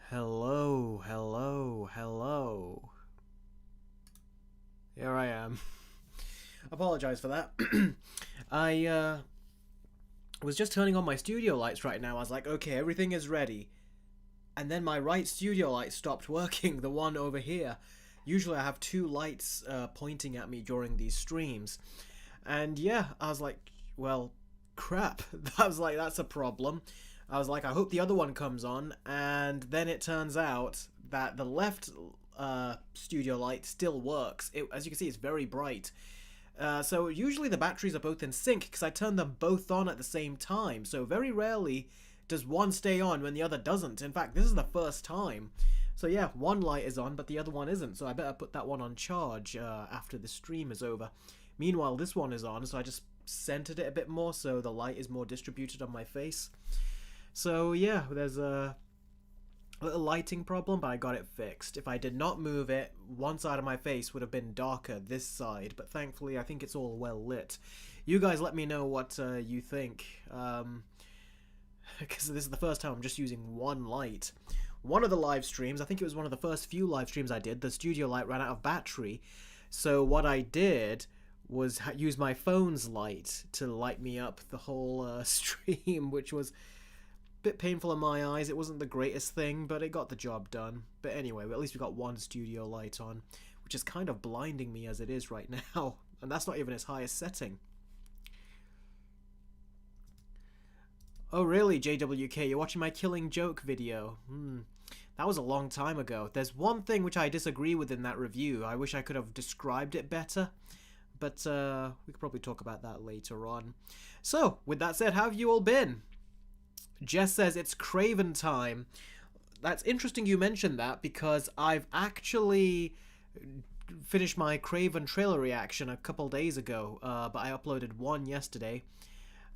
Hello, hello, hello. Here I am. Apologize for that. I was just turning on my studio lights right now. I was like, okay, everything is ready. And then my right studio light stopped working, the one over here. Usually I have two lights pointing at me during these streams. And yeah, I was like, well, crap. That's a problem. I was like, I hope the other one comes on. And then it turns out that the left studio light still works. As you can see, it's very bright. So usually the batteries are both in sync because I turn them both on at the same time. So very rarely does one stay on when the other doesn't. In fact, this is the first time. So yeah, one light is on, but the other one isn't. So I better put that one on charge after the stream is over. Meanwhile, this one is on, so I just centered it a bit more so the light is more distributed on my face. So yeah, there's a little lighting problem, but I got it fixed. If I did not move it, one side of my face would have been darker, this side, but thankfully I think it's all well lit. You guys let me know what you think, because this is the first time I'm just using one light. One of the live streams, I think it was one of the first few live streams I did, the studio light ran out of battery, so what I did was use my phone's light to light me up the whole stream, which was bit painful in my eyes. It wasn't the greatest thing, but it got the job done. But anyway, at least we got one studio light on, which is kind of blinding me as it is right now. And that's not even its highest setting. Oh really, JWK, you're watching my Killing Joke video? That was a long time ago. There's one thing which I disagree with in that review. I wish I could have described it better. But we could probably talk about that later on. So, with that said, how have you all been? Jess says it's Craven time. That's interesting you mentioned that because I've actually finished my Craven trailer reaction a couple days ago, but I uploaded one yesterday.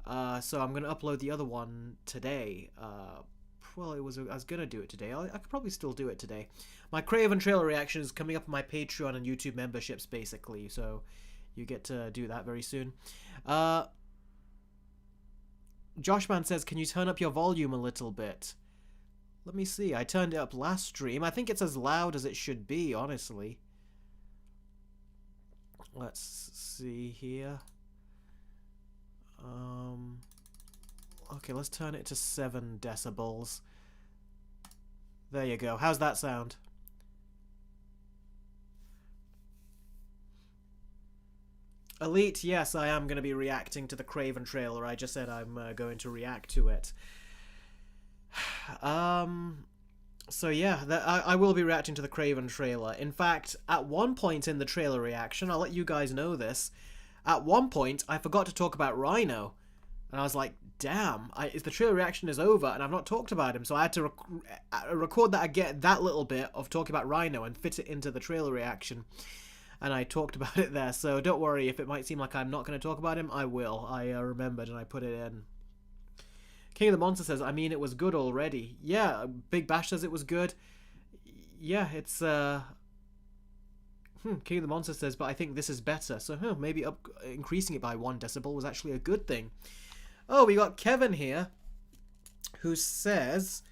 So I'm going to upload the other one today. Well, I was going to do it today. I could probably still do it today. My Craven trailer reaction is coming up on my Patreon and YouTube memberships, basically, so you get to do that very soon. Joshman says, can you turn up your volume a little bit? Let me see. I turned it up last stream. I think it's as loud as it should be, honestly. Let's see here. Okay, let's turn it to 7 decibels. There you go. How's that sound? Elite, yes, I am going to be reacting to the Craven trailer. I just said I'm going to react to it. So yeah, I will be reacting to the Craven trailer. In fact, at one point in the trailer reaction, I'll let you guys know this, at one point, I forgot to talk about Rhino. And I was like, damn, the trailer reaction is over and I've not talked about him. So I had to record that again, that little bit of talking about Rhino and fit it into the trailer reaction. And I talked about it there, so don't worry if it might seem like I'm not going to talk about him. I will. I remembered and I put it in. King of the Monster says, I mean, it was good already. Yeah, Big Bash says it was good. Yeah, it's... King of the Monster says, but I think this is better. So maybe increasing it by 1 decibel was actually a good thing. Oh, we got Kevin here, who says...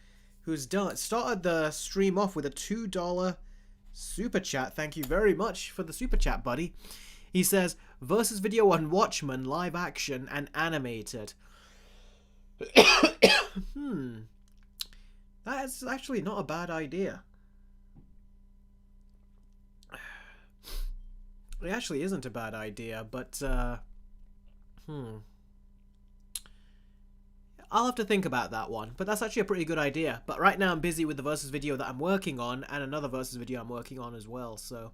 Who's started the stream off with a $2... super chat. Thank you very much for the super chat, buddy. He says, versus video on Watchmen, live action and animated. That's actually not a bad idea. It actually isn't a bad idea, but I'll have to think about that one, but that's actually a pretty good idea. But right now I'm busy with the versus video that I'm working on, and another versus video I'm working on as well, so...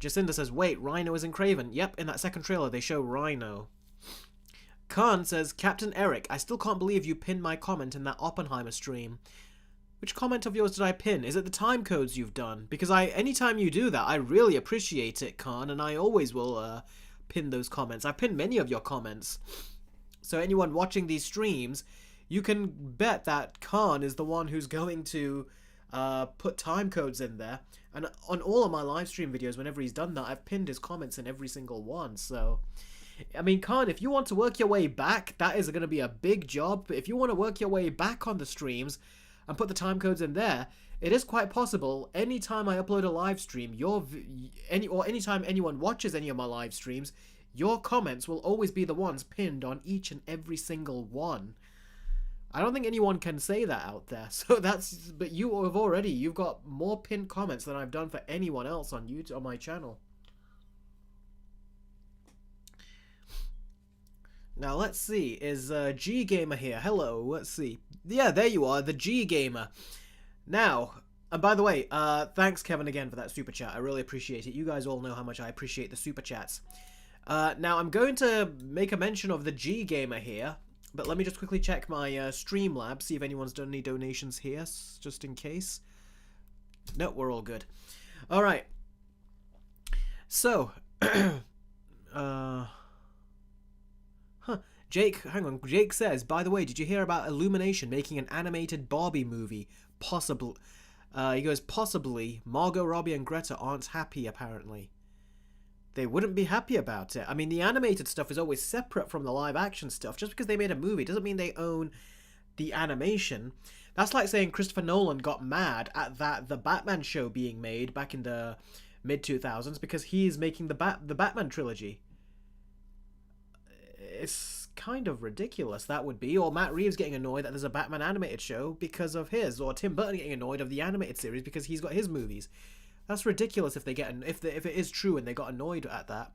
Jacinda says, wait, Rhino isn't Craven. Yep, in that second trailer they show Rhino. Khan says, Captain Eric, I still can't believe you pinned my comment in that Oppenheimer stream. Which comment of yours did I pin? Is it the time codes you've done? Because anytime you do that, I really appreciate it, Khan, and I always will pin those comments. I've pinned many of your comments. So anyone watching these streams, you can bet that Khan is the one who's going to put time codes in there. And on all of my live stream videos, whenever he's done that, I've pinned his comments in every single one. So, I mean, Khan, if you want to work your way back, that is going to be a big job. But if you want to work your way back on the streams, and put the time codes in there, it is quite possible anytime I upload a live stream, anytime anyone watches any of my live streams, your comments will always be the ones pinned on each and every single one. I don't think anyone can say that out there. So but you've got more pinned comments than I've done for anyone else on YouTube, on my channel. Now let's see, is G Gamer here? Hello, let's see. Yeah, there you are, the G Gamer. Now, and by the way, thanks Kevin again for that super chat. I really appreciate it. You guys all know how much I appreciate the super chats. Now I'm going to make a mention of the G Gamer here, but let me just quickly check my Streamlabs, see if anyone's done any donations here, just in case. No, we're all good. All right. So, Jake, hang on. Jake says, by the way, did you hear about Illumination making an animated Barbie movie? Possibly. He goes, possibly. Margot Robbie and Greta aren't happy, apparently. They wouldn't be happy about it. I mean, the animated stuff is always separate from the live action stuff. Just because they made a movie doesn't mean they own the animation. That's like saying Christopher Nolan got mad at the Batman show being made back in the mid-2000s because he's making the Batman trilogy. It's kind of ridiculous, that would be. Or Matt Reeves getting annoyed that there's a Batman animated show because of his. Or Tim Burton getting annoyed of the animated series because he's got his movies. That's ridiculous if if it is true and they got annoyed at that.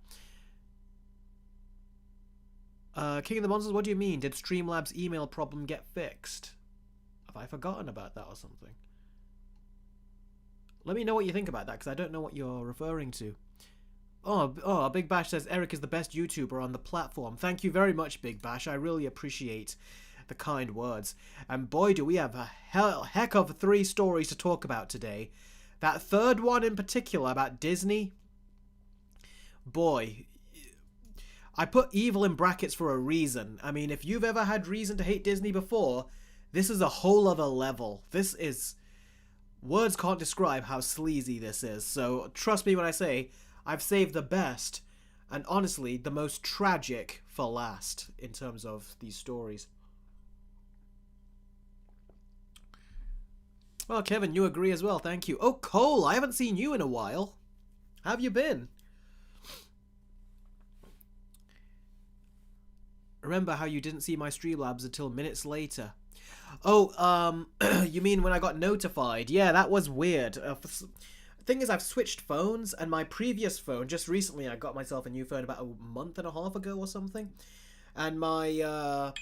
King of the Monsters, what do you mean? Did Streamlabs' email problem get fixed? Have I forgotten about that or something? Let me know what you think about that, because I don't know what you're referring to. Oh, Big Bash says Eric is the best YouTuber on the platform. Thank you very much, Big Bash. I really appreciate the kind words. And boy, do we have a heck of 3 stories to talk about today. That third one in particular about Disney. Boy, I put evil in brackets for a reason. I mean, if you've ever had reason to hate Disney before, this is a whole other level. This is... Words can't describe how sleazy this is. So trust me when I say I've saved the best and honestly the most tragic for last in terms of these stories. Well, Kevin, you agree as well. Thank you. Oh, Cole, I haven't seen you in a while. How have you been? Remember how you didn't see my Streamlabs until minutes later? Oh, you mean when I got notified? Yeah, that was weird. The thing is, I've switched phones, and my previous phone, just recently I got myself a new phone about a month and a half ago or something. And my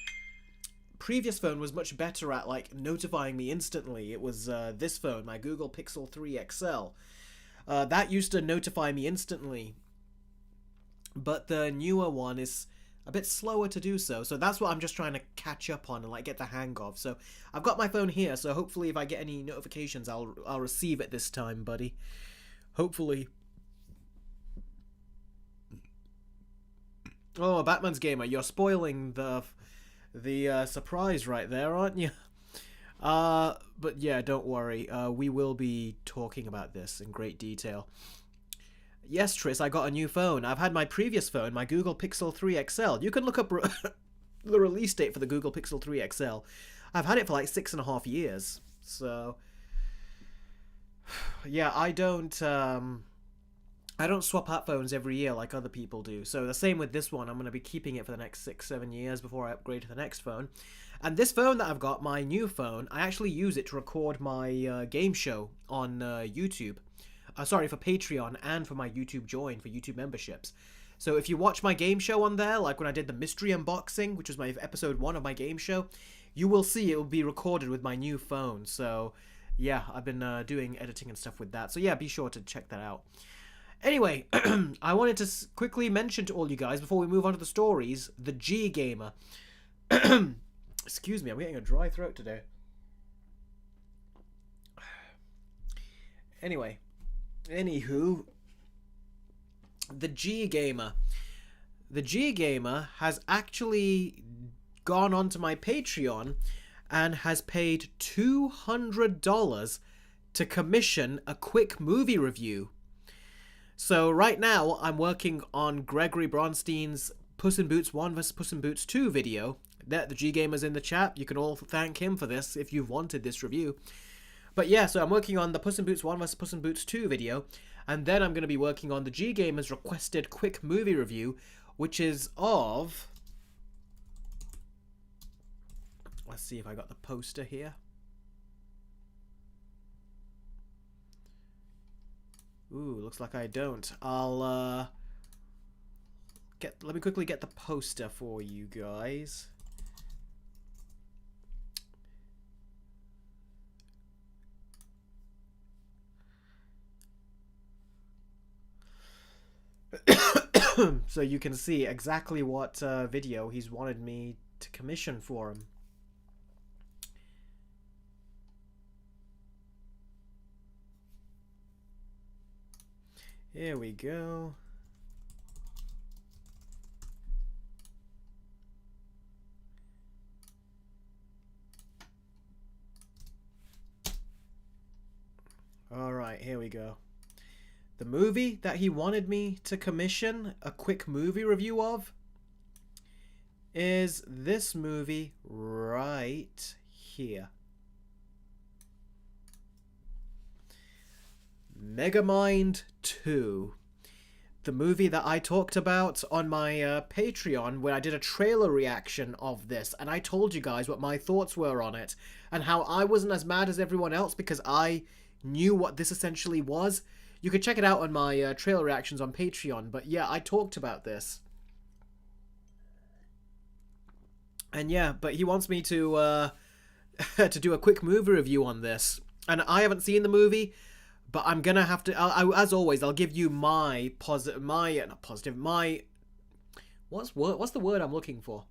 previous phone was much better at, like, notifying me instantly. It was this phone, my Google Pixel 3 XL. That used to notify me instantly. But the newer one is a bit slower to do so. So that's what I'm just trying to catch up on and, like, get the hang of. So I've got my phone here, so hopefully if I get any notifications, I'll receive it this time, buddy. Hopefully. Oh, Batman's Gamer, you're spoiling the surprise right there, aren't you? But yeah, don't worry. We will be talking about this in great detail. Yes, Tris, I got a new phone. I've had my previous phone, my Google Pixel 3 XL. You can look up the release date for the Google Pixel 3 XL. I've had it for like 6.5 years. So, yeah, I don't swap out phones every year like other people do. So the same with this one. I'm going to be keeping it for the next 6-7 years before I upgrade to the next phone. And this phone that I've got, my new phone, I actually use it to record my game show on YouTube. Sorry, for Patreon and for my YouTube join for YouTube memberships. So if you watch my game show on there, like when I did the mystery unboxing, which was my episode 1 of my game show, you will see it will be recorded with my new phone. So yeah, I've been doing editing and stuff with that. So yeah, be sure to check that out. Anyway, I wanted to quickly mention to all you guys, before we move on to the stories, the G Gamer. Excuse me, I'm getting a dry throat today. Anywho, the G Gamer. The G Gamer has actually gone onto my Patreon and has paid $200 to commission a quick movie review. So right now, I'm working on Gregory Bronstein's Puss in Boots 1 vs. Puss in Boots 2 video. The G-Gamer's in the chat. You can all thank him for this if you've wanted this review. But yeah, so I'm working on the Puss in Boots 1 vs Puss in Boots 2 video, and then I'm going to be working on the G-Gamer's requested quick movie review, which is of... Let's see if I got the poster here. Ooh, looks like I don't. I'll, let me quickly get the poster for you guys. So you can see exactly what video he's wanted me to commission for him. Here we go. Alright, here we go. The movie that he wanted me to commission a quick movie review of is this movie right here. Megamind 2. The movie that I talked about on my Patreon when I did a trailer reaction of this, and I told you guys what my thoughts were on it and how I wasn't as mad as everyone else because I knew what this essentially was. You can check it out on my trailer reactions on Patreon, but yeah, I talked about this. And yeah, but he wants me to to do a quick movie review on this, and I haven't seen the movie. But I'm gonna have to, as always, I'll give you my what's the word I'm looking for?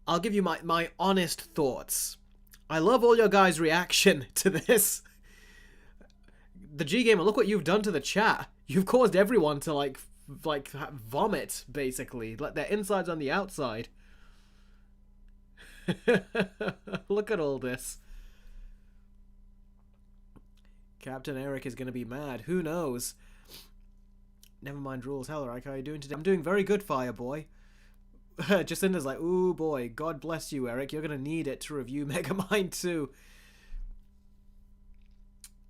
I'll give you my honest thoughts. I love all your guys' reaction to this. The G-Gamer, look what you've done to the chat. You've caused everyone to like vomit, basically. Like their insides on the outside. Look at all this. Captain Eric is going to be mad. Who knows? Never mind rules. Hell, Eric, how are you doing today? I'm doing very good, Fireboy. Jacinda's like, ooh, boy. God bless you, Eric. You're going to need it to review Megamind 2.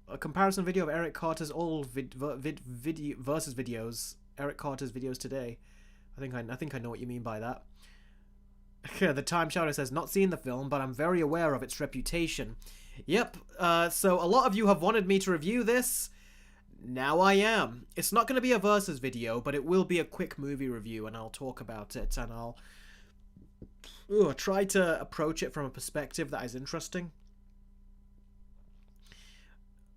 A comparison video of Eric Carter's old versus videos. Eric Carter's videos today. I think I know what you mean by that. The Time Shadow says, not seen the film, but I'm very aware of its reputation. Yep, so a lot of you have wanted me to review this. Now I am. It's not going to be a versus video, but it will be a quick movie review, and I'll talk about it, and I'll try to approach it from a perspective that is interesting.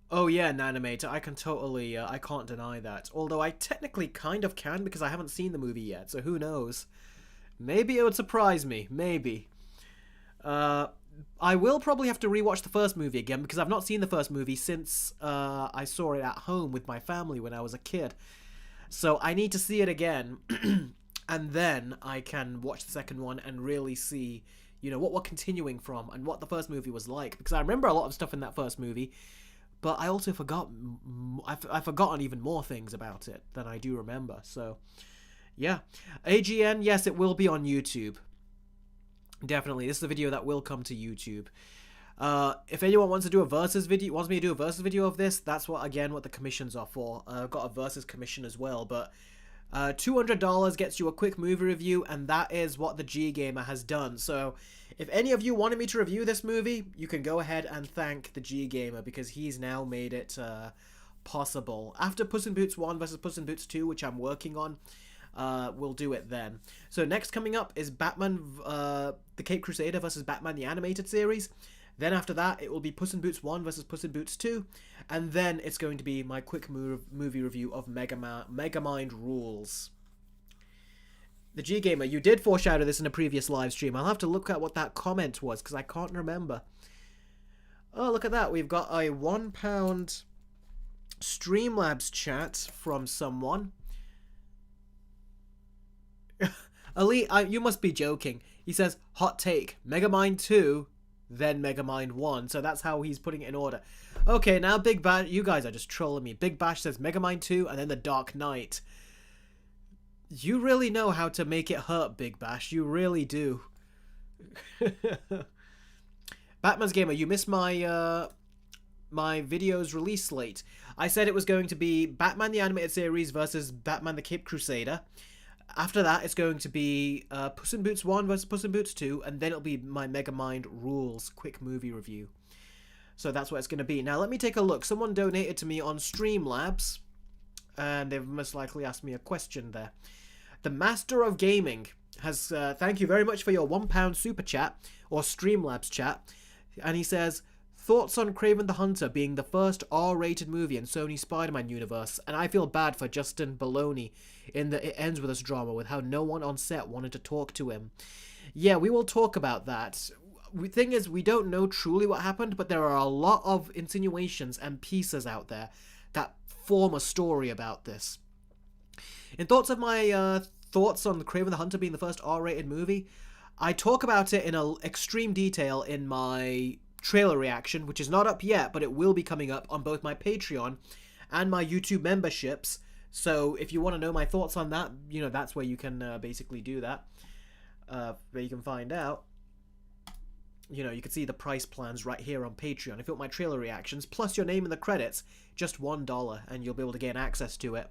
Oh yeah, Nanomator, I can totally, I can't deny that. Although I technically kind of can, because I haven't seen the movie yet, so who knows. Maybe it would surprise me, maybe. I will probably have to rewatch the first movie again because I've not seen the first movie since I saw it at home with my family when I was a kid. So I need to see it again and then I can watch the second one and really see, you know, what we're continuing from and what the first movie was like. Because I remember a lot of stuff in that first movie, but I also forgot, I've forgotten even more things about it than I do remember. So, yeah. AGN, yes, it will be on YouTube. Definitely, this is a video that will come to YouTube. If anyone wants to do a versus video, wants me to do a versus video of this, that's what the commissions are for. I've got a versus commission as well, but $200 gets you a quick movie review, and that is what the G-Gamer has done. So, if any of you wanted me to review this movie, you can go ahead and thank the G-Gamer because he's now made it possible. After Puss in Boots 1 vs Puss in Boots 2, which I'm working on, we'll do it then. So next coming up is Batman, the Caped Crusader versus Batman the Animated Series. Then after that, it will be Puss in Boots 1 versus Puss in Boots 2. And then it's going to be my quick movie review of Megamind Rules. The G-Gamer, you did foreshadow this in a previous live stream. I'll have to look at what that comment was because I can't remember. Oh, look at that. We've got a £1 Streamlabs chat from someone. Ali, you must be joking. He says, hot take, Megamind 2, then Megamind 1. So that's how he's putting it in order. Okay, now Big Bash, you guys are just trolling me. Big Bash says Megamind 2 and then The Dark Knight. You really know how to make it hurt, Big Bash. You really do. Batman's Gamer, you missed my video's release slate. I said it was going to be Batman the Animated Series versus Batman the Cape Crusader. After that, it's going to be Puss in Boots 1 versus Puss in Boots 2, and then it'll be my Megamind Rules quick movie review. So that's what it's going to be. Now, let me take a look. Someone donated to me on Streamlabs, and they've most likely asked me a question there. The Master of Gaming has, thank you very much for your £1 super chat, or Streamlabs chat, and he says, thoughts on Kraven the Hunter being the first R-rated movie in Sony's Spider-Man universe, and I feel bad for Justin Baloney in that it ends with this drama with how no one on set wanted to talk to him. Yeah, we will talk about that. The thing is, we don't know truly what happened, but there are a lot of insinuations and pieces out there that form a story about this. In thoughts of my thoughts on Kraven the Hunter being the first R-rated movie, I talk about it in extreme detail in my trailer reaction, which is not up yet, but it will be coming up on both my Patreon and my YouTube memberships. So if you want to know my thoughts on that, you know, that's where you can basically do that. Where you can find out. You know, you can see the price plans right here on Patreon. If you want my trailer reactions, plus your name in the credits, just $1, and you'll be able to gain access to it.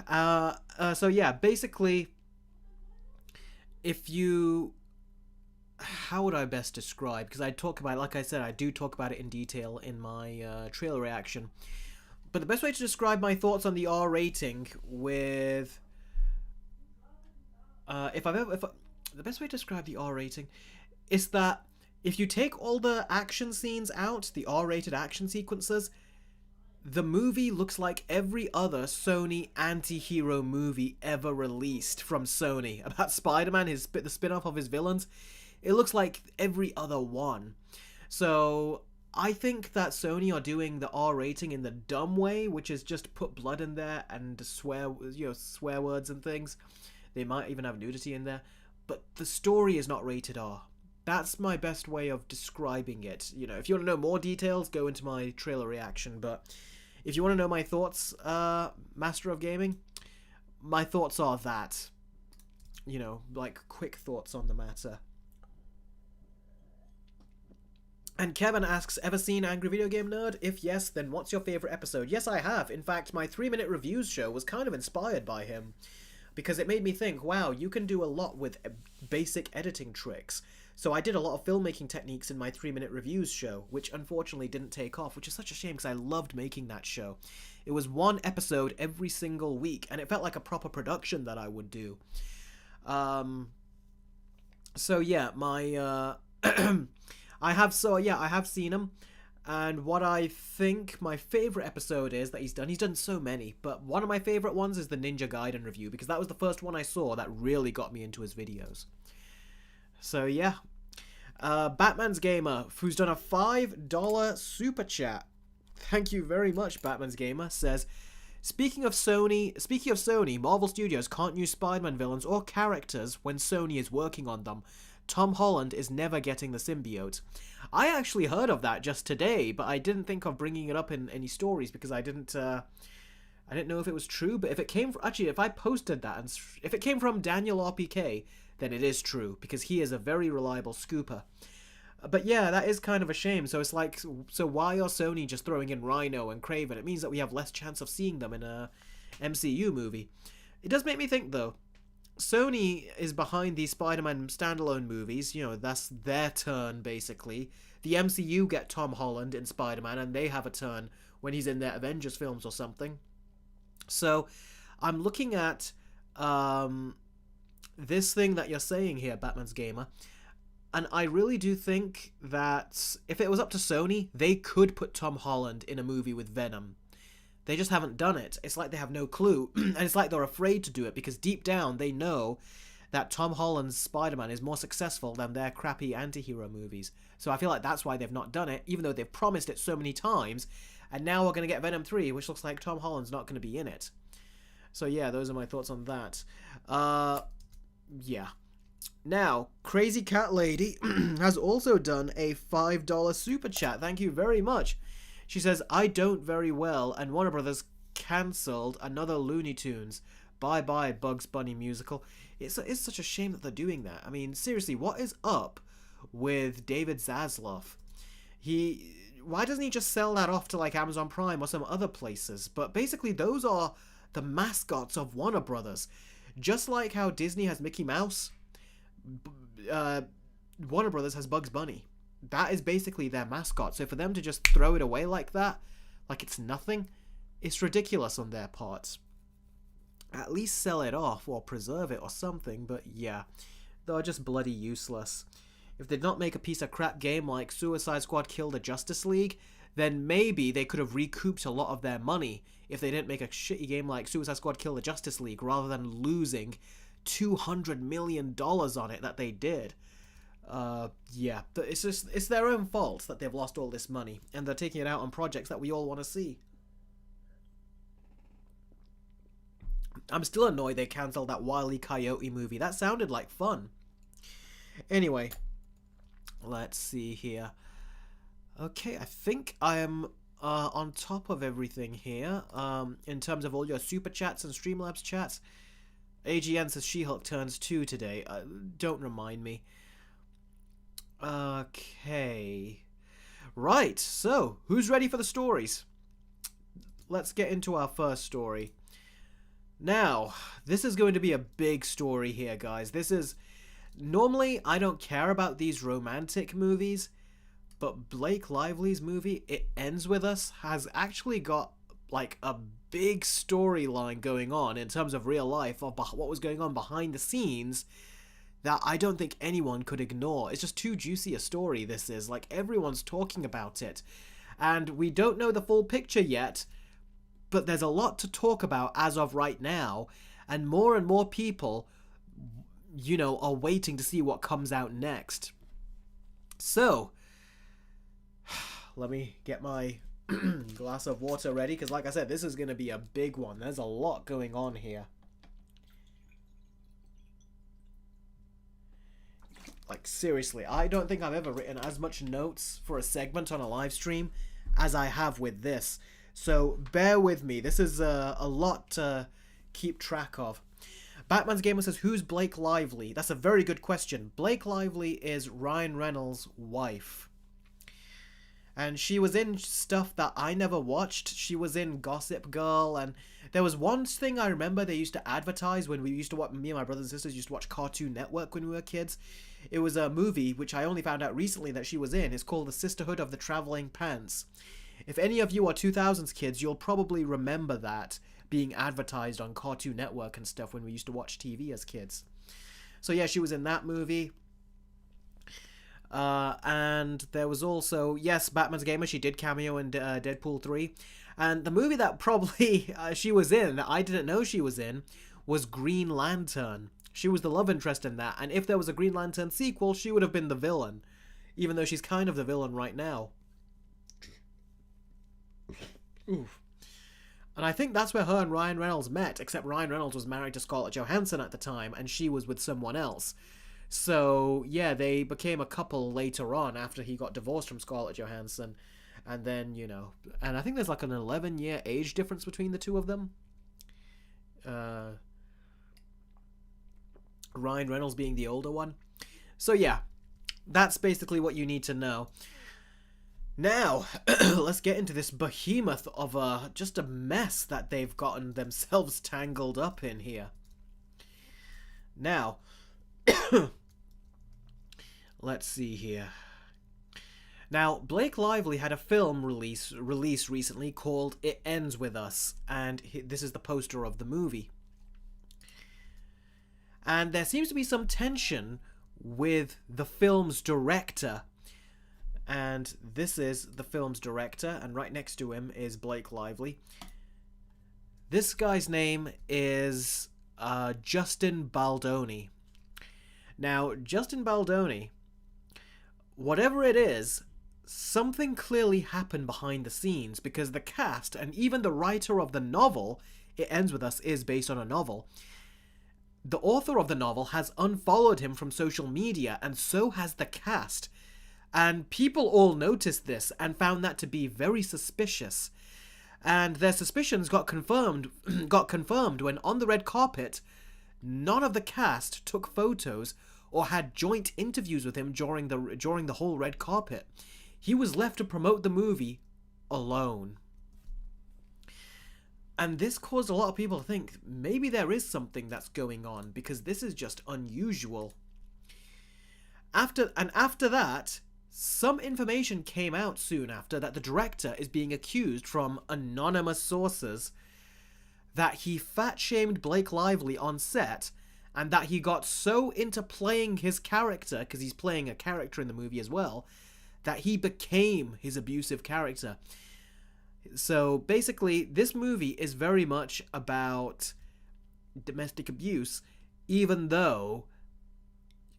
So yeah, basically, if you... How would I best describe? Because I talk about it, like I said, I do talk about it in detail in my trailer reaction. But the best way to describe my thoughts on the R rating with... the best way to describe the R rating is that if you take all the action scenes out, the R-rated action sequences, the movie looks like every other Sony anti-hero movie ever released from Sony. About Spider-Man, the spin-off of his villains, it looks like every other one. So I think that Sony are doing the R rating in the dumb way, which is just put blood in there and swear words and things. They might even have nudity in there. But the story is not rated R. That's my best way of describing it. You know, if you want to know more details, go into my trailer reaction. But if you want to know my thoughts, Master of Gaming, my thoughts are that. You know, like quick thoughts on the matter. And Kevin asks, ever seen Angry Video Game Nerd? If yes, then what's your favourite episode? Yes, I have. In fact, my 3-minute reviews show was kind of inspired by him. Because it made me think, wow, you can do a lot with basic editing tricks. So I did a lot of filmmaking techniques in my 3-minute reviews show, which unfortunately didn't take off, which is such a shame because I loved making that show. It was one episode every single week, and it felt like a proper production that I would do. So yeah, my I have seen them, and what I think my favorite episode is that he's done so many, but one of my favorite ones is the Ninja Gaiden review, because that was the first one I saw that really got me into his videos. So yeah, Batman's Gamer, who's done a $5 super chat. Thank you very much, Batman's Gamer, says, Speaking of Sony, Marvel Studios can't use Spider-Man villains or characters when Sony is working on them. Tom Holland is never getting the symbiote. I actually heard of that just today, but I didn't think of bringing it up in any stories because I didn't know if it was true. But if it came from, actually, if I posted that and if it came from Daniel RPK, then it is true because he is a very reliable scooper. But yeah, that is kind of a shame. So it's like, so why are Sony just throwing in Rhino and Kraven? It means that we have less chance of seeing them in a MCU movie. It does make me think though. Sony is behind these Spider-Man standalone movies. You know, that's their turn basically. The MCU get Tom Holland in Spider-Man, and they have a turn when he's in their Avengers films or something. So I'm looking at this thing that you're saying here, Batman's Gamer. And I really do think that if it was up to Sony, they could put Tom Holland in a movie with Venom. They just haven't done it. It's like they have no clue. And it's like they're afraid to do it because deep down they know that Tom Holland's Spider-Man is more successful than their crappy anti-hero movies. So I feel like that's why they've not done it, even though they've promised it so many times. And now we're going to get Venom 3, which looks like Tom Holland's not going to be in it. So yeah, those are my thoughts on that. Yeah. Now, Crazy Cat Lady has also done a $5 super chat. Thank you very much. She says, I don't very well, and Warner Brothers cancelled another Looney Tunes, bye-bye Bugs Bunny musical. It's such a shame that they're doing that. I mean, seriously, what is up with David Zaslav? Why doesn't he just sell that off to like Amazon Prime or some other places? But basically, those are the mascots of Warner Brothers. Just like how Disney has Mickey Mouse, Warner Brothers has Bugs Bunny. That is basically their mascot. So for them to just throw it away like that, like it's nothing, it's ridiculous on their part. At least sell it off or preserve it or something, but yeah, they're just bloody useless. If they did not make a piece of crap game like Suicide Squad Kill the Justice League, then maybe they could have recouped a lot of their money if they didn't make a shitty game like Suicide Squad Kill the Justice League, rather than losing $200 million on it that they did. Yeah, it's their own fault that they've lost all this money, and they're taking it out on projects that we all want to see. I'm still annoyed they cancelled that Wile E. Coyote movie. That sounded like fun. Anyway, let's see here. Okay, I think I am on top of everything here, in terms of all your super chats and Streamlabs chats. AGN says She-Hulk turns 2 today. Don't remind me. Okay. Right, so, who's ready for the stories? Let's get into our first story. Now, this is going to be a big story here, guys. Normally, I don't care about these romantic movies, but Blake Lively's movie, It Ends With Us, has actually got, like, a big storyline going on in terms of real life, of what was going on behind the scenes, that I don't think anyone could ignore. It's just too juicy a story, this is. Like, everyone's talking about it. And we don't know the full picture yet, but there's a lot to talk about as of right now, and more people, you know, are waiting to see what comes out next. So, let me get my glass of water ready, because like I said, this is going to be a big one. There's a lot going on here. Like, seriously, I don't think I've ever written as much notes for a segment on a live stream as I have with this. So, bear with me. This is a lot to keep track of. Batman's Gamer says, who's Blake Lively? That's a very good question. Blake Lively is Ryan Reynolds' wife. And she was in stuff that I never watched. She was in Gossip Girl, and there was one thing I remember they used to advertise when we used to watch, me and my brothers and sisters used to watch Cartoon Network when we were kids. It was a movie, which I only found out recently that she was in. It's called The Sisterhood of the Traveling Pants. If any of you are 2000s kids, you'll probably remember that being advertised on Cartoon Network and stuff when we used to watch TV as kids. So yeah, she was in that movie. And there was also, yes, Batman's Gamer, she did cameo in Deadpool 3. And the movie that probably she was in, that I didn't know she was in, was Green Lantern. She was the love interest in that, and if there was a Green Lantern sequel, she would have been the villain. Even though she's kind of the villain right now. Oof. And I think that's where her and Ryan Reynolds met, except Ryan Reynolds was married to Scarlett Johansson at the time, and she was with someone else. So, yeah, they became a couple later on after he got divorced from Scarlett Johansson. And then, you know, and I think there's like an 11-year age difference between the two of them. Ryan Reynolds being the older one. So, yeah, that's basically what you need to know. Now, let's get into this behemoth of just a mess that they've gotten themselves tangled up in here. Now, let's see here. Now, Blake Lively had a film release recently called It Ends With Us, and this is the poster of the movie. And there seems to be some tension with the film's director. And this is the film's director, and right next to him is Blake Lively. This guy's name is Justin Baldoni. Now, Justin Baldoni, whatever it is, something clearly happened behind the scenes, because the cast, and even the writer of the novel, It Ends With Us, is based on a novel. The author of the novel has unfollowed him from social media, and so has the cast. And people all noticed this and found that to be very suspicious. And their suspicions got confirmed got confirmed when on the red carpet, none of the cast took photos or had joint interviews with him during the whole red carpet. He was left to promote the movie alone. And this caused a lot of people to think maybe there is something that's going on, because this is just unusual. After that, some information came out soon after that the director is being accused from anonymous sources that he fat-shamed Blake Lively on set, and that he got so into playing his character, because he's playing a character in the movie as well, that he became his abusive character. So basically, this movie is very much about domestic abuse, even though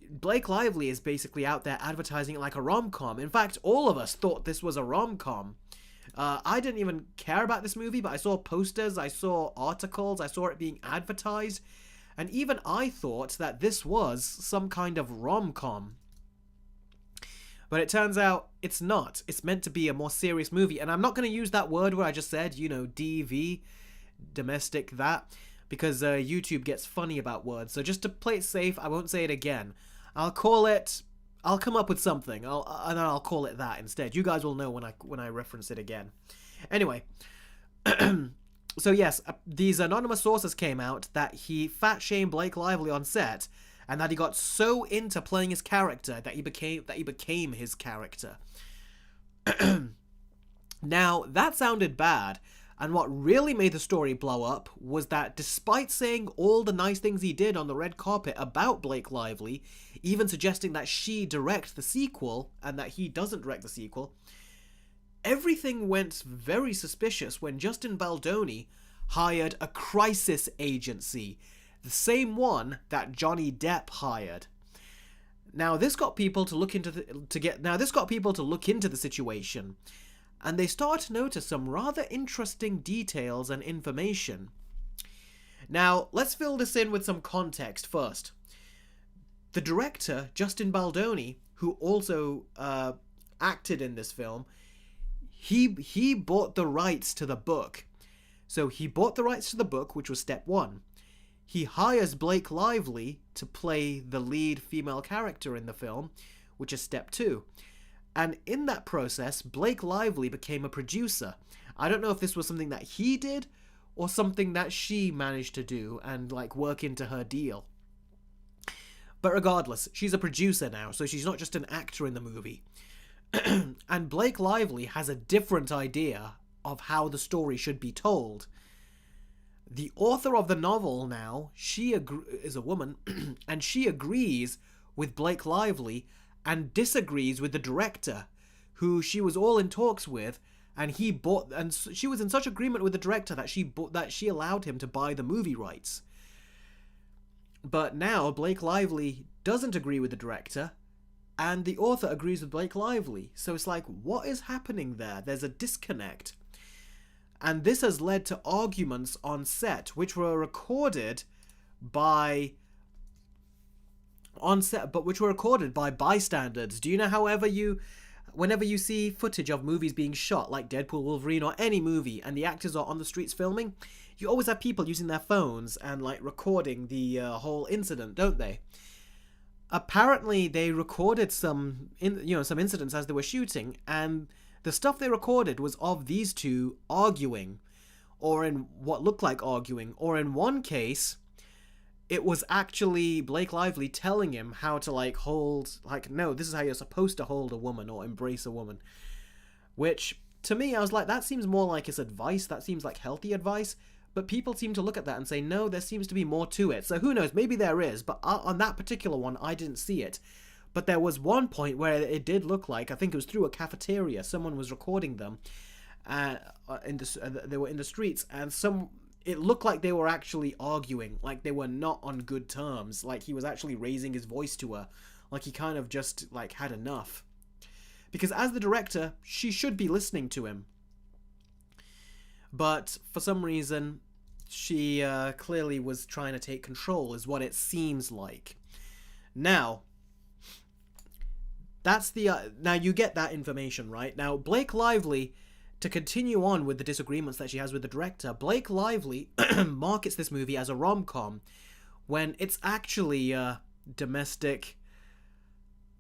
Blake Lively is basically out there advertising it like a rom-com. In fact, all of us thought this was a rom-com. I didn't even care about this movie, but I saw posters, I saw articles, I saw it being advertised, and even I thought that this was some kind of rom-com. But it turns out it's not. It's meant to be a more serious movie, and I'm not going to use that word where I just said, DV, domestic, that, because YouTube gets funny about words. So just to play it safe, I won't say it again. I'll come up with something, and then I'll call it that instead. You guys will know when I reference it again. Anyway, so yes, these anonymous sources came out that he fat-shamed Blake Lively on set, and that he got so into playing his character that he became his character. Now, that sounded bad, and what really made the story blow up was that despite saying all the nice things he did on the red carpet about Blake Lively, even suggesting that she direct the sequel and that he doesn't direct the sequel, everything went very suspicious when Justin Baldoni hired a crisis agency, the same one that Johnny Depp hired. Now this got people to look into the situation, and they start to notice some rather interesting details and information. Now, let's fill this in with some context first. The director, Justin Baldoni, who also acted in this film, he bought the rights to the book. So he bought the rights to the book, which was step one. He hires Blake Lively to play the lead female character in the film, which is step two. And in that process, Blake Lively became a producer. I don't know if this was something that he did or something that she managed to do and work into her deal. But regardless, she's a producer now, so she's not just an actor in the movie. And Blake Lively has a different idea of how the story should be told. The author of the novel now, she is a woman, and she agrees with Blake Lively and disagrees with the director, who she was all in talks with, and she was in such agreement with the director that she allowed him to buy the movie rights. But now Blake Lively doesn't agree with the director, and the author agrees with Blake Lively. So it's what is happening there? There's a disconnect. And this has led to arguments on set, which were recorded by bystanders. Do you know whenever you see footage of movies being shot, like Deadpool, Wolverine, or any movie, and the actors are on the streets filming, you always have people using their phones and recording the whole incident, don't they? Apparently, they recorded some incidents as they were shooting, and the stuff they recorded was of these two arguing, or in what looked like arguing, or in one case, it was actually Blake Lively telling him how to no, this is how you're supposed to hold a woman or embrace a woman. Which, to me, I was that seems more like it's advice, that seems like healthy advice, but people seem to look at that and say, no, there seems to be more to it. So who knows, maybe there is, but on that particular one, I didn't see it. But there was one point where it did look like, I think it was through a cafeteria, someone was recording them, they were in the streets, and it looked like they were actually arguing, they were not on good terms, he was actually raising his voice to her, he kind of just had enough. Because as the director, she should be listening to him. But for some reason, she clearly was trying to take control, is what it seems like. Now, that's now you get that information, right? Now, Blake Lively to continue on with the disagreements that she has with the director, Blake Lively markets this movie as a rom-com when it's actually a domestic...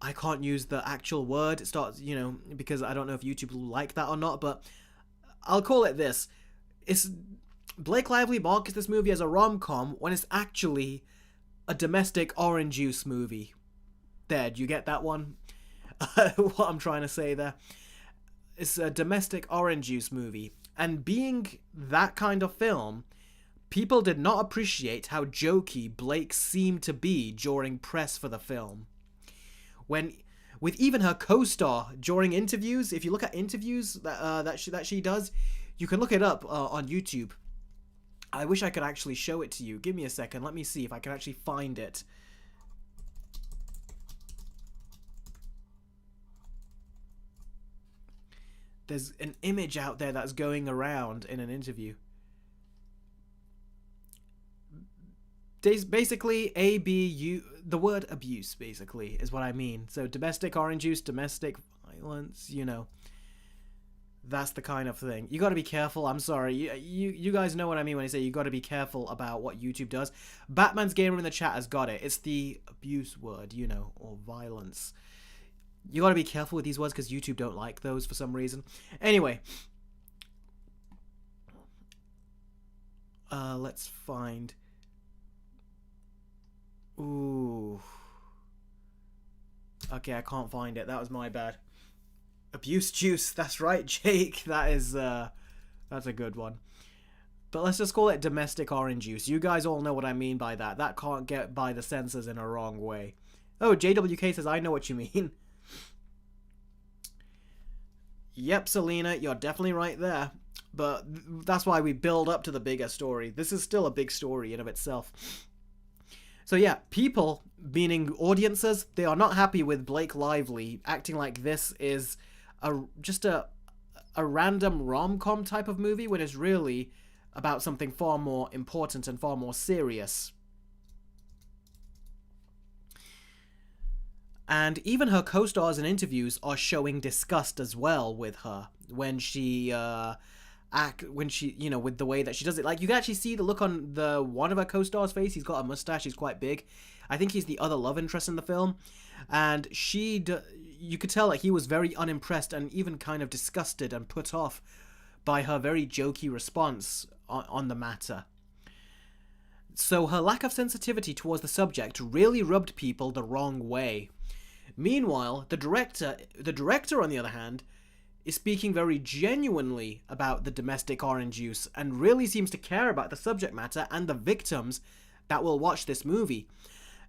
I can't use the actual word. It starts, because I don't know if YouTube will like that or not, but I'll call it this. Blake Lively markets this movie as a rom-com when it's actually a domestic orange juice movie. There, do you get that one? What I'm trying to say there. It's a domestic orange juice movie. And being that kind of film, people did not appreciate how jokey Blake seemed to be during press for the film. With even her co-star during interviews, if you look at interviews that she does, you can look it up on YouTube. I wish I could actually show it to you. Give me a second. Let me see if I can actually find it. There's an image out there that's going around in an interview. Basically, the word abuse, basically, is what I mean. So domestic orange juice, domestic violence, that's the kind of thing. You got to be careful. I'm sorry. You guys know what I mean when I say you got to be careful about what YouTube does. Batman's Gamer in the chat has got it. It's the abuse word, or violence. You got to be careful with these words because YouTube don't like those for some reason. Anyway. Let's find... Ooh. Okay, I can't find it. That was my bad. Abuse juice. That's right, Jake. That's a good one. But let's just call it domestic orange juice. You guys all know what I mean by that. That can't get by the censors in a wrong way. Oh, JWK says, I know what you mean. Yep, Selena, you're definitely right there. But that's why we build up to the bigger story. This is still a big story in of itself. So yeah, people, meaning audiences, they are not happy with Blake Lively acting like this is just a random rom-com type of movie when it's really about something far more important and far more serious. And even her co-stars in interviews are showing disgust as well with her when she with the way that she does it. Like, you can actually see the look on one of her co-stars' face. He's got a mustache. He's quite big. I think he's the other love interest in the film. And you could tell that he was very unimpressed and even kind of disgusted and put off by her very jokey response on the matter. So her lack of sensitivity towards the subject really rubbed people the wrong way. Meanwhile, the director, on the other hand, is speaking very genuinely about the domestic orange juice and really seems to care about the subject matter and the victims that will watch this movie.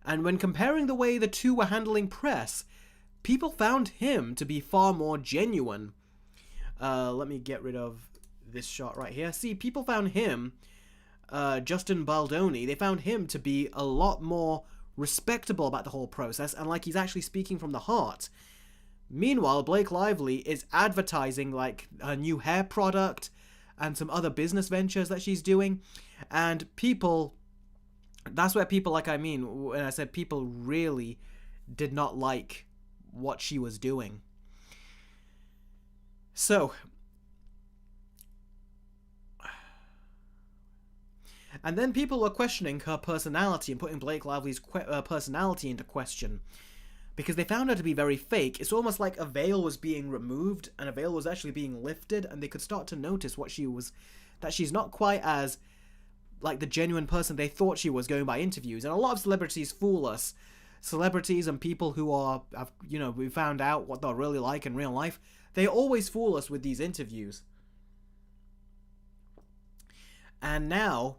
And when comparing the way the two were handling press, people found him to be far more genuine. Let me get rid of this shot right here. See, people found him, Justin Baldoni, they found him to be a lot more respectable about the whole process and like he's actually speaking from the heart. Meanwhile, Blake Lively is advertising like a new hair product and some other business ventures that she's doing. And people, that's where people, like I mean, when I said people really did not like what she was doing. So, and then people were questioning her personality and putting Blake Lively's personality into question. Because they found her to be very fake. It's almost like a veil was being removed and a veil was actually being lifted, and they could start to notice that she's not quite as like the genuine person they thought she was going by interviews. And a lot of celebrities fool us. Celebrities and people who we found out what they're really like in real life, they always fool us with these interviews. And now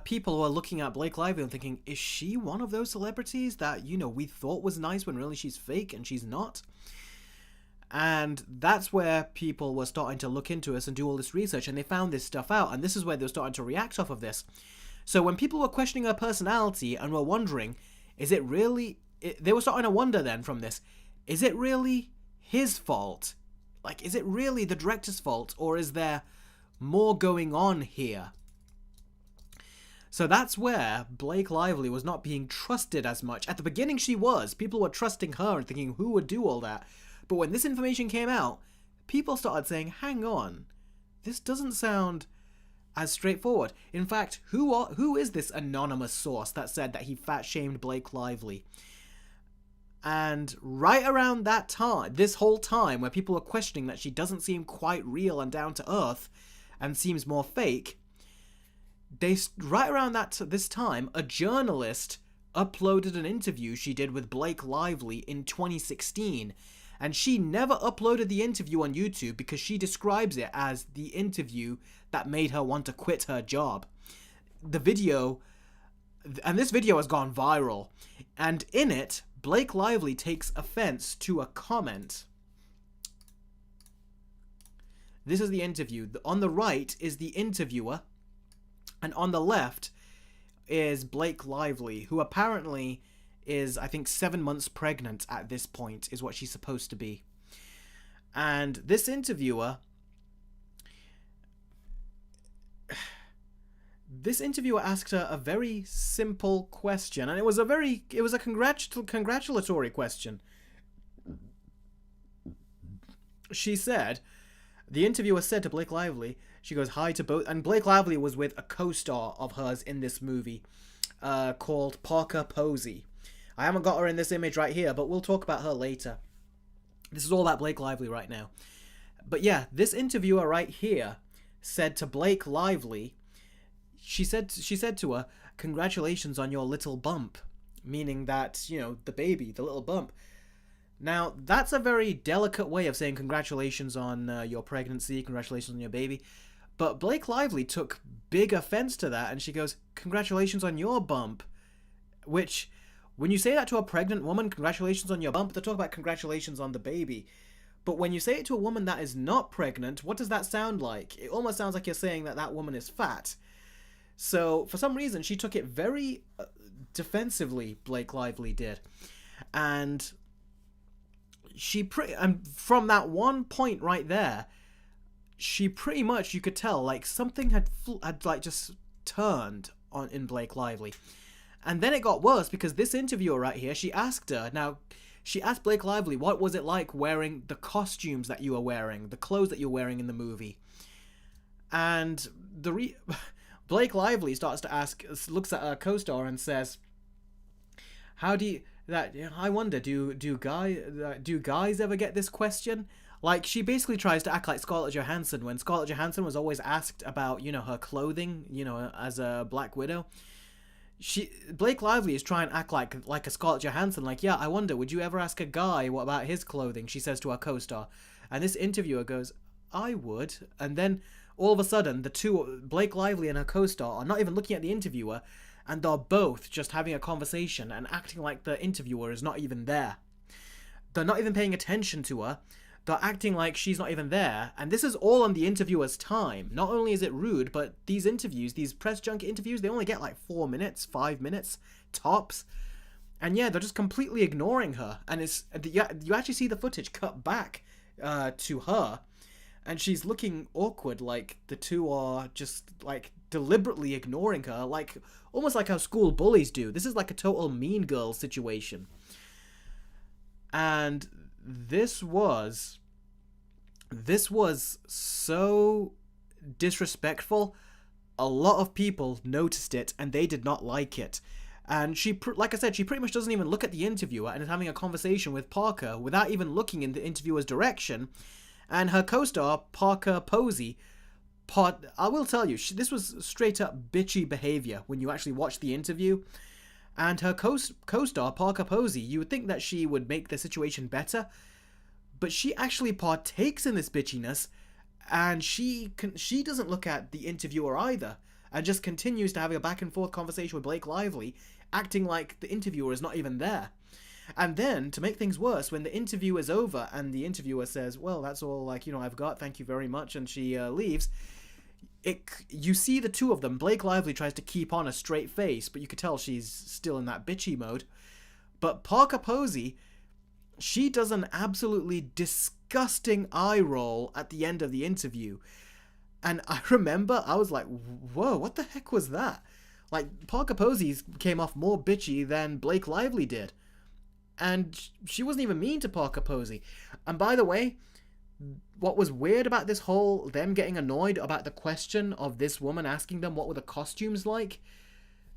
people are looking at Blake Lively and thinking, is she one of those celebrities that, we thought was nice when really she's fake and she's not? And that's where people were starting to look into us and do all this research, and they found this stuff out, and this is where they were starting to react off of this. So when people were questioning her personality and were wondering, they were starting to wonder then from this, is it really his fault? Like, is it really the director's fault, or is there more going on here? So that's where Blake Lively was not being trusted as much. At the beginning she was. People were trusting her and thinking who would do all that. But when this information came out, people started saying, hang on, this doesn't sound as straightforward. In fact, who is this anonymous source that said that he fat-shamed Blake Lively? And right around that time, this whole time where people are questioning that she doesn't seem quite real and down to earth and seems more fake, right around this time, a journalist uploaded an interview she did with Blake Lively in 2016, and she never uploaded the interview on YouTube because she describes it as the interview that made her want to quit her job. The video, and this video has gone viral, and in it, Blake Lively takes offense to a comment. This is the interview. On the right is the interviewer, and on the left is Blake Lively, who apparently is, I think, 7 months pregnant at this point, is what she's supposed to be. And this interviewer asked her a very simple question, and it was a congratulatory question. She said, the interviewer said to Blake Lively, she goes, hi to both, and Blake Lively was with a co-star of hers in this movie, called Parker Posey. I haven't got her in this image right here, but we'll talk about her later. This is all about Blake Lively right now. But yeah, this interviewer right here said to Blake Lively, she said to her, congratulations on your little bump, meaning that, you know, the baby, the little bump. Now, that's a very delicate way of saying congratulations on your pregnancy, congratulations on your baby. But Blake Lively took big offense to that, and she goes, congratulations on your bump. Which, when you say that to a pregnant woman, congratulations on your bump, they're talking about congratulations on the baby. But when you say it to a woman that is not pregnant, what does that sound like? It almost sounds like you're saying that that woman is fat. So, for some reason, she took it very defensively, Blake Lively did. And from that one point right there, she pretty much, you could tell, like, something had like just turned on in Blake Lively. And then it got worse, because this interviewer right here, she asked Blake Lively, what was it like wearing the costumes that you were wearing, the clothes that you were wearing in the movie? And Blake Lively looks at her co-star and says, I wonder, do guys ever get this question? Like, she basically tries to act like Scarlett Johansson, when Scarlett Johansson was always asked about, you know, her clothing, you know, as a Black Widow. Blake Lively is trying to act like a Scarlett Johansson, like, yeah, I wonder, would you ever ask a guy what about his clothing? She says to her co-star. And this interviewer goes, I would. And then, all of a sudden, the two, Blake Lively and her co-star, are not even looking at the interviewer, and they're both just having a conversation and acting like the interviewer is not even there. They're not even paying attention to her. They're acting like she's not even there, and this is all on the interviewer's time. Not only is it rude, but these interviews, these press junket interviews, they only get like 4 minutes, 5 minutes, tops. And yeah, they're just completely ignoring her, and you actually see the footage cut back to her, and she's looking awkward, like the two are just like deliberately ignoring her, like almost like how school bullies do. This is like a total Mean Girls situation. And this was so disrespectful. A lot of people noticed it, and they did not like it. And like I said, she pretty much doesn't even look at the interviewer and is having a conversation with Parker without even looking in the interviewer's direction. And her co-star, Parker Posey, I will tell you, this was straight up bitchy behavior when you actually watch the interview. And her co-star, Parker Posey, you would think that she would make the situation better, but she actually partakes in this bitchiness, and she doesn't look at the interviewer either, and just continues to have a back and forth conversation with Blake Lively, acting like the interviewer is not even there. And then, to make things worse, when the interview is over and the interviewer says, well, that's all, like, you know, I've got, thank you very much, and she leaves, you see the two of them. Blake Lively tries to keep on a straight face, but you could tell she's still in that bitchy mode. But Parker Posey, she does an absolutely disgusting eye roll at the end of the interview. And I remember, I was like, whoa, what the heck was that? Like, Parker Posey came off more bitchy than Blake Lively did. And she wasn't even mean to Parker Posey. And by the way, what was weird about this whole them getting annoyed about the question of this woman asking them what were the costumes like,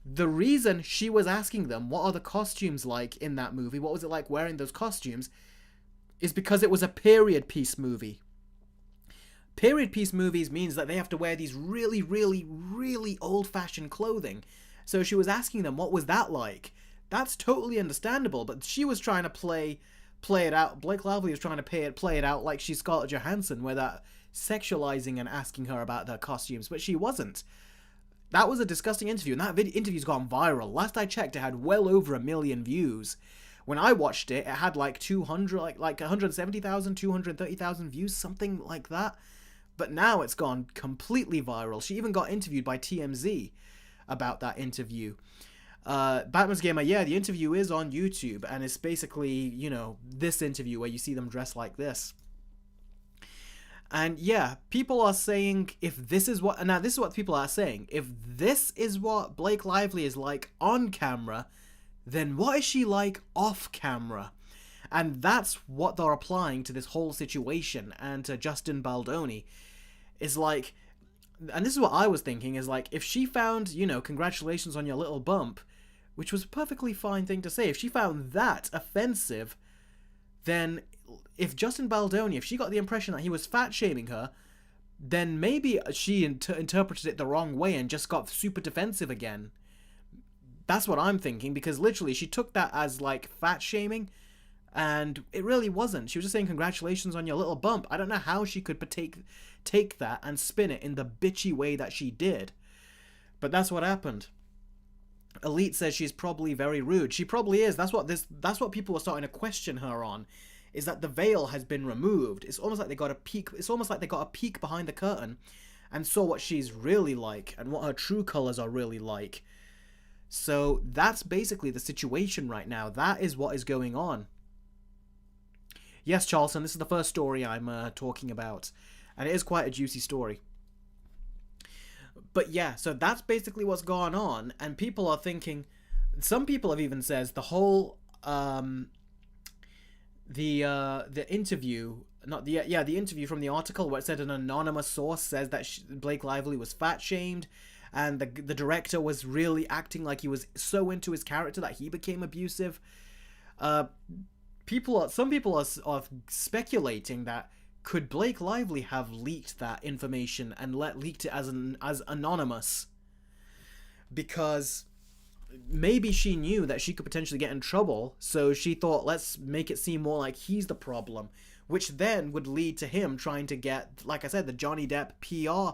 the reason she was asking them what are the costumes like in that movie, what was it like wearing those costumes, is because it was a period piece movie. Period piece movies means that they have to wear these really, really, really old-fashioned clothing. So she was asking them what was that like. That's totally understandable, but she was trying to play it out. Blake Lively was trying to play it out like she's Scarlett Johansson, where that sexualizing and asking her about their costumes, but she wasn't. That was a disgusting interview, and that interview's gone viral. Last I checked, it had well over 1 million views. When I watched it, it had like 170,000, 230,000 views, something like that. But now it's gone completely viral. She even got interviewed by TMZ about that interview. Batman's Gamer, yeah, the interview is on YouTube, and it's basically, you know, this interview where you see them dressed like this. And yeah, people are saying if this is what, now this is what people are saying, if this is what Blake Lively is like on camera, then what is she like off camera? And that's what they're applying to this whole situation, and to Justin Baldoni. Is like, and this is what I was thinking, is like, if she found, you know, congratulations on your little bump, which was a perfectly fine thing to say, if she found that offensive, then if Justin Baldoni, if she got the impression that he was fat-shaming her, then maybe she interpreted it the wrong way and just got super defensive again. That's what I'm thinking, because literally she took that as, like, fat-shaming, and it really wasn't. She was just saying congratulations on your little bump. I don't know how she could take that and spin it in the bitchy way that she did. But that's what happened. Elite says she's probably very rude. She probably is. That's what people are starting to question her on, is that the veil has been removed. It's almost like they got a peek behind the curtain and saw what she's really like and what her true colors are really like. So that's basically the situation right now. That is what is going on. Yes, Charleston, this is the first story I'm talking about, and it is quite a juicy story. But yeah, so that's basically what's going on, and people are thinking, some people have even said the whole the interview, the interview from the article where it said an anonymous source says that Blake Lively was fat shamed, and the director was really acting like he was so into his character that he became abusive. Some people are speculating that could Blake Lively have leaked that information and leaked it as anonymous, because maybe she knew that she could potentially get in trouble, so she thought, let's make it seem more like he's the problem, which then would lead to him trying to get, like I said, the Johnny Depp PR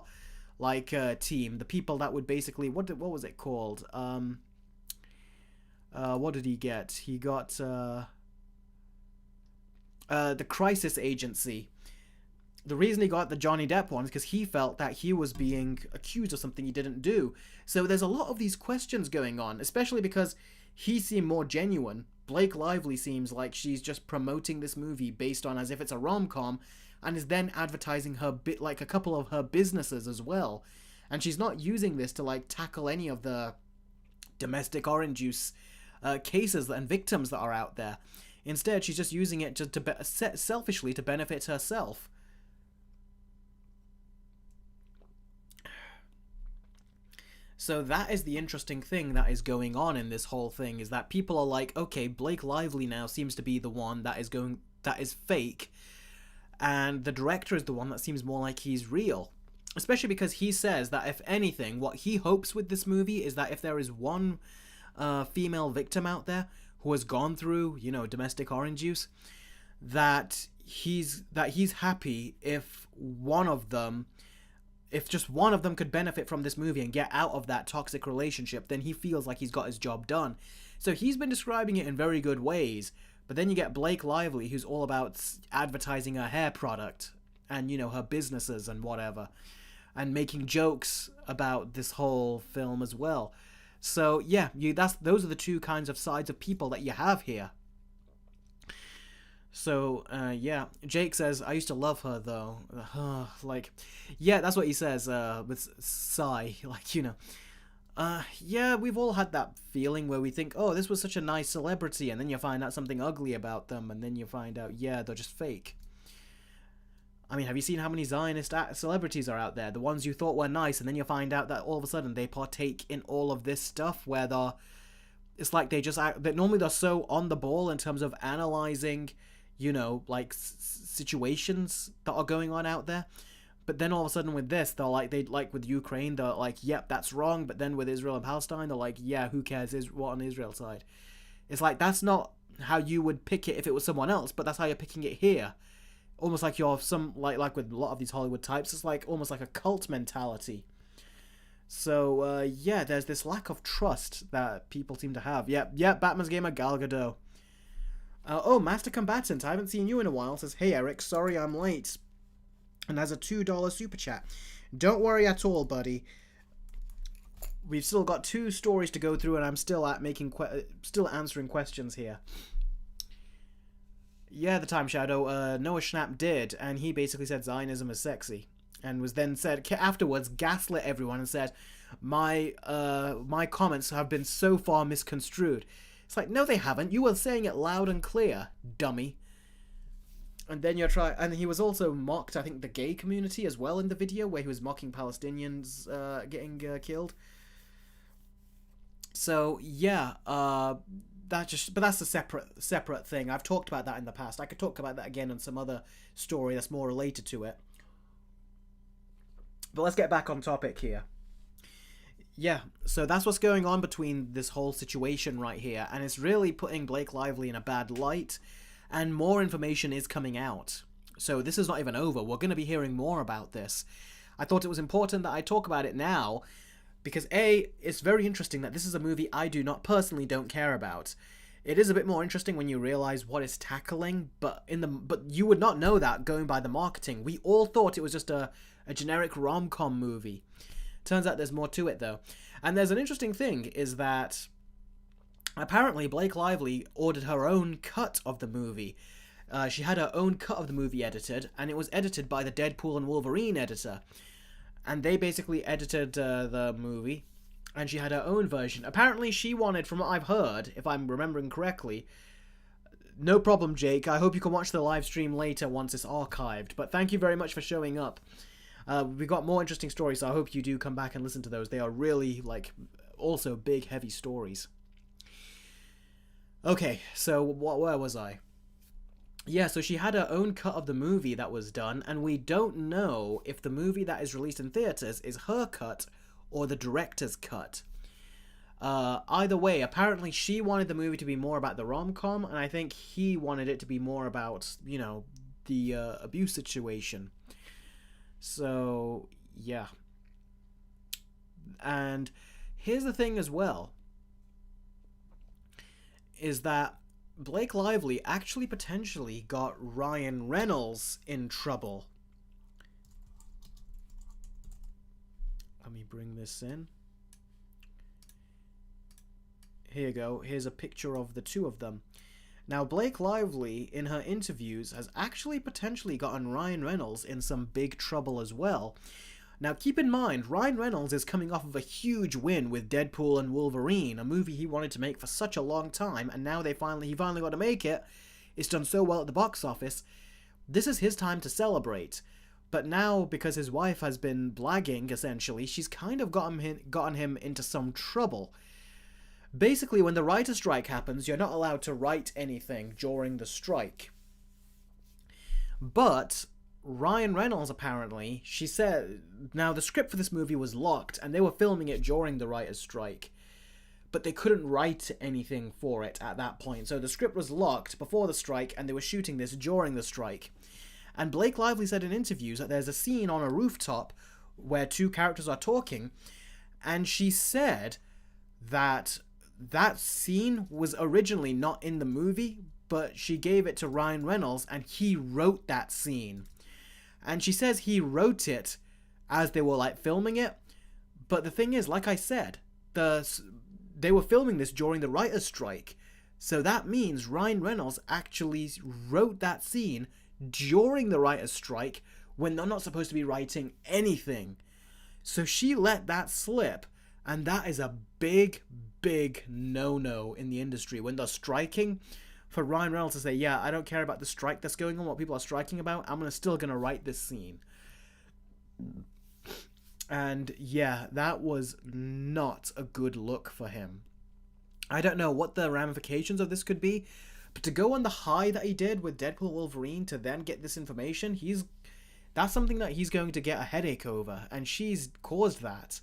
team, the people that would basically, what was it called? What did he get? He got the Crisis Agency. The reason he got the Johnny Depp one is because he felt that he was being accused of something he didn't do. So there's a lot of these questions going on, especially because he seemed more genuine. Blake Lively seems like she's just promoting this movie based on as if it's a rom-com, and is then advertising her like a couple of her businesses as well. And she's not using this to like tackle any of the domestic orange juice cases and victims that are out there. Instead, she's just using it selfishly to benefit herself. So that is the interesting thing that is going on in this whole thing, is that people are like, okay, Blake Lively now seems to be the one that is fake, and the director is the one that seems more like he's real. Especially because he says that, if anything, what he hopes with this movie is that if there is one female victim out there who has gone through, you know, domestic orange juice, that he's happy if just one of them could benefit from this movie and get out of that toxic relationship, then he feels like he's got his job done. So he's been describing it in very good ways, but then you get Blake Lively, who's all about advertising her hair product and, you know, her businesses and whatever, and making jokes about this whole film as well. So yeah, those are the two kinds of sides of people that you have here. So, yeah, Jake says, I used to love her, though. Like, yeah, that's what he says, with sigh, like, you know. Yeah, we've all had that feeling where we think, oh, this was such a nice celebrity, and then you find out something ugly about them, and then you find out, yeah, they're just fake. I mean, have you seen how many Zionist celebrities are out there? The ones you thought were nice, and then you find out that all of a sudden they partake in all of this stuff where it's like they just act, that normally they're so on the ball in terms of analyzing, like situations that are going on out there. But then all of a sudden with this, they with Ukraine, they're like, yep, that's wrong. But then with Israel and Palestine, they're like, yeah, who cares? What on Israel's side? It's like, that's not how you would pick it if it was someone else, but that's how you're picking it here. Almost like you're like with a lot of these Hollywood types, it's like almost like a cult mentality. So, yeah, there's this lack of trust that people seem to have. Yep, Batman's gamer Gal Gadot. Oh, Master Combatant, I haven't seen you in a while, says, hey Eric, sorry I'm late. And has a $2 super chat. Don't worry at all, buddy. We've still got 2 stories to go through, and I'm still still answering questions here. Yeah, the Time Shadow, Noah Schnapp did, and he basically said Zionism is sexy, and was then said afterwards, gaslit everyone and said, my comments have been so far misconstrued. It's like, no, they haven't. You were saying it loud and clear, dummy. And then and he was also mocked, I think, the gay community as well in the video, where he was mocking Palestinians getting killed. So yeah, but that's a separate thing. I've talked about that in the past. I could talk about that again on some other story that's more related to it. But let's get back on topic here. Yeah, so that's what's going on between this whole situation right here, and it's really putting Blake Lively in a bad light. And more information is coming out. So this is not even over. We're going to be hearing more about this. I thought it was important that I talk about it now because A, it's very interesting that this is a movie I personally don't care about. It is a bit more interesting when you realize what it's tackling, but you would not know that going by the marketing. We all thought it was just a generic rom-com movie. Turns out there's more to it though. And there's an interesting thing is that apparently, Blake Lively ordered her own cut of the movie. She had her own cut of the movie edited, and it was edited by the Deadpool and Wolverine editor. And they basically edited the movie, and she had her own version. Apparently, she wanted, from what I've heard, if I'm remembering correctly, no problem, Jake. I hope you can watch the live stream later once it's archived. But thank you very much for showing up. We've got more interesting stories, so I hope you do come back and listen to those. They are really, also big, heavy stories. Okay, so where was I? Yeah, so she had her own cut of the movie that was done, and we don't know if the movie that is released in theaters is her cut or the director's cut. Either way, apparently she wanted the movie to be more about the rom-com, and I think he wanted it to be more about, the abuse situation. So, yeah. And here's the thing as well, is that Blake Lively actually potentially got Ryan Reynolds in trouble. Let me bring this in. Here you go. Here's a picture of the two of them. Now, Blake Lively, in her interviews, has actually potentially gotten Ryan Reynolds in some big trouble as well. Now, keep in mind, Ryan Reynolds is coming off of a huge win with Deadpool and Wolverine, a movie he wanted to make for such a long time, and now he finally got to make it. It's done so well at the box office. This is his time to celebrate. But now, because his wife has been blagging, essentially, she's kind of gotten him into some trouble. Basically, when the writer's strike happens, you're not allowed to write anything during the strike. But Ryan Reynolds, apparently, she said, now the script for this movie was locked, and they were filming it during the writer's strike. But they couldn't write anything for it at that point. So the script was locked before the strike, and they were shooting this during the strike. And Blake Lively said in interviews that there's a scene on a rooftop where two characters are talking, and she said that that scene was originally not in the movie, but she gave it to Ryan Reynolds, and he wrote that scene. And she says he wrote it as they were, filming it. But the thing is, like I said, they were filming this during the writer's strike. So that means Ryan Reynolds actually wrote that scene during the writer's strike when they're not supposed to be writing anything. So she let that slip, and that is a big, big no-no in the industry. When they're striking, for Ryan Reynolds to say, yeah, I don't care about the strike that's going on, what people are striking about, still gonna write this scene. And yeah, that was not a good look for him. I don't know what the ramifications of this could be, but to go on the high that he did with Deadpool Wolverine to then get this information, that's something that he's going to get a headache over, and she's caused that.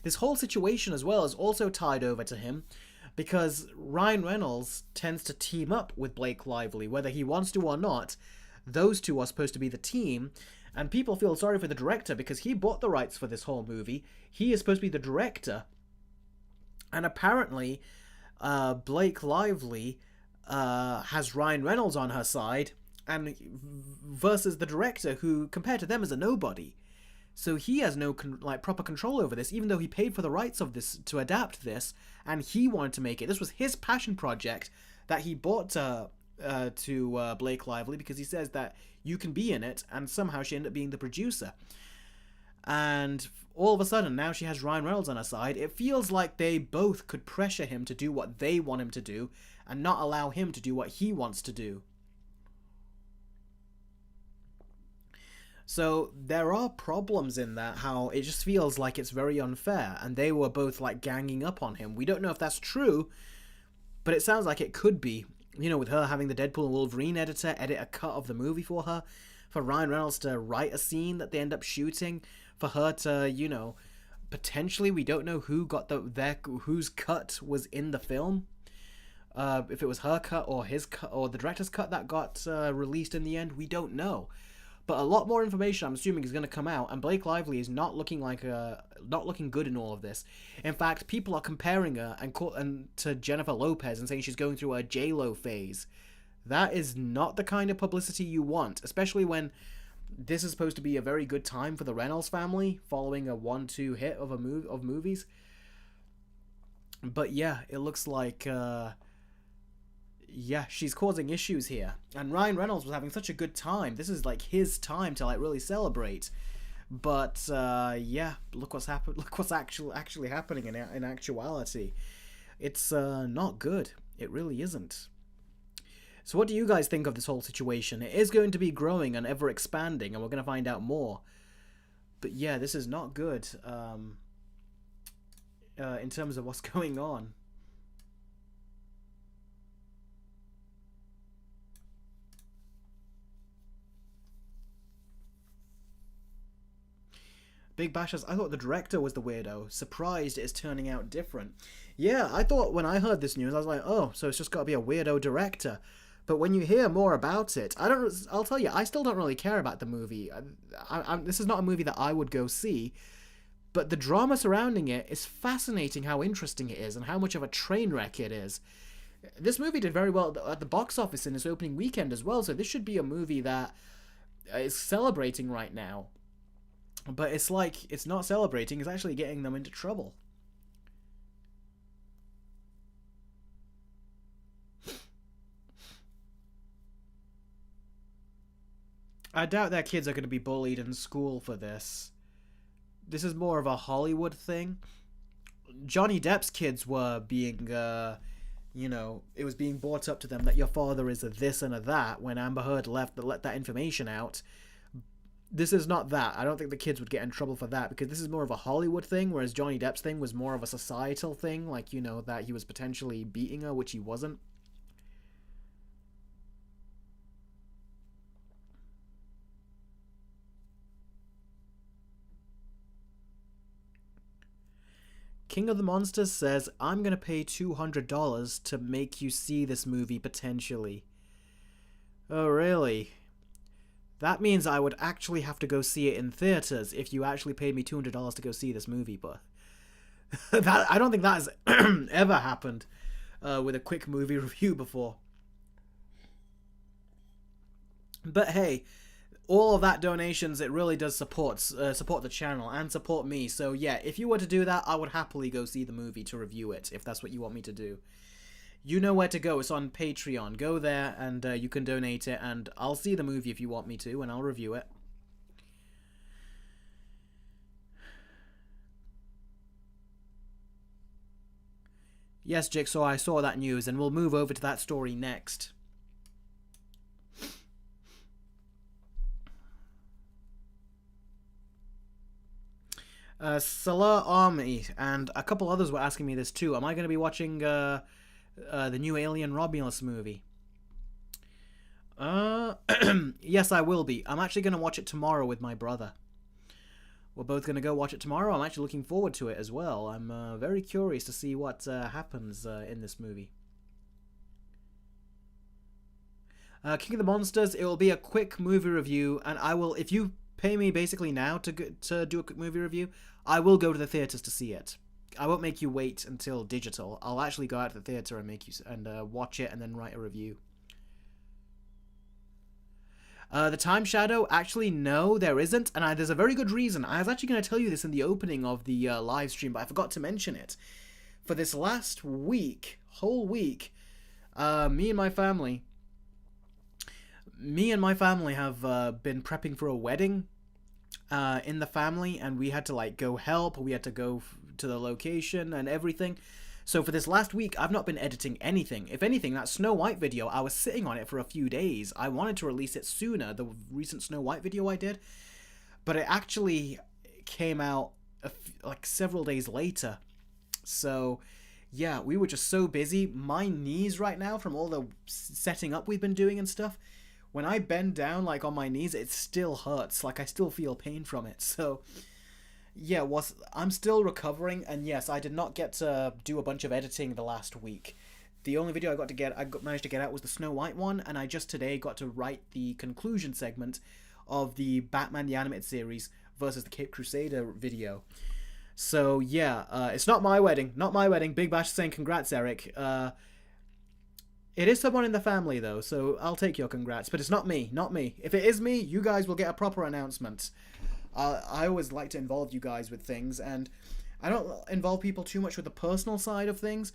This whole situation as well is also tied over to him, because Ryan Reynolds tends to team up with Blake Lively, whether he wants to or not. Those two are supposed to be the team, and people feel sorry for the director because he bought the rights for this whole movie. He is supposed to be the director, and apparently Blake Lively has Ryan Reynolds on her side, and versus the director, who compared to them is a nobody. So he has no proper control over this, even though he paid for the rights of this to adapt this, and he wanted to make it. This was his passion project that he bought to Blake Lively, because he says that you can be in it, and somehow she ended up being the producer. And all of a sudden, now she has Ryan Reynolds on her side. It feels like they both could pressure him to do what they want him to do, and not allow him to do what he wants to do. So there are problems in that, how it just feels like it's very unfair, and they were both like ganging up on him. We don't know if that's true, but it sounds like it could be. You know, with her having the Deadpool and Wolverine editor edit a cut of the movie for her, for Ryan Reynolds to write a scene that they end up shooting, for her to, you know, potentially, we don't know who got whose cut was in the film. If it was her cut or his cut or the director's cut that got released in the end, we don't know. But a lot more information, I'm assuming, is going to come out, and Blake Lively is not looking good in all of this. In fact, people are comparing her and to Jennifer Lopez and saying she's going through a J-Lo phase. That is not the kind of publicity you want, especially when this is supposed to be a very good time for the Reynolds family, following a 1-2 hit of movies. But yeah, it looks like she's causing issues here. And Ryan Reynolds was having such a good time. This is like his time to like really celebrate. But look what's happened. Look what's actually happening in actuality. It's not good. It really isn't. So what do you guys think of this whole situation? It is going to be growing and ever expanding, and we're going to find out more. But yeah, this is not good in terms of what's going on. Big Bashers, I thought the director was the weirdo. Surprised it is turning out different. Yeah, I thought when I heard this news, I was like, oh, so it's just got to be a weirdo director. But when you hear more about it, I'll tell you, I still don't really care about the movie. This is not a movie that I would go see. But the drama surrounding it is fascinating, how interesting it is and how much of a train wreck it is. This movie did very well at the box office in its opening weekend as well, so this should be a movie that is celebrating right now. But it's like, it's not celebrating, it's actually getting them into trouble. I doubt their kids are going to be bullied in school for this. This is more of a Hollywood thing. Johnny Depp's kids were being, it was being brought up to them that your father is a this and a that when Amber Heard let that information out. This is not that. I don't think the kids would get in trouble for that, because this is more of a Hollywood thing, whereas Johnny Depp's thing was more of a societal thing, like, that he was potentially beating her, which he wasn't. King of the Monsters says, I'm going to pay $200 to make you see this movie potentially. Oh, really? That means I would actually have to go see it in theaters if you actually paid me $200 to go see this movie, but I don't think that has ever happened with a quick movie review before. But hey, all of that donations, it really does support the channel and support me. So yeah, if you were to do that, I would happily go see the movie to review it, if that's what you want me to do. You know where to go. It's on Patreon. Go there and you can donate it, and I'll see the movie if you want me to, and I'll review it. Yes, Jigsaw, I saw that news, and we'll move over to that story next. Salah Army and a couple others were asking me this too. Am I going to be watching the new Alien Romulus movie? Yes, I will be. I'm actually going to watch it tomorrow with my brother. We're both going to go watch it tomorrow. I'm actually looking forward to it as well. I'm very curious to see what happens in this movie. King of the Monsters, it will be a quick movie review, and I will, if you pay me basically now to do a quick movie review, I will go to the theaters to see it. I won't make you wait until digital. I'll actually go out to the theater and make you watch it and then write a review. The Time Shadow, actually, no, there isn't, and there's a very good reason. I was actually going to tell you this in the opening of the live stream, but I forgot to mention it. For this last week, whole week, me and my family have been prepping for a wedding in the family, and we had to like go help. We had to go to the location and everything. So for this last week, I've not been editing anything. If anything, that Snow White video, I was sitting on it for a few days. I wanted to release it sooner, the recent Snow White video I did, but it actually came out like several days later. So yeah, we were just so busy. My knees right now, from all the setting up we've been doing and stuff, when I bend down like on my knees, it still hurts. Like I still feel pain from it. So yeah, I'm still recovering, and yes, I did not get to do a bunch of editing the last week. The only video I managed to get out was the Snow White one, and I just today got to write the conclusion segment of the Batman the Animated Series versus the Cape Crusader video. So yeah, it's not my wedding. Big Bash saying congrats, Eric. It is someone in the family though, so I'll take your congrats, but it's not me. If it is me, you guys will get a proper announcement. I always like to involve you guys with things, and I don't involve people too much with the personal side of things,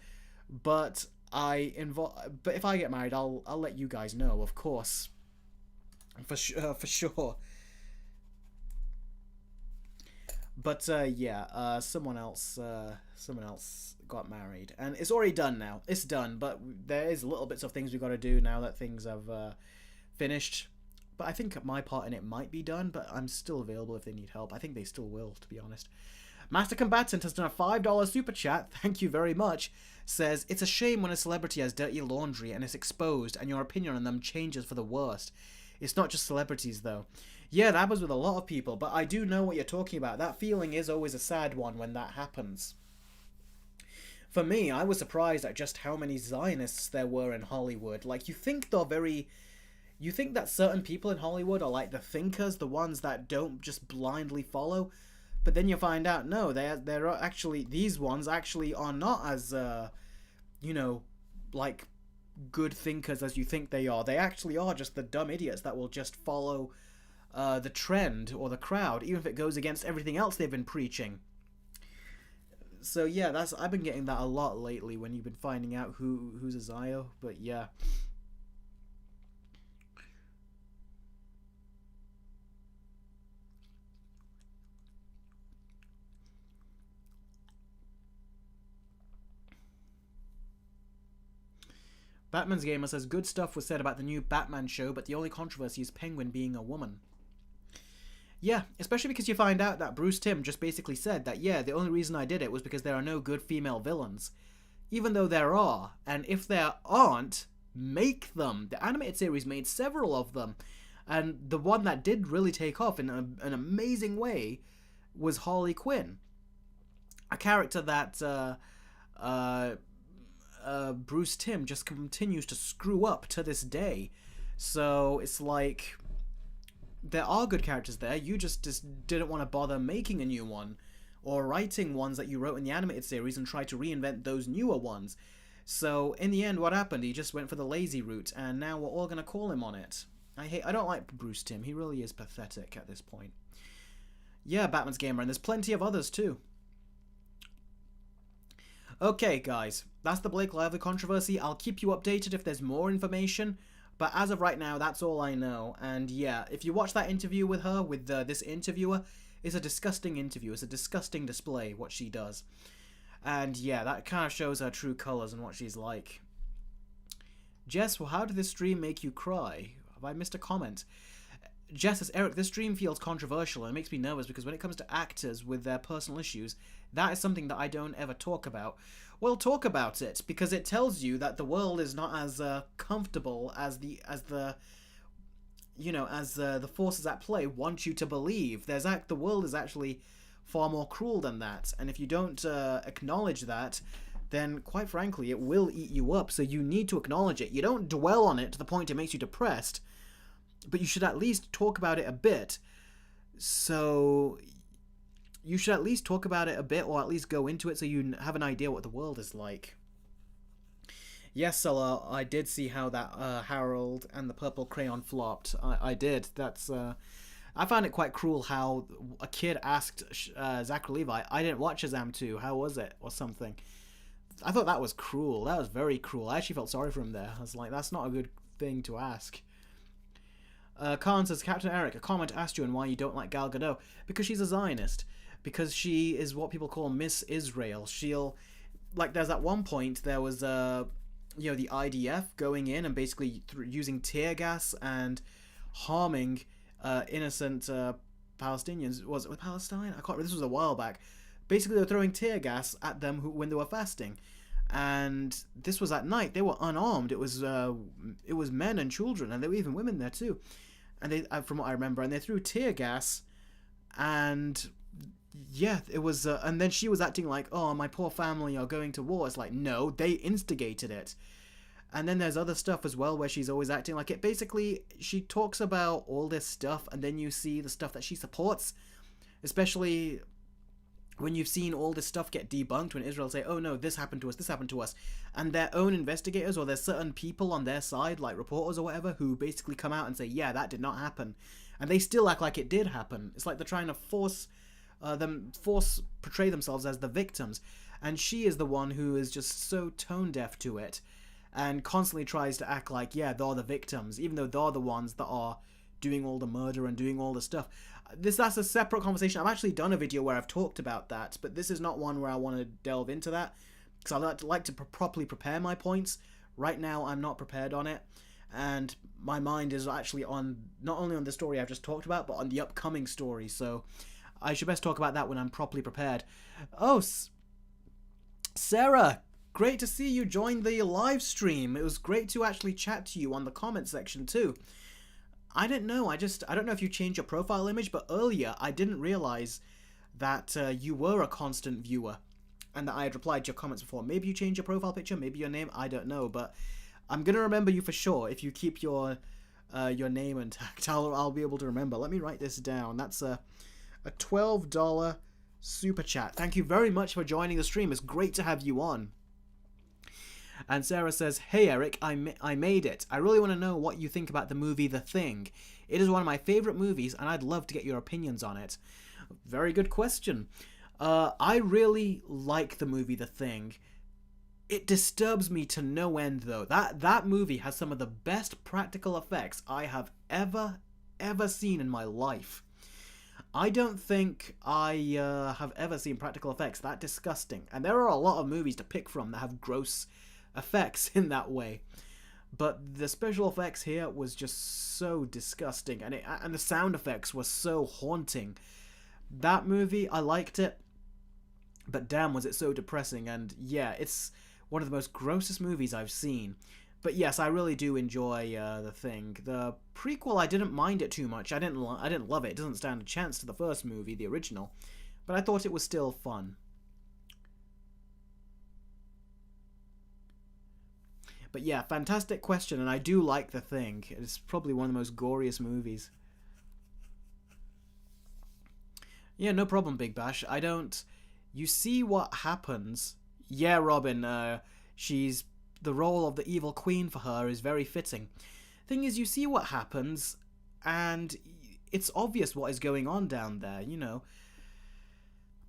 but But if I get married, I'll let you guys know, of course, for sure. But yeah, someone else got married, and it's already done now. It's done, but there is little bits of things we've got to do now that things have finished. But I think my part in it might be done, but I'm still available if they need help. I think they still will, to be honest. Master Combatant has done a $5 super chat. Thank you very much. Says, it's a shame when a celebrity has dirty laundry and is exposed and your opinion on them changes for the worst. It's not just celebrities, though. Yeah, that happens with a lot of people, but I do know what you're talking about. That feeling is always a sad one when that happens. For me, I was surprised at just how many Zionists there were in Hollywood. Like, you think that certain people in Hollywood are like the thinkers, the ones that don't just blindly follow, but then you find out, no, they're actually, these ones actually are not as, like, good thinkers as you think they are. They actually are just the dumb idiots that will just follow the trend or the crowd, even if it goes against everything else they've been preaching. So yeah, I've been getting that a lot lately when you've been finding out who's a Zio, but yeah. Batman's Gamer says, good stuff was said about the new Batman show, but the only controversy is Penguin being a woman. Yeah, especially because you find out that Bruce Timm just basically said that, yeah, the only reason I did it was because there are no good female villains. Even though there are, and if there aren't, make them. The animated series made several of them, and the one that did really take off in an amazing way was Harley Quinn. A character that Bruce Timm just continues to screw up to this day. So it's like, there are good characters there, you just didn't want to bother making a new one, or writing ones that you wrote in the animated series and try to reinvent those newer ones. So in the end, what happened? He just went for the lazy route, and now we're all gonna call him on it. I don't like Bruce Timm. He really is pathetic at this point. Yeah, Batman's Gamer, and there's plenty of others too. Okay, guys, that's the Blake Lively controversy. I'll keep you updated if there's more information, but as of right now, that's all I know. And yeah, if you watch that interview with her, with this interviewer, it's a disgusting interview. It's a disgusting display, what she does. And yeah, that kind of shows her true colors and what she's like. Jess, well, how did this stream make you cry? Have I missed a comment? Jess says, Eric, this stream feels controversial and it makes me nervous because when it comes to actors with their personal issues, that is something that I don't ever talk about. Well, talk about it, because it tells you that the world is not as comfortable as the forces at play want you to believe. The world is actually far more cruel than that, and if you don't acknowledge that, then quite frankly, it will eat you up. So you need to acknowledge it. You don't dwell on it to the point it makes you depressed, but you should at least talk about it a bit. So you should at least talk about it a bit, or at least go into it so you have an idea what the world is like. Yes, Sulla, I did see how that Harold and the Purple Crayon flopped. I did. That's I found it quite cruel how a kid asked Zachary Levi, I didn't watch Shazam 2, how was it? Or something. I thought that was cruel. That was very cruel. I actually felt sorry for him there. I was like, that's not a good thing to ask. Khan says, Captain Eric, a comment asked you on why you don't like Gal Gadot. Because she's a Zionist. Because she is what people call Miss Israel. She'll... Like, there's at one point, there was, the IDF going in and basically using tear gas and harming innocent Palestinians. Was it Palestine? I can't remember. This was a while back. Basically, they were throwing tear gas at them when they were fasting. And this was at night. They were unarmed. It was men and children, and there were even women there too. And they, from what I remember, and they threw tear gas, and yeah, it was. And then she was acting like, "Oh, my poor family are going to war." It's like, no, they instigated it. And then there's other stuff as well where she's always acting like it. Basically, she talks about all this stuff, and then you see the stuff that she supports, especially when you've seen all this stuff get debunked, when Israel say, oh no, this happened to us, and their own investigators, or there's certain people on their side, like reporters or whatever, who basically come out and say, yeah, that did not happen. And they still act like it did happen. It's like they're trying to portray themselves as the victims. And she is the one who is just so tone deaf to it, and constantly tries to act like, yeah, they're the victims, even though they're the ones that are doing all the murder and doing all the stuff. That's a separate conversation. I've actually done a video where I've talked about that, but this is not one where I want to delve into that, because I like to properly prepare my points. Right now, I'm not prepared on it, and my mind is actually on not only on the story I've just talked about, but on the upcoming story, so I should best talk about that when I'm properly prepared. Oh, Sarah, great to see you join the live stream. It was great to actually chat to you on the comment section too. I didn't know. I don't know if you changed your profile image, but earlier I didn't realize that you were a constant viewer and that I had replied to your comments before. Maybe you changed your profile picture, maybe your name, I don't know, but I'm gonna remember you for sure if you keep your name intact. I'll be able to remember. Let me write this down. That's a $12 super chat. Thank you very much for joining the stream. It's great to have you on. And Sarah says, hey Eric, I made it. I really want to know what you think about the movie The Thing. It is one of my favourite movies and I'd love to get your opinions on it. Very good question. I really like the movie The Thing. It disturbs me to no end though. That movie has some of the best practical effects I have ever seen in my life. I don't think I have ever seen practical effects that disgusting. And there are a lot of movies to pick from that have gross effects in that way, but the special effects here was just so disgusting, and the sound effects were so haunting. That movie, I liked it, but damn was it so depressing. And yeah, it's one of the most grossest movies I've seen. But yes, I really do enjoy The Thing. The prequel, I didn't mind it too much. I didn't love it. It doesn't stand a chance to the first movie, the original, but I thought it was still fun. But yeah, fantastic question, and I do like The Thing. It's probably one of the most goriest movies. Yeah, no problem, Big Bash. I don't... You see what happens. Yeah, Robin, she's... The role of the evil queen for her is very fitting. Thing is, you see what happens, and it's obvious what is going on down there, you know.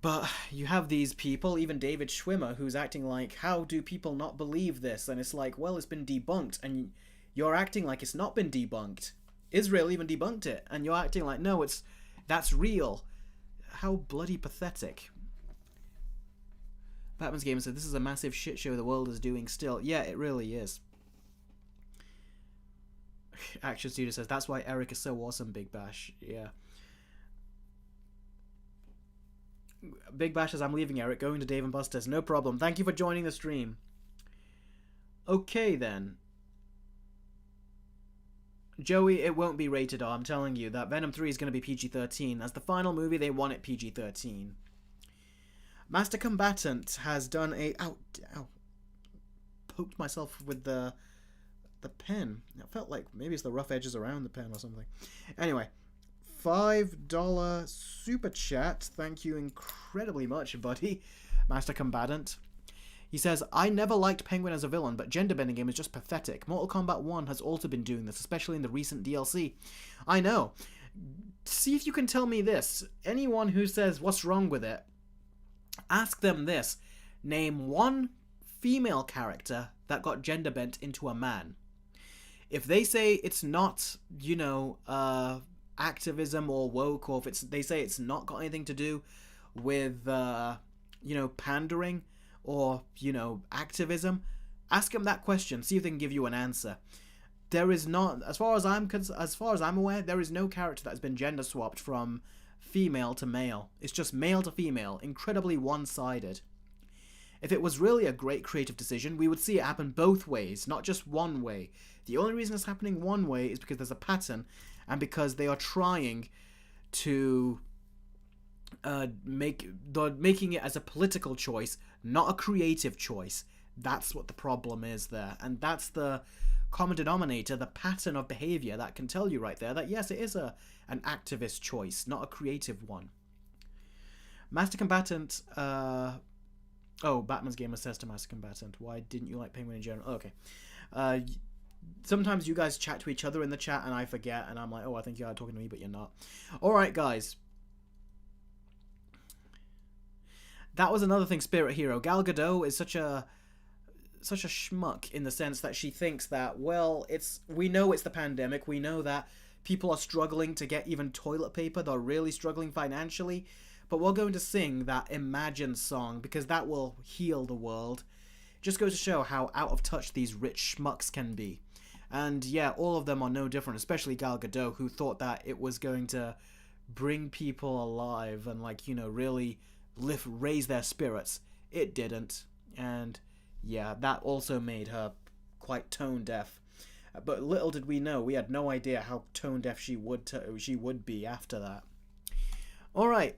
But you have these people, even David Schwimmer, who's acting like, how do people not believe this? And it's like, well, it's been debunked, and you're acting like it's not been debunked. Israel even debunked it, and you're acting like, no, that's real. How bloody pathetic. Batman's Gamer said, this is a massive shit show the world is doing still. Yeah, it really is. Action Studio says, that's why Eric is so awesome, Big Bash. Yeah. Big Bash says, I'm leaving, Eric. Going to Dave & Buster's. No problem. Thank you for joining the stream. Okay, then. Joey, it won't be rated R. I'm telling you that Venom 3 is going to be PG-13. As the final movie, they want it PG-13. Master Combatant has done a... Ow. Poked myself with the pen. It felt like maybe it's the rough edges around the pen or something. Anyway, $5 super chat. Thank you incredibly much, buddy. Master Combatant. He says, I never liked Penguin as a villain, but gender bending him is just pathetic. Mortal Kombat 1 has also been doing this, especially in the recent DLC. I know. See if you can tell me this. Anyone who says, what's wrong with it? Ask them this. Name one female character that got gender bent into a man. If they say it's not, you know, activism or woke, or if they say it's not got anything to do with, you know, pandering or, you know, activism, ask them that question. See if they can give you an answer. There is not, as far as I'm aware, there is no character that has been gender swapped from female to male. It's just male to female, incredibly one-sided. If it was really a great creative decision, we would see it happen both ways, not just one way. The only reason it's happening one way is because there's a pattern, and because they are trying to making it as a political choice, not a creative choice. That's what the problem is there, and that's the common denominator, the pattern of behavior that can tell you right there that yes, it is an activist choice, not a creative one. Master Combatant, Batman's Gamer says to Master Combatant, why didn't you like Penguin in general? Oh, okay. Sometimes you guys chat to each other in the chat and I forget, and I'm like, oh, I think you're talking to me, but you're not. Alright, guys. That was another thing, Spirit Hero. Gal Gadot is such a schmuck in the sense that she thinks that, well, we know it's the pandemic, we know that people are struggling to get even toilet paper, they're really struggling financially, but we're going to sing that Imagine song because that will heal the world. It just goes to show how out of touch these rich schmucks can be. And yeah, all of them are no different, especially Gal Gadot, who thought that it was going to bring people alive and, like, you know, really raise their spirits. It didn't. And yeah, that also made her quite tone deaf. But little did we know, we had no idea how tone deaf she would be after that. Alright,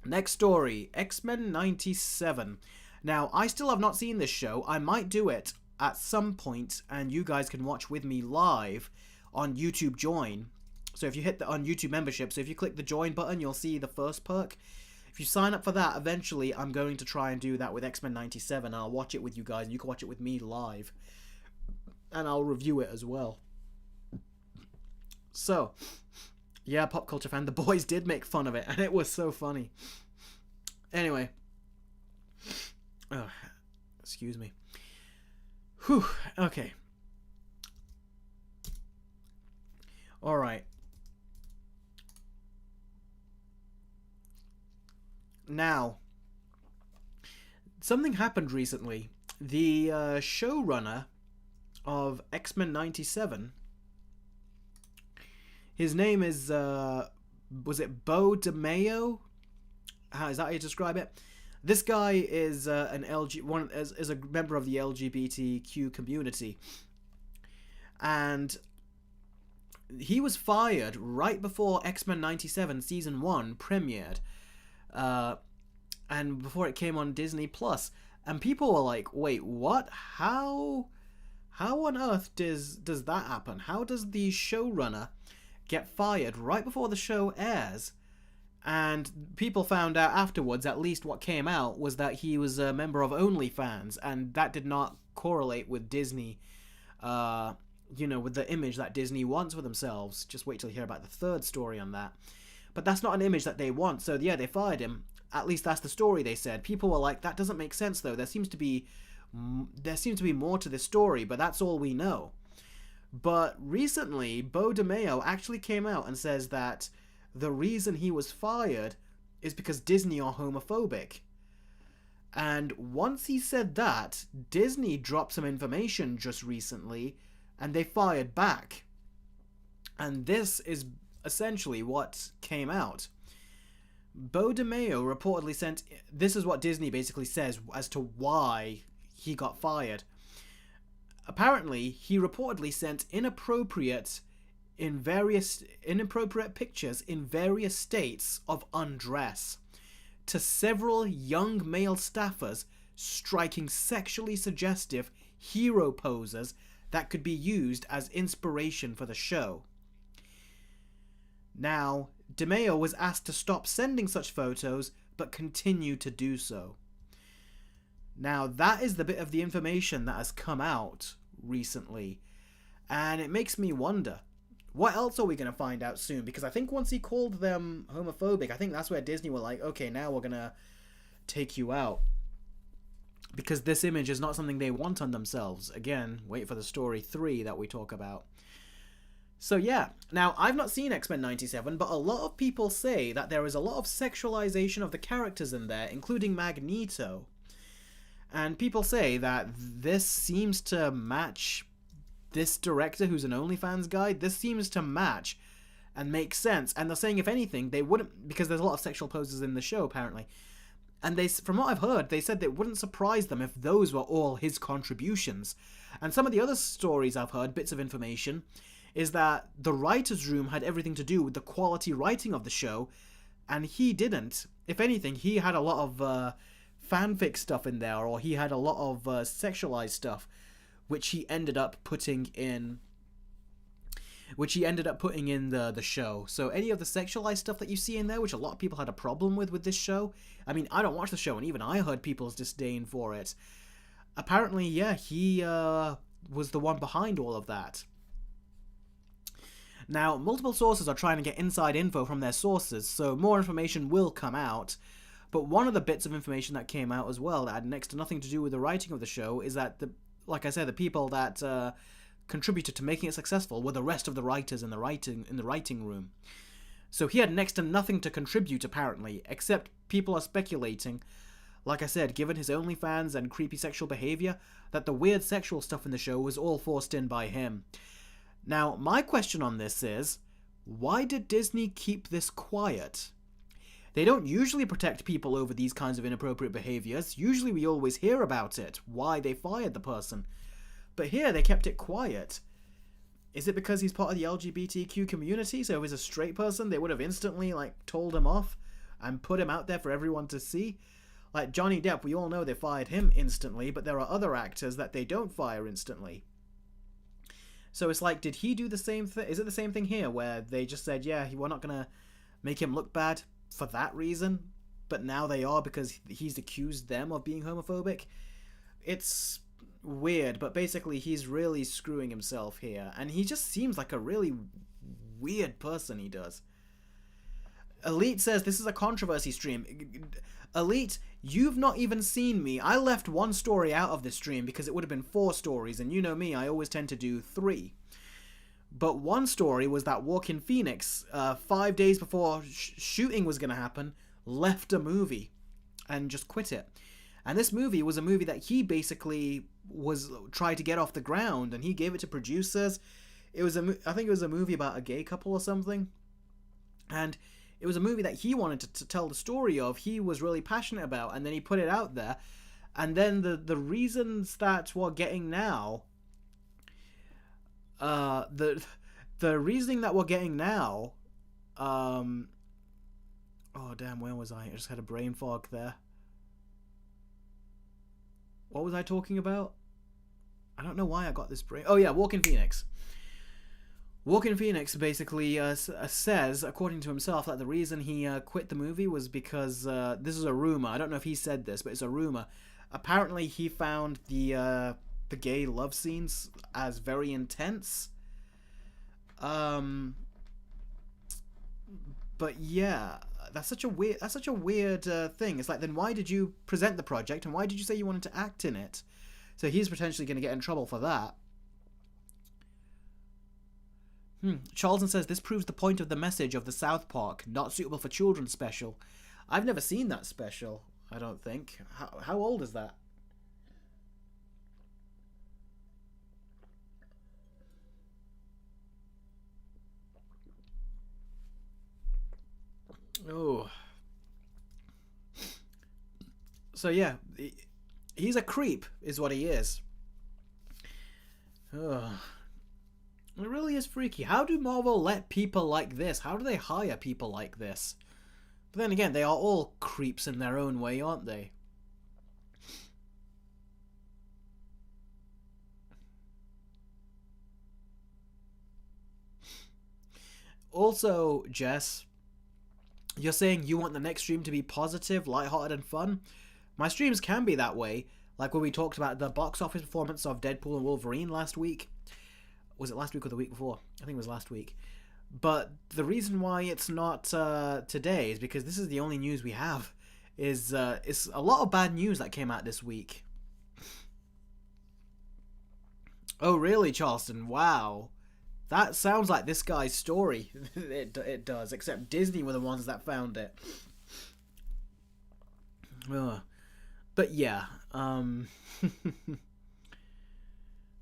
next story, X-Men 97. Now, I still have not seen this show. I might do it at some point, and you guys can watch with me live on YouTube Join. So if you hit on YouTube membership, so if you click the join button, you'll see the first perk. If you sign up for that, eventually I'm going to try and do that with X-Men 97. I'll watch it with you guys, and you can watch it with me live. And I'll review it as well. So, yeah, Pop Culture Fan, the boys did make fun of it, and it was so funny. Anyway. Oh, excuse me. Whew, okay. Alright. Now, something happened recently. The showrunner of X-Men 97, his name is, was it Bo DeMayo? How is that how you describe it? This guy is is a member of the LGBTQ community, and he was fired right before X-Men 97 Season 1 premiered. And before it came on Disney Plus, and people were like, wait, what? How on earth does that happen? How does the showrunner get fired right before the show airs? And people found out afterwards, at least what came out, was that he was a member of OnlyFans, and that did not correlate with Disney, you know, with the image that Disney wants for themselves. Just wait till you hear about the third story on that. But that's not an image that they want, so yeah, they fired him. At least that's the story they said. People were like, that doesn't make sense though. There seems to be more to this story, but that's all we know. But recently, Bo DeMayo actually came out and says that the reason he was fired is because Disney are homophobic. And once he said that, Disney dropped some information just recently, and they fired back. And this is essentially what came out. Bo DeMeo reportedly sent... This is what Disney basically says as to why he got fired. Apparently, he reportedly sent inappropriate pictures in various states of undress to several young male staffers, striking sexually suggestive hero poses that could be used as inspiration for the show. Now, DeMeo was asked to stop sending such photos, but continued to do so. Now, that is the bit of the information that has come out recently, and it makes me wonder, what else are we going to find out soon? Because I think once he called them homophobic, I think that's where Disney were like, okay, now we're going to take you out. Because this image is not something they want on themselves. Again, wait for the story 3 that we talk about. So yeah, now I've not seen X-Men 97, but a lot of people say that there is a lot of sexualization of the characters in there, including Magneto. And people say that this seems to match this director, who's an OnlyFans guy. This seems to match and make sense. And they're saying, if anything, they wouldn't, because there's a lot of sexual poses in the show, apparently. And they, from what I've heard, they said that it wouldn't surprise them if those were all his contributions. And some of the other stories I've heard, bits of information, is that the writer's room had everything to do with the quality writing of the show, and he didn't. If anything, he had a lot of fanfic stuff in there, or he had a lot of sexualized stuff, which he ended up putting in the show. So any of the sexualized stuff that you see in there, which a lot of people had a problem with this show, I mean, I don't watch the show, and even I heard people's disdain for it. Apparently, yeah, he was the one behind all of that. Now, multiple sources are trying to get inside info from their sources, so more information will come out. But one of the bits of information that came out as well that had next to nothing to do with the writing of the show is that, like I said, the people that contributed to making it successful were the rest of the writers in the writing room. So he had next to nothing to contribute, apparently, except people are speculating, like I said, given his OnlyFans and creepy sexual behavior, that the weird sexual stuff in the show was all forced in by him. Now, my question on this is, why did Disney keep this quiet? They don't usually protect people over these kinds of inappropriate behaviors. Usually we always hear about it, why they fired the person. But here they kept it quiet. Is it because he's part of the LGBTQ community, so if he's a straight person, they would have instantly, told him off and put him out there for everyone to see? Like Johnny Depp, we all know they fired him instantly, but there are other actors that they don't fire instantly. So it's like, did he do the same thing? Is it the same thing here, where they just said, yeah, we're not going to make him look bad for that reason, but now they are because he's accused them of being homophobic? It's weird, but basically he's really screwing himself here, and he just seems like a really weird person, he does. Elite says, this is a controversy stream. Elite, you've not even seen me. I left one story out of this stream because it would have been 4 stories, and you know me, I always tend to do 3. But one story was that Joaquin Phoenix, 5 days before shooting was going to happen, left a movie and just quit it. And this movie was a movie that he basically tried to get off the ground, and he gave it to producers. I think it was a movie about a gay couple or something. And it was a movie that he wanted to tell the story of, he was really passionate about, and then he put it out there. And then the reasons that we're getting now, the reasoning that we're getting now, oh damn, where was I? I just had a brain fog there. What was I talking about? I don't know why I got this brain. Oh yeah, Joaquin Phoenix. Joaquin Phoenix basically says, according to himself, that the reason he quit the movie was because, this is a rumor, I don't know if he said this, but it's a rumor. Apparently he found the gay love scenes as very intense. But yeah, that's such a weird thing. It's like, then why did you present the project, and why did you say you wanted to act in it? So he's potentially going to get in trouble for that. Charlton says, this proves the point of the message of the South Park, not suitable for children special. I've never seen that special. I don't think. How old is that? Oh. So yeah, he's a creep, is what he is. Ugh. It really is freaky. How do Marvel let people like this? How do they hire people like this? But then again, they are all creeps in their own way, aren't they? Also, Jess, you're saying you want the next stream to be positive, lighthearted, and fun? My streams can be that way, like when we talked about the box office performance of Deadpool and Wolverine last week. Was it last week or the week before? I think it was last week. But the reason why it's not today is because this is the only news we have. It's a lot of bad news that came out this week. Oh, really, Charleston? Wow. That sounds like this guy's story. It does, except Disney were the ones that found it. Ugh. But yeah, oh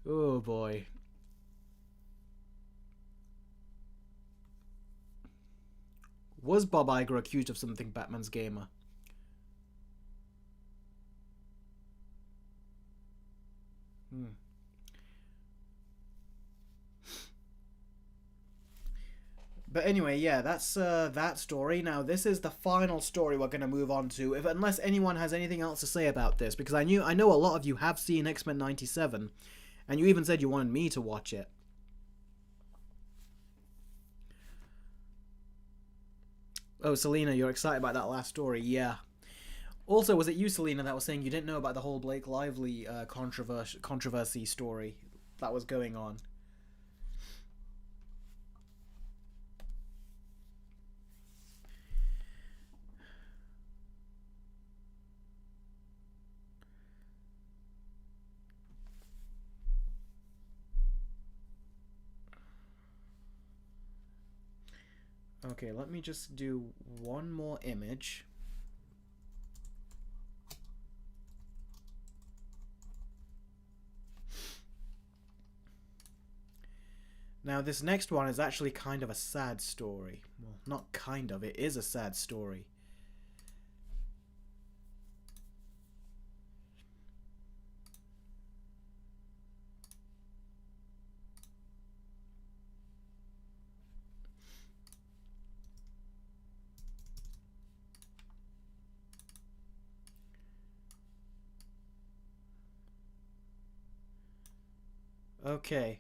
boy. Was Bob Iger accused of something, Batman's gamer? But anyway, yeah, that's that story. Now, this is the final story we're going to move on to, unless anyone has anything else to say about this, because I know a lot of you have seen X-Men 97, and you even said you wanted me to watch it. Oh, Selena, you're excited about that last story? Yeah. Also, was it you, Selena, that was saying you didn't know about the whole Blake Lively controversy story that was going on? Okay, let me just do one more image. Now, this next one is actually kind of a sad story. Well, not kind of, it is a sad story. Okay.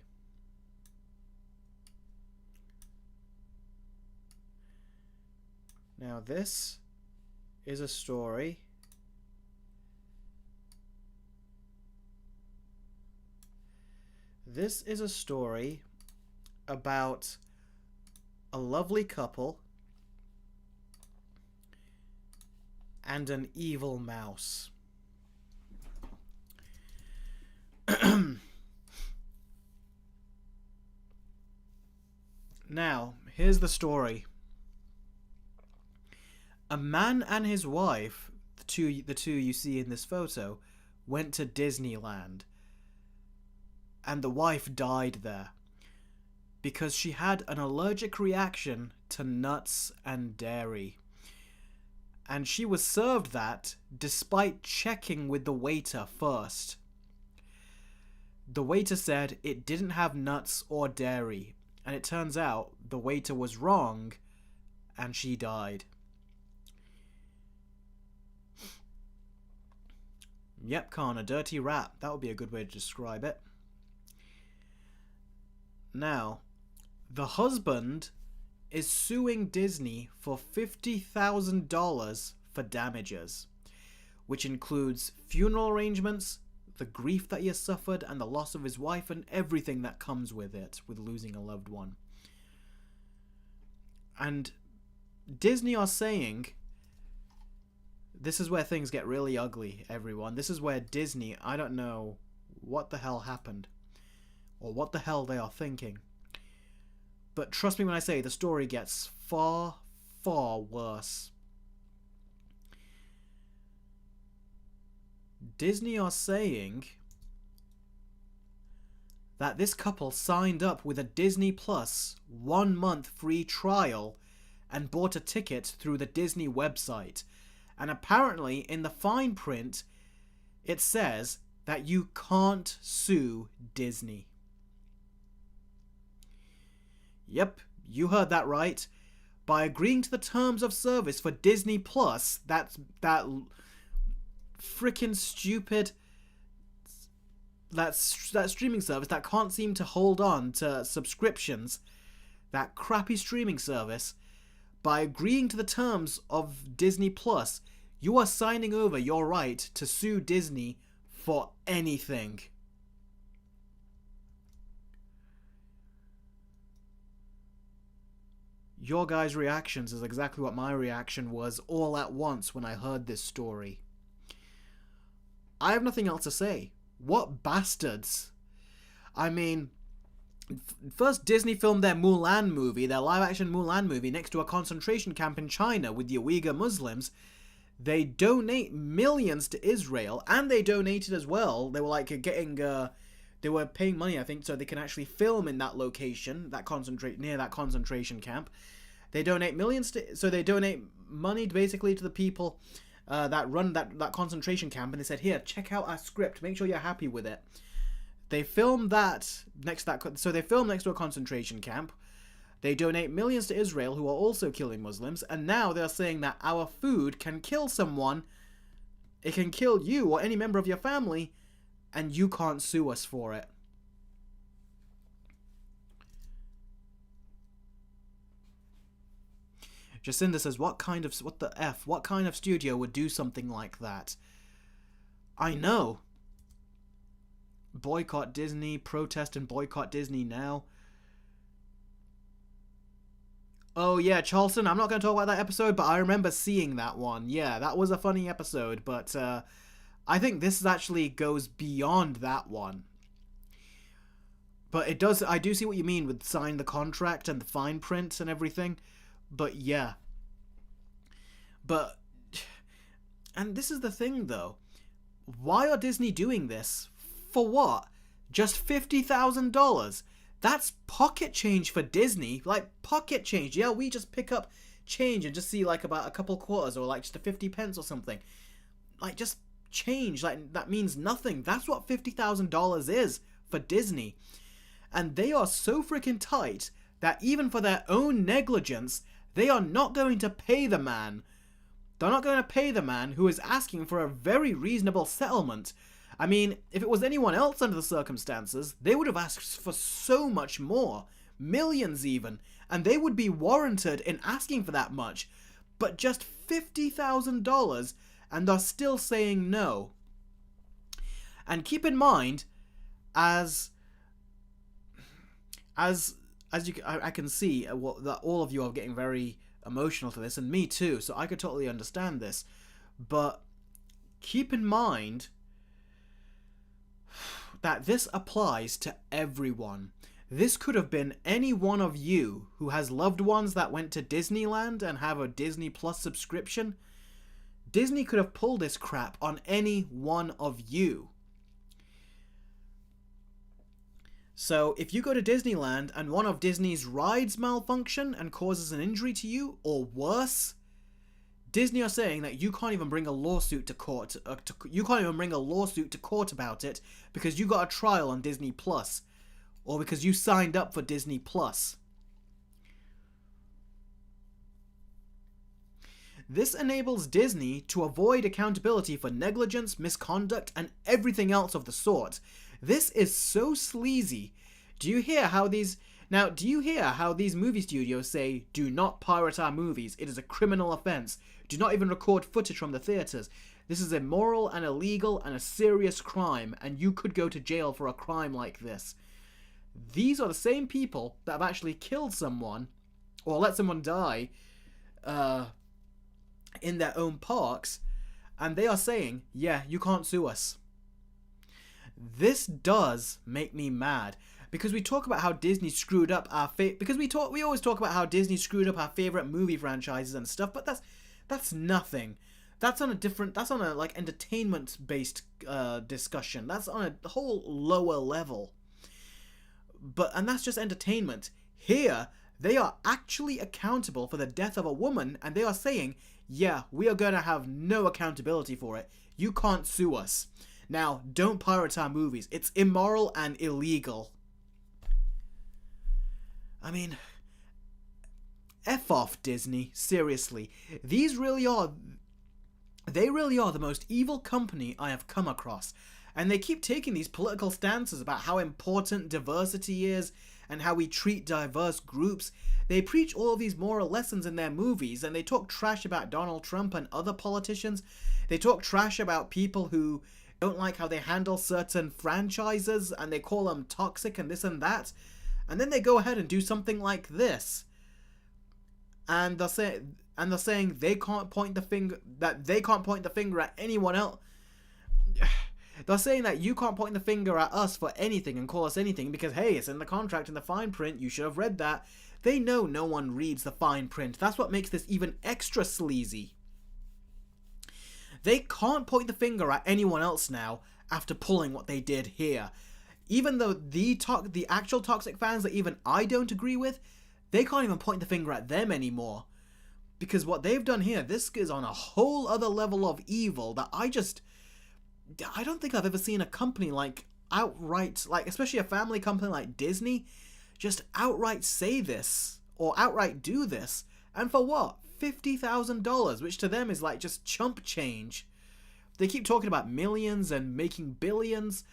Now this is a story about a lovely couple and an evil mouse. Now, here's the story. A man and his wife, the two you see in this photo, went to Disneyland. And the wife died there because she had an allergic reaction to nuts and dairy. And she was served that despite checking with the waiter first. The waiter said it didn't have nuts or dairy, and it turns out the waiter was wrong, and she died. Yep, Khan, a dirty rat. That would be a good way to describe it. Now, the husband is suing Disney for $50,000 for damages, which includes funeral arrangements, the grief that he has suffered, and the loss of his wife, and everything that comes with it, with losing a loved one. And Disney are saying, this is where things get really ugly, everyone. This is where Disney, I don't know what the hell happened, or what the hell they are thinking. But trust me when I say the story gets far, far worse. Disney are saying that this couple signed up with a Disney Plus 1 month free trial and bought a ticket through the Disney website. And apparently in the fine print, it says that you can't sue Disney. Yep, you heard that right. By agreeing to the terms of service for Disney Plus, that freaking stupid that streaming service that can't seem to hold on to subscriptions, that crappy streaming service, by agreeing to the terms of Disney Plus, you are signing over your right to sue Disney for anything. Your guys' reactions is exactly what my reaction was all at once when I heard this story. I have nothing else to say. What bastards. I mean, first Disney filmed their Mulan movie, their live-action Mulan movie, next to a concentration camp in China with the Uyghur Muslims. They donate millions to Israel, and they donated as well. They were like getting, they were paying money, I think, so they can actually film in that location, near that concentration camp. They donate millions so they donate money basically to the people that run that concentration camp, and they said, here, check out our script, make sure you're happy with it. They filmed that so they filmed next to a concentration camp. They donate millions to Israel, who are also killing Muslims, and now they're saying that our food can kill someone, it can kill you or any member of your family, and you can't sue us for it. Jacinda says, what kind of studio would do something like that? I know. Boycott Disney, protest and boycott Disney now. Oh yeah, Charleston, I'm not going to talk about that episode, but I remember seeing that one. Yeah, that was a funny episode, but I think this actually goes beyond that one. But it does, I do see what you mean with sign the contract and the fine print and everything. But yeah. And this is the thing though. Why are Disney doing this? For what? Just $50,000? That's pocket change for Disney. Like, pocket change. Yeah, we just pick up change and just see like about a couple quarters or like just a 50 pence or something. Like, just change. Like, that means nothing. That's what $50,000 is for Disney. And they are so freaking tight that even for their own negligence, they are not going to pay the man. They're not going to pay the man who is asking for a very reasonable settlement. I mean, if it was anyone else under the circumstances, they would have asked for so much more. Millions even. And they would be warranted in asking for that much. But just $50,000 and they're still saying no. And keep in mind, I can see that all of you are getting very emotional to this, and me too, so I could totally understand this. But keep in mind that this applies to everyone. This could have been any one of you who has loved ones that went to Disneyland and have a Disney Plus subscription. Disney could have pulled this crap on any one of you. So if you go to Disneyland and one of Disney's rides malfunction and causes an injury to you, or worse, Disney are saying that you can't even bring a lawsuit to court. You can't even bring a lawsuit to court about it because you got a trial on Disney Plus, or because you signed up for Disney Plus. This enables Disney to avoid accountability for negligence, misconduct, and everything else of the sort. This is so sleazy. Do you hear how these movie studios say, do not pirate our movies, it is a criminal offense. Do not even record footage from the theaters. This is immoral and illegal and a serious crime, and you could go to jail for a crime like this. These are the same people that have actually killed someone, or let someone die, in their own parks, and they are saying, yeah, you can't sue us. This does make me mad, because we talk about how Disney screwed up our we always talk about how Disney screwed up our favorite movie franchises and stuff, but that's nothing. that's on a different, that's on a like entertainment based discussion. That's on a whole lower level. And that's just entertainment. Here, they are actually accountable for the death of a woman, and they are saying, yeah, we are going to have no accountability for it. You can't sue us. Now, don't pirate our movies. It's immoral and illegal. I mean, F off, Disney. Seriously. They really are the most evil company I have come across. And they keep taking these political stances about how important diversity is and how we treat diverse groups. They preach all of these moral lessons in their movies, and they talk trash about Donald Trump and other politicians. They talk trash about people who don't like how they handle certain franchises, and they call them toxic and this and that. And then they go ahead and do something like this. And they're saying they can't point the finger at anyone else. They're saying that you can't point the finger at us for anything and call us anything because, hey, it's in the contract, in the fine print, you should have read that. They know no one reads the fine print. That's what makes this even extra sleazy. They can't point the finger at anyone else now after pulling what they did here. Even though the actual toxic fans that even I don't agree with, they can't even point the finger at them anymore. Because what they've done here, this is on a whole other level of evil that I don't think I've ever seen a company like outright, like especially a family company like Disney, just outright say this or outright do this. And for what? $50,000, which to them is like just chump change. They keep talking about millions and making billions,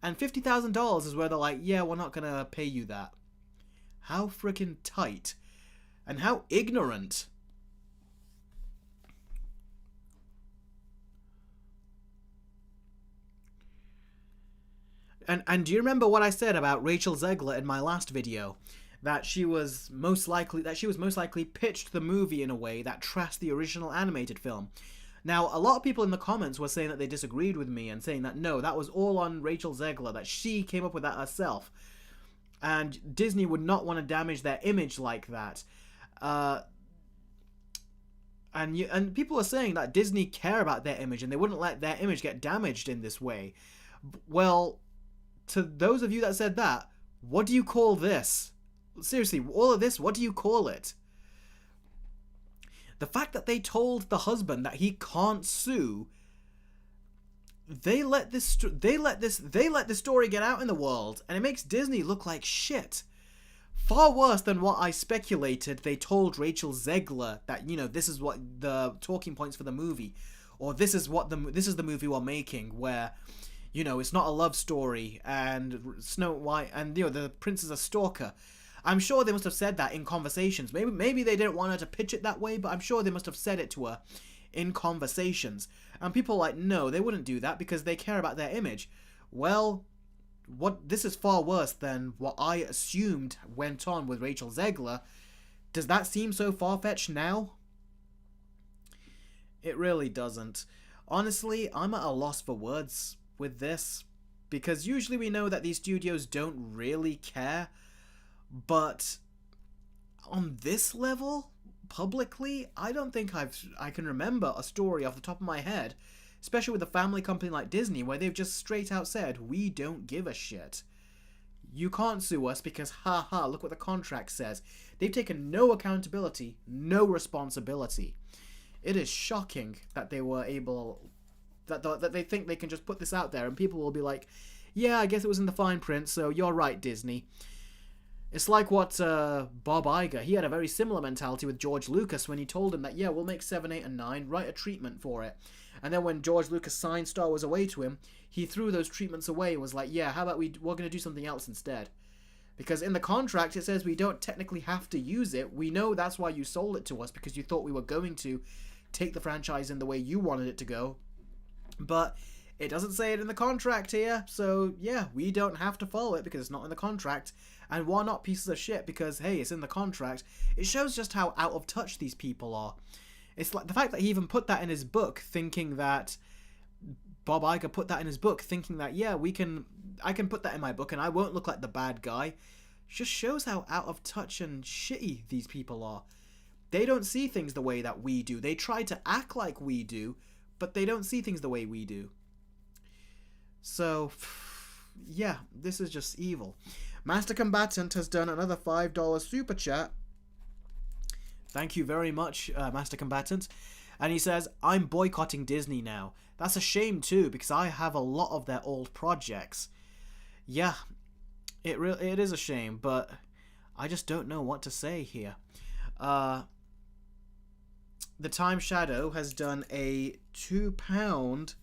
and $50,000 is where they're like, yeah, we're not gonna pay you that. How freaking tight and how ignorant. And do you remember what I said about Rachel Zegler in my last video? That she was most likely pitched the movie in a way that trashed the original animated film. Now, a lot of people in the comments were saying that they disagreed with me and saying that no, that was all on Rachel Zegler, that she came up with that herself. And Disney would not want to damage their image like that. And people are saying that Disney care about their image and they wouldn't let their image get damaged in this way. Well, to those of you that said that, what do you call this? Seriously, all of this, what do you call it? The fact that they told the husband that he can't sue, they let this story get out in the world, and it makes Disney look like shit. Far worse than what I speculated. They told Rachel Zegler that, you know, this is what the talking points for the movie, or this is the movie we're making, where, you know, it's not a love story and Snow White and, you know, the prince is a stalker. I'm sure they must have said that in conversations. Maybe they didn't want her to pitch it that way, but I'm sure they must have said it to her in conversations. And people are like, no, they wouldn't do that because they care about their image. Well, this is far worse than what I assumed went on with Rachel Zegler. Does that seem so far-fetched now? It really doesn't. Honestly, I'm at a loss for words with this, because usually we know that these studios don't really care, but on this level, publicly, I don't think I can remember a story off the top of my head, especially with a family company like Disney, where they've just straight out said, we don't give a shit. You can't sue us because, haha, look what the contract says. They've taken no accountability, no responsibility. It is shocking that they were able, that they think they can just put this out there and people will be like, yeah, I guess it was in the fine print, so you're right, Disney. It's like what Bob Iger, he had a very similar mentality with George Lucas when he told him that, yeah, we'll make 7, 8, and 9, write a treatment for it. And then when George Lucas signed Star Wars away to him, he threw those treatments away and was like, yeah, how about we're going to do something else instead? Because in the contract it says we don't technically have to use it. We know that's why you sold it to us, because you thought we were going to take the franchise in the way you wanted it to go. But it doesn't say it in the contract here, so yeah, we don't have to follow it because it's not in the contract. And we're not pieces of shit because, hey, it's in the contract. It shows just how out of touch these people are. It's like the fact that he even put that in his book, thinking that Bob Iger put that in his book, thinking that, yeah, I can put that in my book and I won't look like the bad guy. Just shows how out of touch and shitty these people are. They don't see things the way that we do. They try to act like we do, but they don't see things the way we do. So, yeah, this is just evil. Master Combatant has done another $5 super chat. Thank you very much, Master Combatant. And he says, I'm boycotting Disney now. That's a shame too, because I have a lot of their old projects. Yeah, it is a shame, but I just don't know what to say here. The Time Shadow has done a £2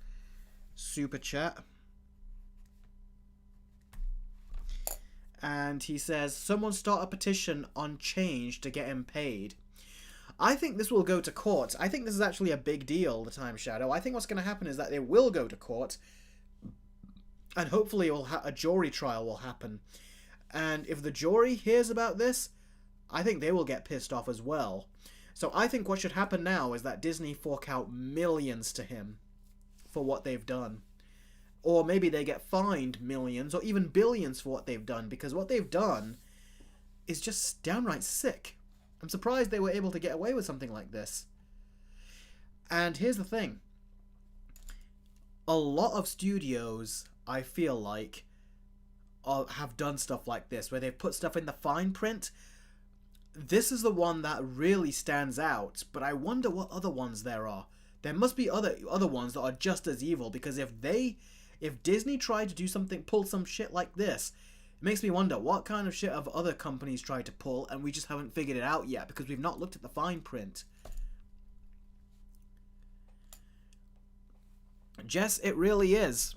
super chat. And he says, someone start a petition on change to get him paid. I think this will go to court. I think this is actually a big deal, the Time Shadow. I think what's going to happen is that they will go to court, and hopefully a jury trial will happen. And if the jury hears about this, I think they will get pissed off as well. So I think what should happen now is that Disney fork out millions to him for what they've done. Or maybe they get fined millions or even billions for what they've done, because what they've done is just downright sick. I'm surprised they were able to get away with something like this. And here's the thing. A lot of studios, I feel like, have done stuff like this, where they've put stuff in the fine print. This is the one that really stands out, but I wonder what other ones there are. There must be other ones that are just as evil, because if Disney tried to do something, pull some shit like this, it makes me wonder what kind of shit have other companies tried to pull and we just haven't figured it out yet because we've not looked at the fine print. Jess, it really is.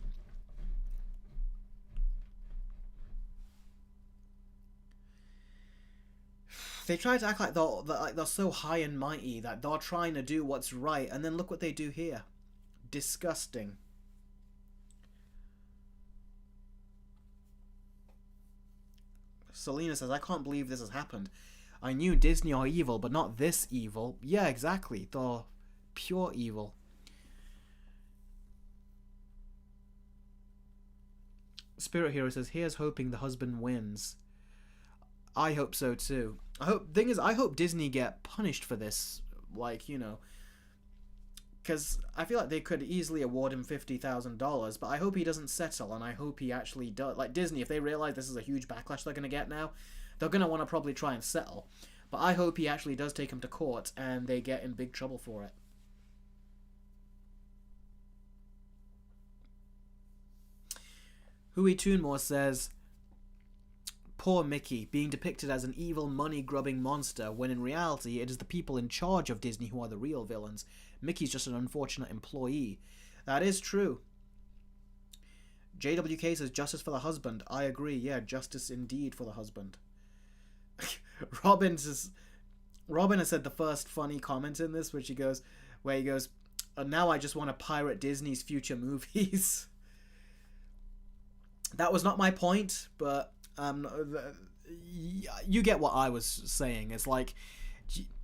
They try to act like they're so high and mighty, that they're trying to do what's right, and then look what they do here. Disgusting. Selena says, I can't believe this has happened. I knew Disney are evil, but not this evil. Yeah, exactly. They're pure evil. Spirit Hero says, here's hoping the husband wins. I hope so too. I hope Disney get punished for this. Like, you know, because I feel like they could easily award him $50,000, but I hope he doesn't settle, and I hope he actually does. Like, Disney, if they realize this is a huge backlash they're going to get now, they're going to want to probably try and settle. But I hope he actually does take him to court, and they get in big trouble for it. Hui Toonmore says, poor Mickey, being depicted as an evil money-grubbing monster, when in reality it is the people in charge of Disney who are the real villains. Mickey's just an unfortunate employee. That is true. JWK says, justice for the husband. I agree, yeah, justice indeed for the husband. Robin has said the first funny comment in this, where he goes, now I just want to pirate Disney's future movies. That was not my point, but you get what I was saying. It's like,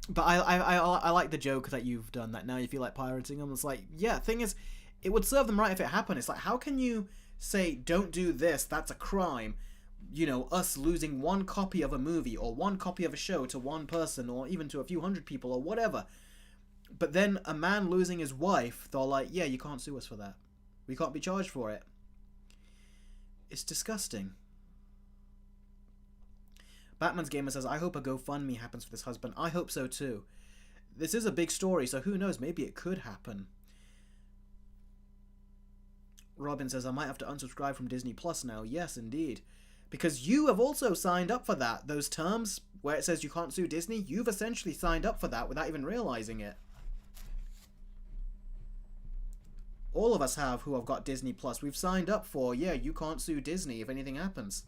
but I like the joke that you've done, that now you feel like pirating them. It's like, yeah, thing is, it would serve them right if it happened. It's like, how can you say, don't do this, that's a crime? You know, us losing one copy of a movie or one copy of a show to one person or even to a few hundred people or whatever. But then a man losing his wife, they're like, yeah, you can't sue us for that. We can't be charged for it. It's disgusting. Batman's Gamer says, I hope a GoFundMe happens for this husband. I hope so too. This is a big story, so who knows, maybe it could happen. Robin says, I might have to unsubscribe from Disney Plus now. Yes, indeed. Because you have also signed up for that. Those terms where it says you can't sue Disney, you've essentially signed up for that without even realizing it. All of us have who have got Disney Plus. We've signed up for, yeah, you can't sue Disney if anything happens.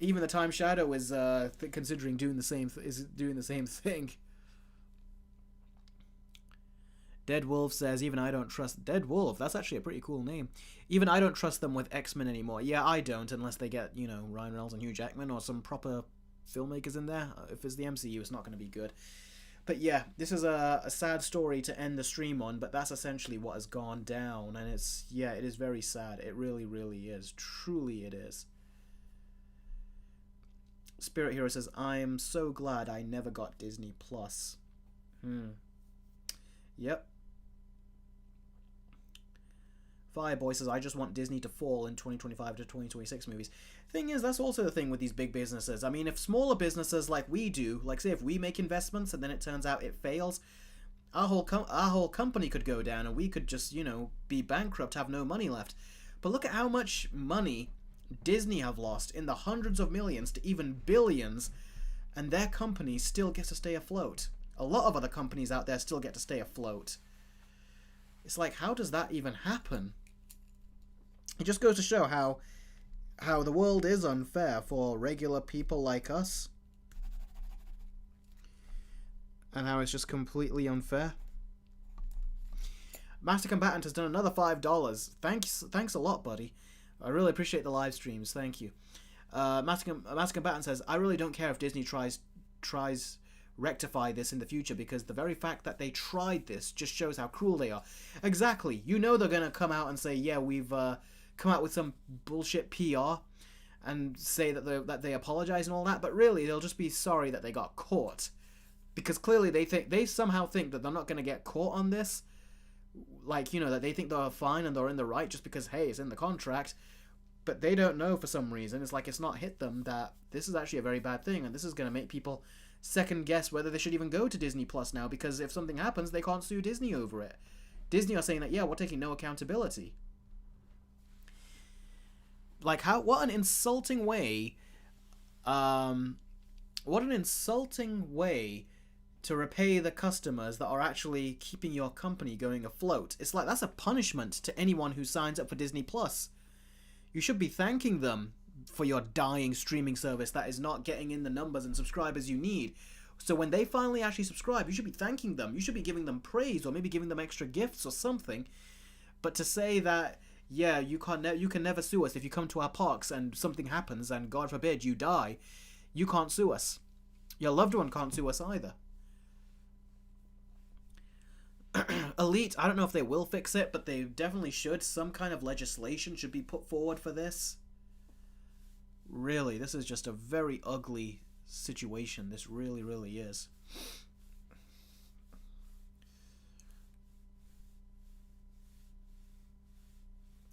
Even the Time Shadow is considering doing the same thing. Dead Wolf says, even I don't trust... Dead Wolf, that's actually a pretty cool name. Even I don't trust them with X-Men anymore. Yeah, I don't, unless they get, you know, Ryan Reynolds and Hugh Jackman or some proper filmmakers in there. If it's the MCU, it's not going to be good. But yeah, this is a sad story to end the stream on, but that's essentially what has gone down. And it's, yeah, it is very sad. It really, really is. Truly it is. Spirit Hero says, I'm so glad I never got Disney Plus. Yep. Fireboy says, I just want Disney to fall in 2025 to 2026 movies. Thing is, that's also the thing with these big businesses. I mean, if smaller businesses like we do, like say if we make investments and then it turns out it fails, our whole company could go down and we could just, you know, be bankrupt, have no money left. But look at how much money Disney have lost, in the hundreds of millions to even billions, and their company still gets to stay afloat. A lot of other companies out there still get to stay afloat. It's like, how does that even happen? It just goes to show how the world is unfair for regular people like us. And how it's just completely unfair. Master Combatant has done another $5. Thanks a lot, buddy. I really appreciate the live streams. Thank you. Master Combatant says, I really don't care if Disney tries rectify this in the future, because the very fact that they tried this just shows how cruel they are. Exactly. You know they're going to come out and say, yeah, we've come out with some bullshit PR and say that they apologize and all that, but really they'll just be sorry that they got caught. Because clearly they somehow think that they're not going to get caught on this. Like, you know, that they think they're fine and they're in the right just because, hey, it's in the contract. But they don't know for some reason. It's like it's not hit them that this is actually a very bad thing, and this is going to make people second guess whether they should even go to Disney Plus now, because if something happens, they can't sue Disney over it. Disney are saying that, yeah, we're taking no accountability. Like, what an insulting way, to repay the customers that are actually keeping your company going afloat. It's like, that's a punishment to anyone who signs up for Disney Plus. You should be thanking them for your dying streaming service that is not getting in the numbers and subscribers you need. So when they finally actually subscribe, you should be thanking them. You should be giving them praise, or maybe giving them extra gifts or something. But to say that, yeah, you can never sue us if you come to our parks and something happens and God forbid you die, you can't sue us. Your loved one can't sue us either. Elite, I don't know if they will fix it, but they definitely should. Some kind of legislation should be put forward for this. Really, this is just a very ugly situation. This really, really is.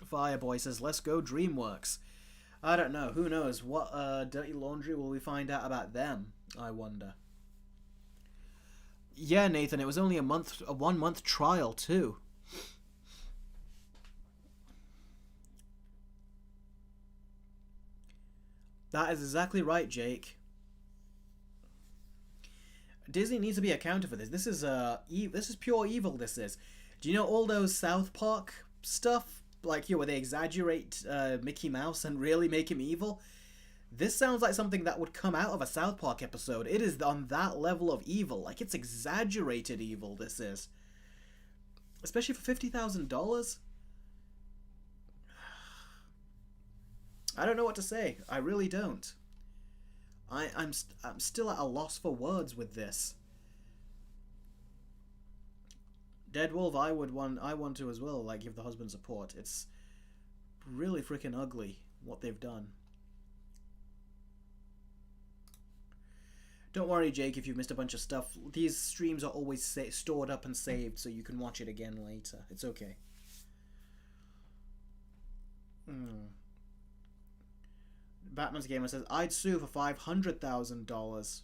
Fireboy says, let's go DreamWorks. I don't know. Who knows? What dirty laundry will we find out about them, I wonder. Yeah, Nathan, it was only a 1 month trial too. That is exactly right, Jake. Disney needs to be accounted for this. This is pure evil, this is. Do you know all those South Park stuff? Like, where they exaggerate Mickey Mouse and really make him evil? This sounds like something that would come out of a South Park episode. It is on that level of evil. Like, it's exaggerated evil, this is. Especially for $50,000? I don't know what to say. I really don't. I'm still at a loss for words with this. Dead Wolf, I want to as well, like, give the husband support. It's really freaking ugly what they've done. Don't worry, Jake, if you've missed a bunch of stuff. These streams are always stored up and saved, so you can watch it again later. It's okay. Batman's Gamer says, I'd sue for $500,000.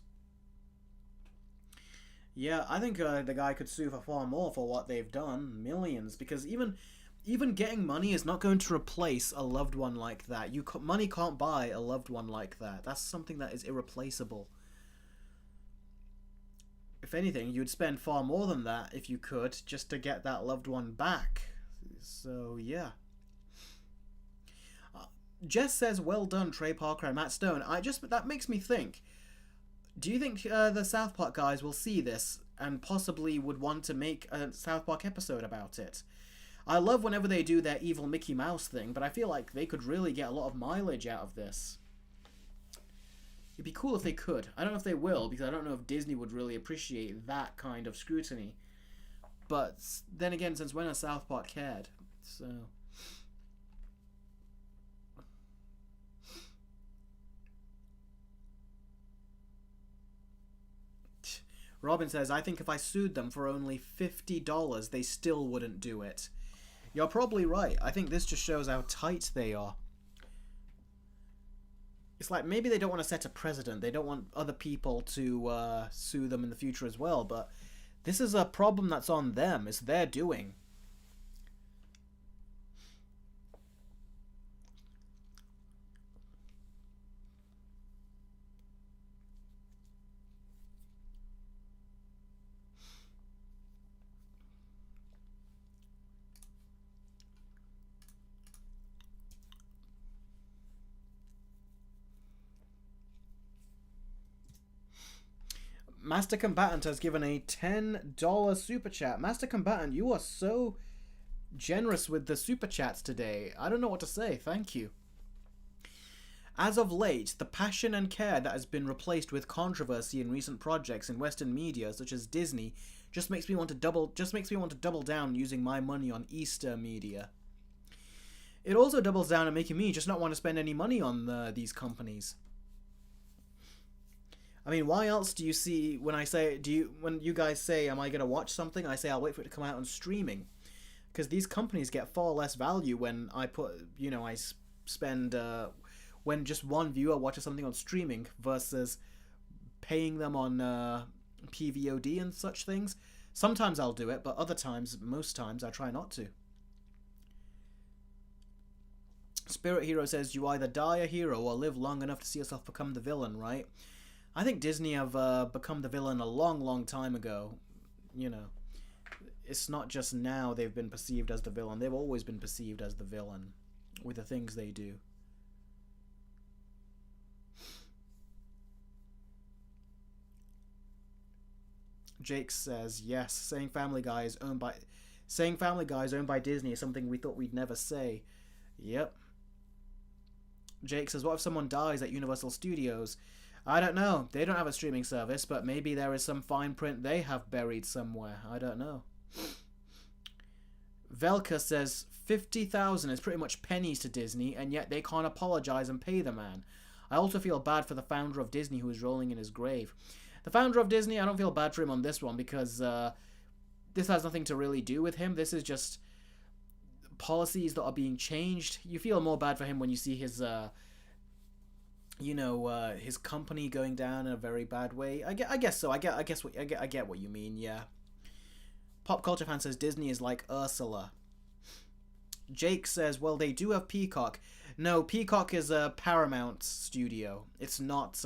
Yeah, I think the guy could sue for far more for what they've done. Millions. Because even getting money is not going to replace a loved one like that. Money can't buy a loved one like that. That's something that is irreplaceable. If anything, you'd spend far more than that if you could, just to get that loved one back. So, yeah. Jess says, well done, Trey Parker and Matt Stone. That makes me think. Do you think the South Park guys will see this and possibly would want to make a South Park episode about it? I love whenever they do their evil Mickey Mouse thing, but I feel like they could really get a lot of mileage out of this. It'd be cool if they could. I don't know if they will, because I don't know if Disney would really appreciate that kind of scrutiny. But then again, since when has South Park cared? So... Robin says, I think if I sued them for only $50, they still wouldn't do it. You're probably right. I think this just shows how tight they are. It's like, maybe they don't want to set a precedent. They don't want other people to sue them in the future as well. But this is a problem that's on them. It's their doing. Master Combatant has given a $10 super chat. Master Combatant, you are so generous with the super chats today. I don't know what to say. Thank you. As of late, the passion and care that has been replaced with controversy in recent projects in Western media, such as Disney, just makes me want to double down using my money on Easter media. It also doubles down on making me just not want to spend any money on these companies. I mean, why else do you see when you guys say, am I going to watch something? I say I'll wait for it to come out on streaming. Because these companies get far less value when I spend, when just one viewer watches something on streaming versus paying them on PVOD and such things. Sometimes I'll do it, but most times, I try not to. Spirit Hero says, you either die a hero or live long enough to see yourself become the villain, right? I think Disney have become the villain a long, long time ago. You know, it's not just now they've been perceived as the villain. They've always been perceived as the villain with the things they do. Jake says, yes, saying Family Guy is owned by Disney is something we thought we'd never say. Yep. Jake says, what if someone dies at Universal Studios? I don't know. They don't have a streaming service, but maybe there is some fine print they have buried somewhere. I don't know. Velka says, 50,000 is pretty much pennies to Disney, and yet they can't apologize and pay the man. I also feel bad for the founder of Disney who is rolling in his grave. The founder of Disney, I don't feel bad for him on this one because this has nothing to really do with him. This is just policies that are being changed. You feel more bad for him when you see his his company going down in a very bad way. I guess so. I get what you mean. Yeah. Pop Culture Fan says Disney is like Ursula. Jake says, well, they do have Peacock. No, Peacock is a Paramount studio. It's not.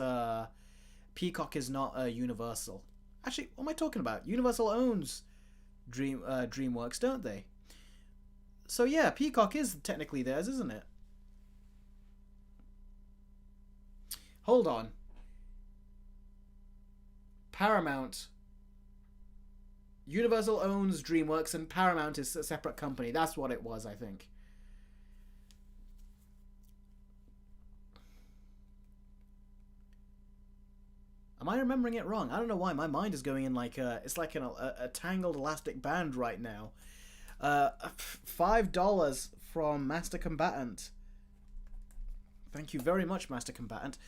Peacock is not Universal. Actually, what am I talking about? Universal owns DreamWorks, don't they? So yeah, Peacock is technically theirs, isn't it? Hold on. Paramount. Universal owns DreamWorks and Paramount is a separate company. That's what it was, I think. Am I remembering it wrong? I don't know why. My mind is going in like it's like a tangled elastic band right now. $5 from Master Combatant. Thank you very much, Master Combatant.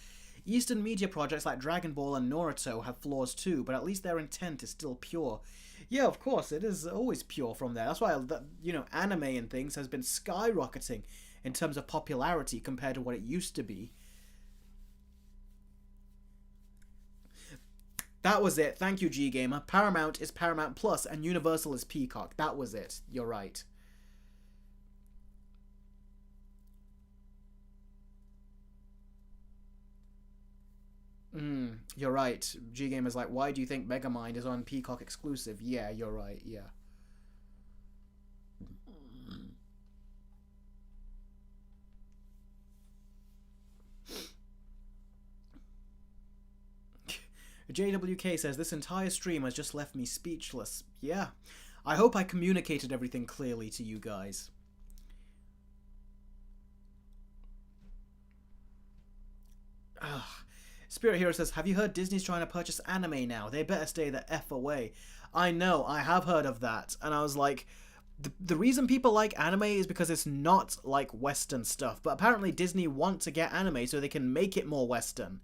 Eastern media projects like Dragon Ball and Naruto have flaws too, but at least their intent is still pure. Yeah, of course, it is always pure from there. That's why, anime and things has been skyrocketing in terms of popularity compared to what it used to be. That was it. Thank you, G-Gamer. Paramount is Paramount Plus and Universal is Peacock. That was it. You're right. You're right. G-Gamer's like, why do you think Megamind is on Peacock exclusive? Yeah, you're right. Yeah. JWK says, this entire stream has just left me speechless. Yeah. I hope I communicated everything clearly to you guys. Ugh. Spirit Hero says, have you heard Disney's trying to purchase anime now? They better stay the F away. I know, I have heard of that. And I was like, the reason people like anime is because it's not like Western stuff. But apparently Disney want to get anime so they can make it more Western.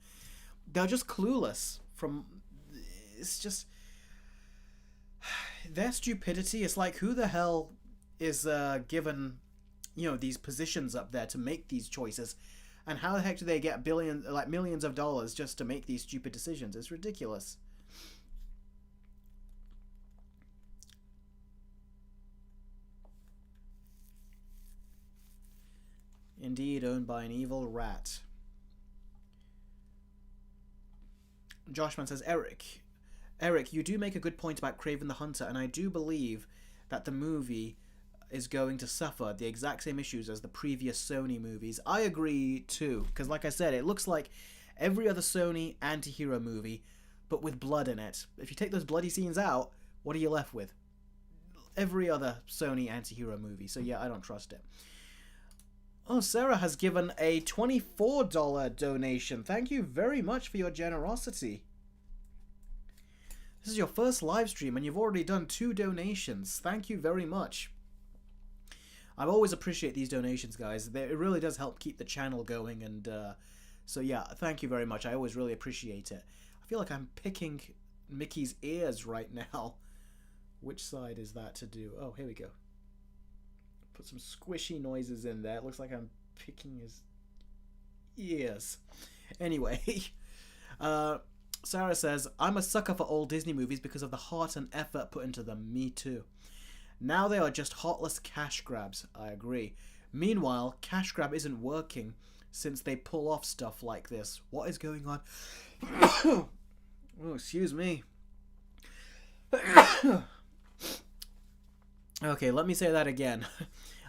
They're just clueless. It's just, Their stupidity is like, who the hell is given, these positions up there to make these choices, and how the heck do they get millions of dollars just to make these stupid decisions? It's ridiculous. Indeed, owned by an evil rat. Joshman says, Eric, you do make a good point about Kraven the Hunter, and I do believe that the movie is going to suffer the exact same issues as the previous Sony movies. I agree too, because like I said, it looks like every other Sony anti-hero movie, but with blood in it. If you take those bloody scenes out, what are you left with? Every other Sony anti-hero movie. So yeah, I don't trust it. Oh, Sarah has given a $24 donation. Thank you very much for your generosity. This is your first live stream and you've already done 2 donations. Thank you very much. I always appreciate these donations, guys. It really does help keep the channel going, and so yeah, thank you very much. I always really appreciate it. I feel like I'm picking Mickey's ears right now. Which side is that to do? Oh, here we go. Put some squishy noises in there. It looks like I'm picking his ears. Anyway, Sarah says, I'm a sucker for old Disney movies because of the heart and effort put into them. Me too. Now they are just heartless cash grabs. I agree. Meanwhile, cash grab isn't working since they pull off stuff like this. What is going on? Oh, excuse me. Okay, let me say that again.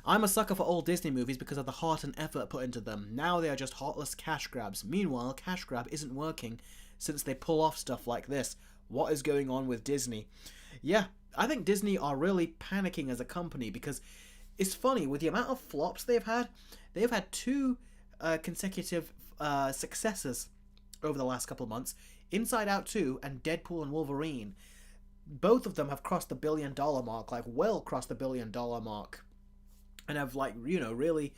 I'm a sucker for old Disney movies because of the heart and effort put into them. Now they are just heartless cash grabs. Meanwhile, cash grab isn't working since they pull off stuff like this. What is going on with Disney? Yeah, I think Disney are really panicking as a company, because it's funny, with the amount of flops they've had 2 consecutive successes over the last couple of months. Inside Out 2 and Deadpool and Wolverine. Both of them have crossed the $1 billion mark, like well crossed the $1 billion mark. And have really,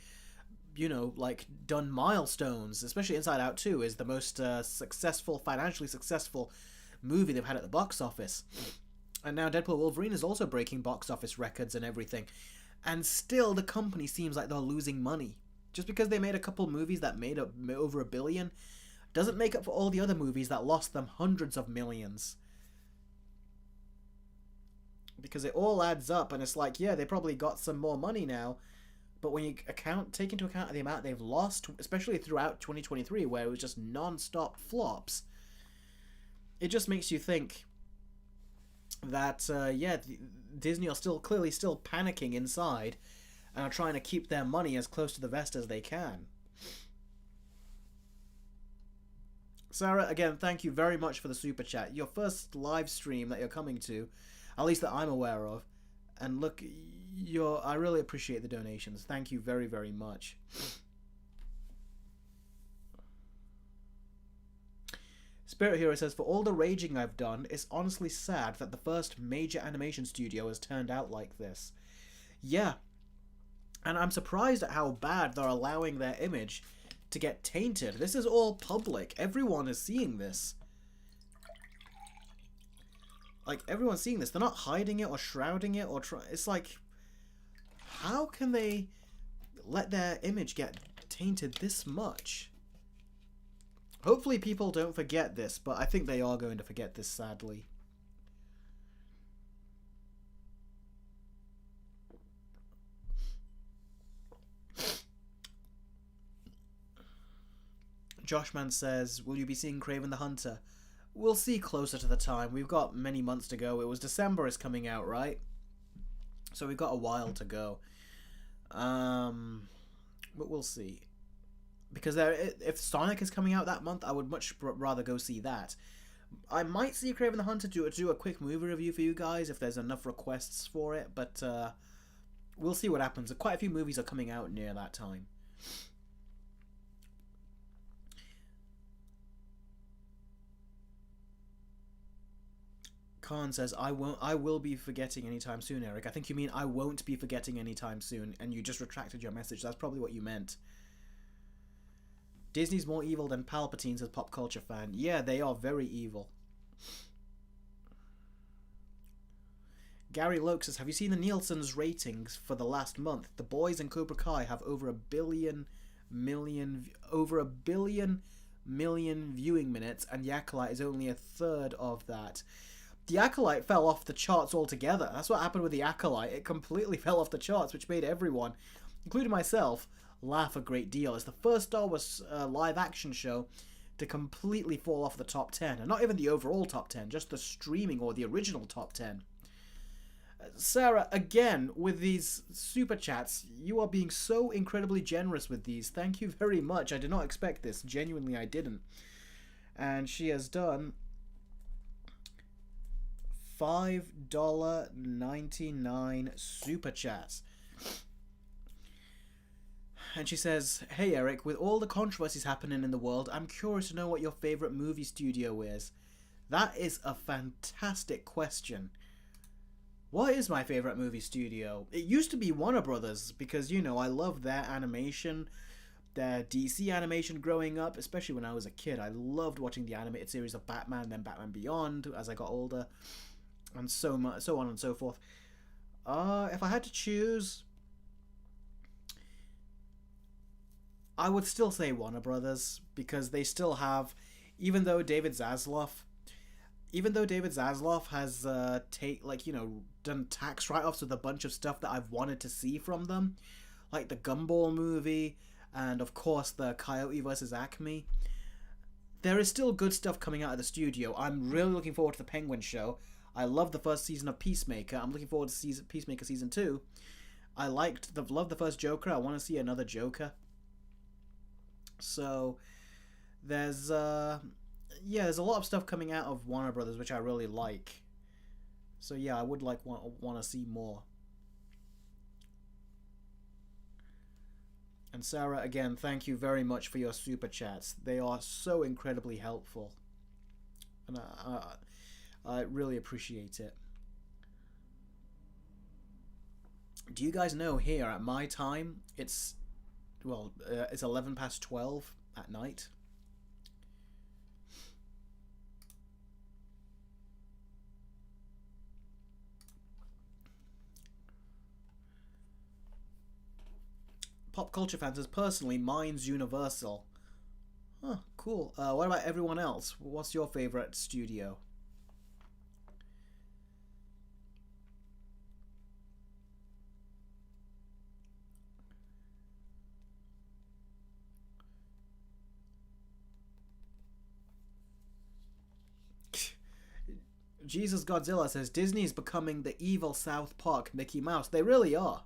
done milestones. Especially Inside Out 2 is the most financially successful movie they've had at the box office. And now Deadpool and Wolverine is also breaking box office records and everything. And still the company seems like they're losing money. Just because they made a couple movies that made over $1 billion doesn't make up for all the other movies that lost them hundreds of millions. Because it all adds up, and it's like, yeah, they probably got some more money now, but when you take into account the amount they've lost, especially throughout 2023, where it was just non-stop flops, it just makes you think that, Disney are clearly still panicking inside, and are trying to keep their money as close to the vest as they can. Sarah, again, thank you very much for the super chat. Your first live stream that you're coming to, at least that I'm aware of. And look, I really appreciate the donations. Thank you very, very much. Spirit Hero says, for all the raging I've done, it's honestly sad that the first major animation studio has turned out like this. Yeah. And I'm surprised at how bad they're allowing their image to get tainted. This is all public. Everyone is seeing this. Like, everyone's seeing this. They're not hiding it or shrouding it or it's like, how can they let their image get tainted this much? Hopefully people don't forget this, but I think they are going to forget this, sadly. Joshman says, will you be seeing Kraven the Hunter? We'll see closer to the time. We've got many months to go. It was December is coming out, right? So we've got a while to go. But we'll see. Because if Sonic is coming out that month, I would much rather go see that. I might see Kraven the Hunter do a quick movie review for you guys if there's enough requests for it. But we'll see what happens. Quite a few movies are coming out near that time. Khan says, I will be forgetting anytime soon, Eric. I think you mean I won't be forgetting anytime soon, and you just retracted your message. That's probably what you meant. Disney's more evil than Palpatine, says Pop Culture Fan. Yeah, they are very evil. Gary Loke says, have you seen the Nielsen's ratings for the last month? The Boys and Cobra Kai have over a billion million viewing minutes, and The Acolyte is only a third of that. The Acolyte fell off the charts altogether. That's what happened with The Acolyte. It completely fell off the charts, which made everyone, including myself, laugh a great deal. It's the first Star Wars live action show to completely fall off the top 10. And not even the overall top 10, just the streaming or the original top 10. Sarah, again, with these super chats, you are being so incredibly generous with these. Thank you very much. I did not expect this. Genuinely, I didn't. And she has done $5.99 super chats. And she says, hey Eric, with all the controversies happening in the world, I'm curious to know what your favorite movie studio is. That is a fantastic question. What is my favorite movie studio? It used to be Warner Brothers, because, you know, I love their animation, their DC animation growing up, especially when I was a kid. I loved watching the animated series of Batman, then Batman Beyond as I got older, and so on and so forth. If I had to choose, I would still say Warner Brothers, because they still have, even though David Zaslav has done tax write-offs with a bunch of stuff that I've wanted to see from them, like the Gumball movie, and of course the Coyote vs. Acme, there is still good stuff coming out of the studio. I'm really looking forward to the Penguin show. I love the first season of Peacemaker. I'm looking forward to Peacemaker season 2. I loved the first Joker. I want to see another Joker. So there's a lot of stuff coming out of Warner Brothers which I really like. So yeah, I would want to see more. And Sarah, again, thank you very much for your super chats. They are so incredibly helpful, and I really appreciate it. Do you guys know here at my time it's 11 past 12 at night? Pop culture fans says, personally, mine's Universal. Huh, cool. What about everyone else? What's your favorite studio? Jesus Godzilla says, Disney's becoming the evil South Park Mickey Mouse. They really are.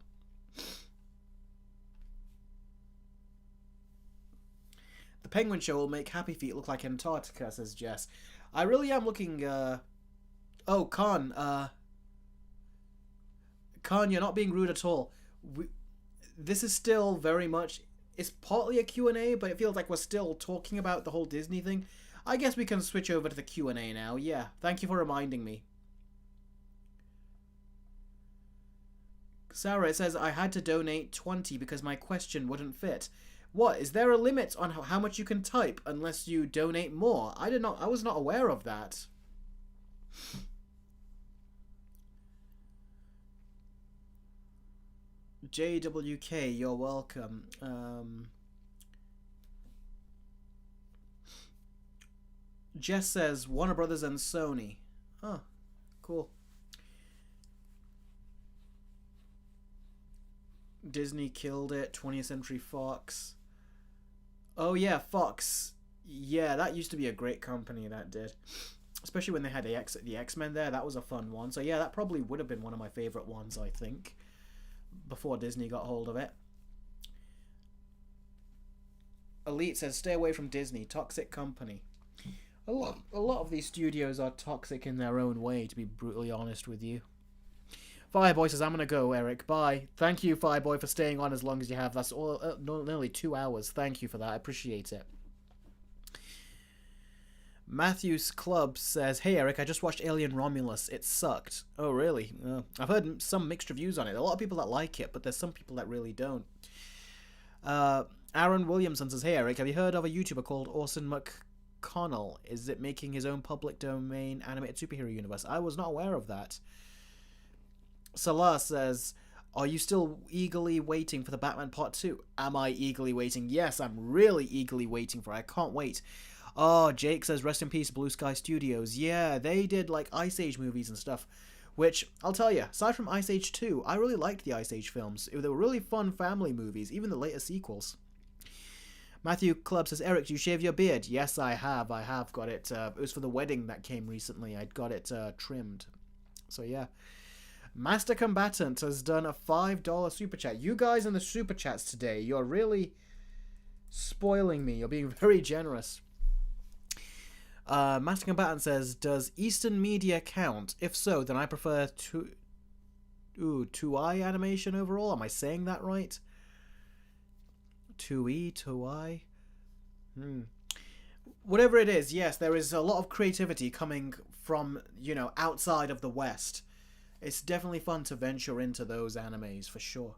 The Penguin show will make Happy Feet look like Antarctica, says Jess. I really am looking, Oh, Khan, Khan, you're not being rude at all. This is still very much... It's partly a Q&A, but it feels like we're still talking about the whole Disney thing. I guess we can switch over to the Q&A now. Yeah, thank you for reminding me. Sarah, it says, I had to donate 20 because my question wouldn't fit. What, is there a limit on how much you can type unless you donate more? I was not aware of that. JWK, you're welcome. Jess says Warner Brothers and Sony. Oh, cool. Disney killed it. 20th Century Fox. Oh yeah, Fox. Yeah, that used to be a great company, that did. Especially when they had the X-Men there. That was a fun one. So yeah, that probably would have been one of my favorite ones, I think, before Disney got hold of it. Elite says, stay away from Disney. Toxic company. A lot of these studios are toxic in their own way, to be brutally honest with you. Fireboy says, I'm going to go, Eric. Bye. Thank you, Fireboy, for staying on as long as you have. That's all, nearly 2 hours. Thank you for that. I appreciate it. Matthews Club says, hey, Eric, I just watched Alien Romulus. It sucked. Oh, really? I've heard some mixed reviews on it. A lot of people that like it, but there's some people that really don't. Aaron Williamson says, hey, Eric, have you heard of a YouTuber called Orson McConnell? Is it making his own public domain animated superhero universe? I was not aware of that. Salah says, are you still eagerly waiting for the Batman Part 2? Am I eagerly waiting? Yes, I'm really eagerly waiting for it. I can't wait. Oh, Jake says, rest in peace, Blue Sky Studios. Yeah, they did, like, Ice Age movies and stuff. Which, I'll tell you, aside from Ice Age 2, I really liked the Ice Age films. They were really fun family movies, even the later sequels. Matthew Club says, Eric, do you shave your beard? Yes, I have. I have got it. It was for the wedding that came recently. I'd got it trimmed. So, yeah. Master Combatant has done a $5 super chat. You guys in the super chats today, you're really spoiling me. You're being very generous. Master Combatant says, does Eastern Media count? If so, then I prefer 2i animation overall. Am I saying that right? 2i? Whatever it is, yes, there is a lot of creativity coming from, outside of the West. It's definitely fun to venture into those animes, for sure.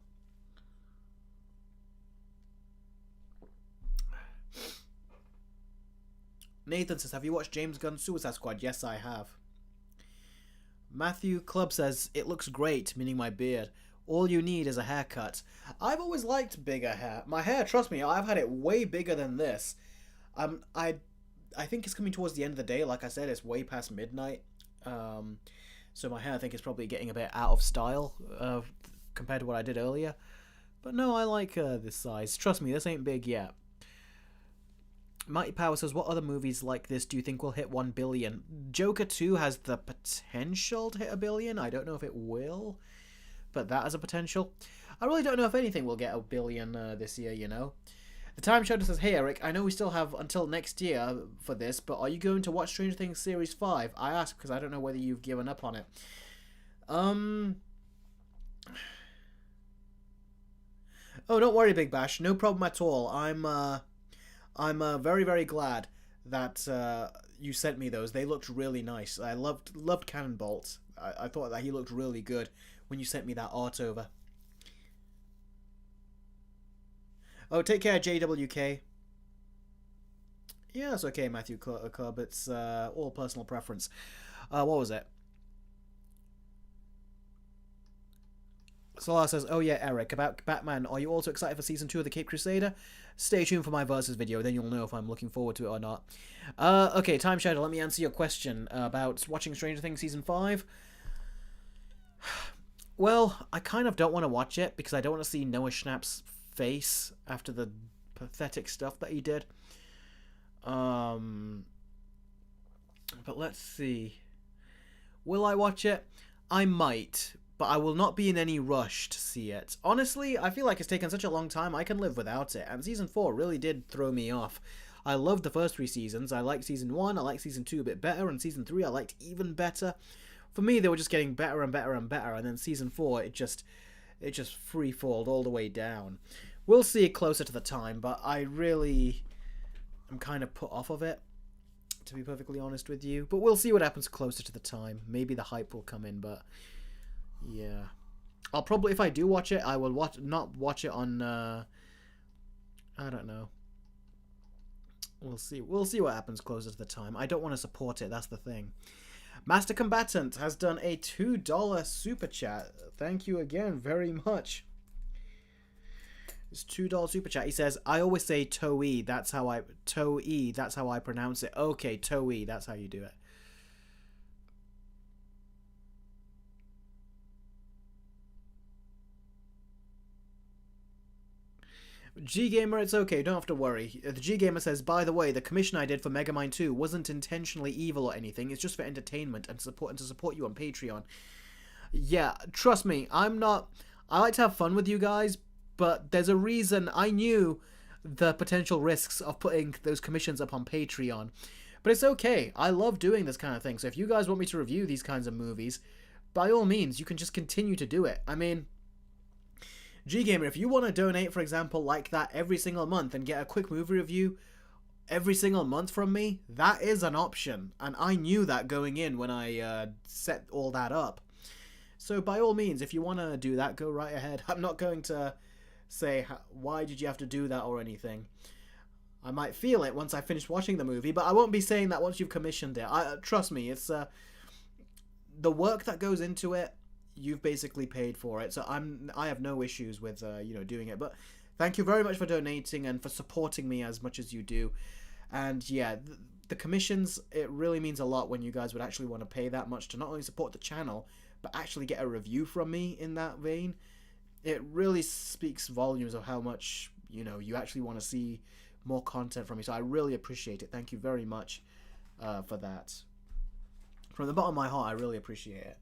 Nathan says, have you watched James Gunn's Suicide Squad? Yes, I have. Matthew Club says, it looks great, meaning my beard. All you need is a haircut. I've always liked bigger hair. My hair, trust me, I've had it way bigger than this. I think it's coming towards the end of the day. Like I said, it's way past midnight. So my hair, I think, is probably getting a bit out of style compared to what I did earlier. But no, I like this size. Trust me, this ain't big yet. Mighty Power says, what other movies like this do you think will hit 1 billion? Joker 2 has the potential to hit 1 billion. I don't know if it will, but that has a potential. I really don't know if anything will get 1 billion this year, The Time Shadow says, hey Eric, I know we still have until next year for this, but are you going to watch Stranger Things Series 5? I ask because I don't know whether you've given up on it. Oh, don't worry, Big Bash. No problem at all. I'm very, very glad that you sent me those. They looked really nice. I loved Cannonbolt. I thought that he looked really good when you sent me that art over. Oh, take care, JWK. Yeah, that's okay, Matthew Club. It's all personal preference. What was it? Solar says, oh yeah, Eric, about Batman, are you also excited for Season 2 of The Caped Crusader? Stay tuned for my Versus video, then you'll know if I'm looking forward to it or not. Okay, Time Shadow, let me answer your question about watching Stranger Things Season 5. Well, I kind of don't want to watch it, because I don't want to see Noah Schnapp's face after the pathetic stuff that he did. But let's see. Will I watch it? I might, but I will not be in any rush to see it. Honestly, I feel like it's taken such a long time, I can live without it, and Season 4 really did throw me off. I loved the first 3 seasons. I liked Season 1, I liked Season 2 a bit better, and Season 3 I liked even better. For me, they were just getting better and better and better, and then Season 4, it just free-falled all the way down. We'll see it closer to the time, but I really am kind of put off of it, to be perfectly honest with you. But we'll see what happens closer to the time. Maybe the hype will come in, but yeah. I'll probably, if I do watch it, I will not watch it on, I don't know. We'll see. We'll see what happens closer to the time. I don't want to support it, that's the thing. Master Combatant has done a $2 super chat. Thank you again very much. It's $2 super chat. He says, I always say Toei, that's how I pronounce it. Okay, Toei, that's how you do it. G-Gamer, it's okay, don't have to worry. The G-Gamer says, by the way, the commission I did for Megamind 2 wasn't intentionally evil or anything, it's just for entertainment and to support you on Patreon. Yeah, trust me, I like to have fun with you guys, but there's a reason. I knew the potential risks of putting those commissions up on Patreon. But it's okay. I love doing this kind of thing. So if you guys want me to review these kinds of movies, by all means, you can just continue to do it. I mean, G-Gamer, if you want to donate, for example, like that every single month and get a quick movie review every single month from me, that is an option. And I knew that going in when I set all that up. So by all means, if you want to do that, go right ahead. I'm not going to say, why did you have to do that or anything. I might feel it once I finish watching the movie, but I won't be saying that once you've commissioned it. Trust me, it's the work that goes into it, you've basically paid for it, so I have no issues with doing it. But thank you very much for donating and for supporting me as much as you do. And yeah, the commissions, it really means a lot when you guys would actually want to pay that much to not only support the channel, but actually get a review from me in that vein. It really speaks volumes of how much, you actually want to see more content from me. So I really appreciate it. Thank you very much for that. From the bottom of my heart, I really appreciate it.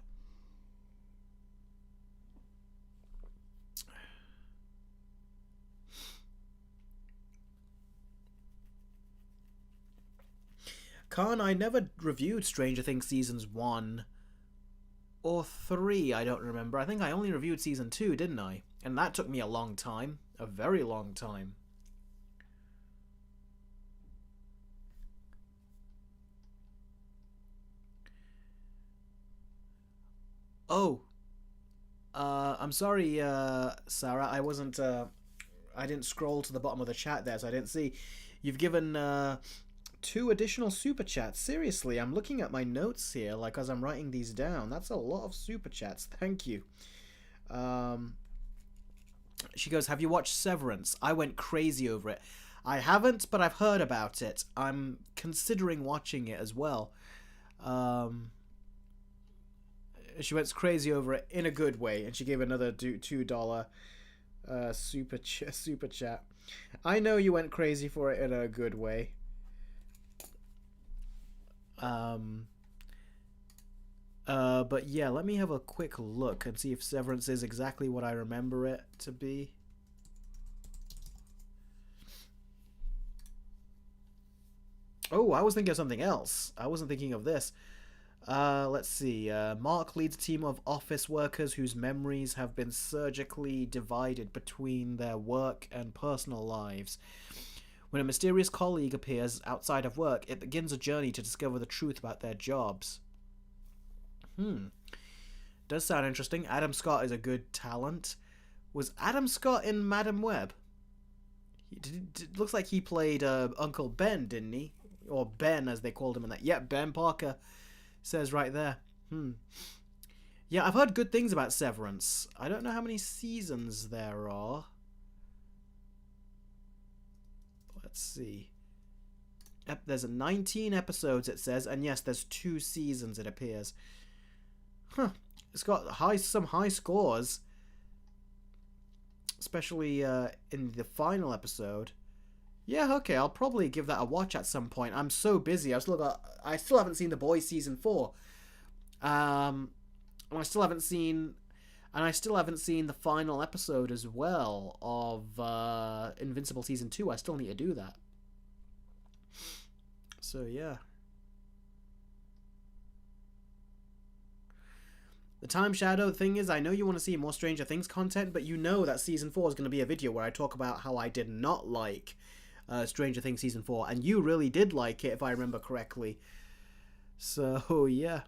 Khan, I never reviewed Stranger Things Seasons 1 or 3, I don't remember. I think I only reviewed Season 2, didn't I? And that took me a long time. A very long time. Oh. I'm sorry, Sarah. I wasn't, I didn't scroll to the bottom of the chat there, so I didn't see. You've given, 2 additional super chats. Seriously, I'm looking at my notes here, like, as I'm writing these down. That's a lot of super chats. Thank you. She goes, have you watched Severance? I went crazy over it. I haven't, but I've heard about it. I'm considering watching it as well. She went crazy over it in a good way, and she gave another $2 super chat. I know you went crazy for it in a good way. But yeah, let me have a quick look and see if Severance is exactly what I remember it to be. Oh, I was thinking of something else. I wasn't thinking of this. Let's see. Mark leads a team of office workers whose memories have been surgically divided between their work and personal lives. When a mysterious colleague appears outside of work, it begins a journey to discover the truth about their jobs. Does sound interesting. Adam Scott is a good talent. Was Adam Scott in Madam Web? Looks like he played Uncle Ben, didn't he? Or Ben, as they called him in that. Yep, Ben Parker says right there. Yeah, I've heard good things about Severance. I don't know how many seasons there are. Let's see. There's 19 episodes, it says, and yes, there's 2 seasons, it appears. It's got some high scores, especially in the final episode. Yeah, okay, I'll probably give that a watch at some point. I'm so busy. I still haven't seen The Boys season 4. And I still haven't seen the final episode as well of Invincible season 2. I still need to do that. So yeah. The Time Shadow thing is, I know you want to see more Stranger Things content, but you know that season 4 is going to be a video where I talk about how I did not like Stranger Things season 4, and you really did like it, if I remember correctly. So yeah.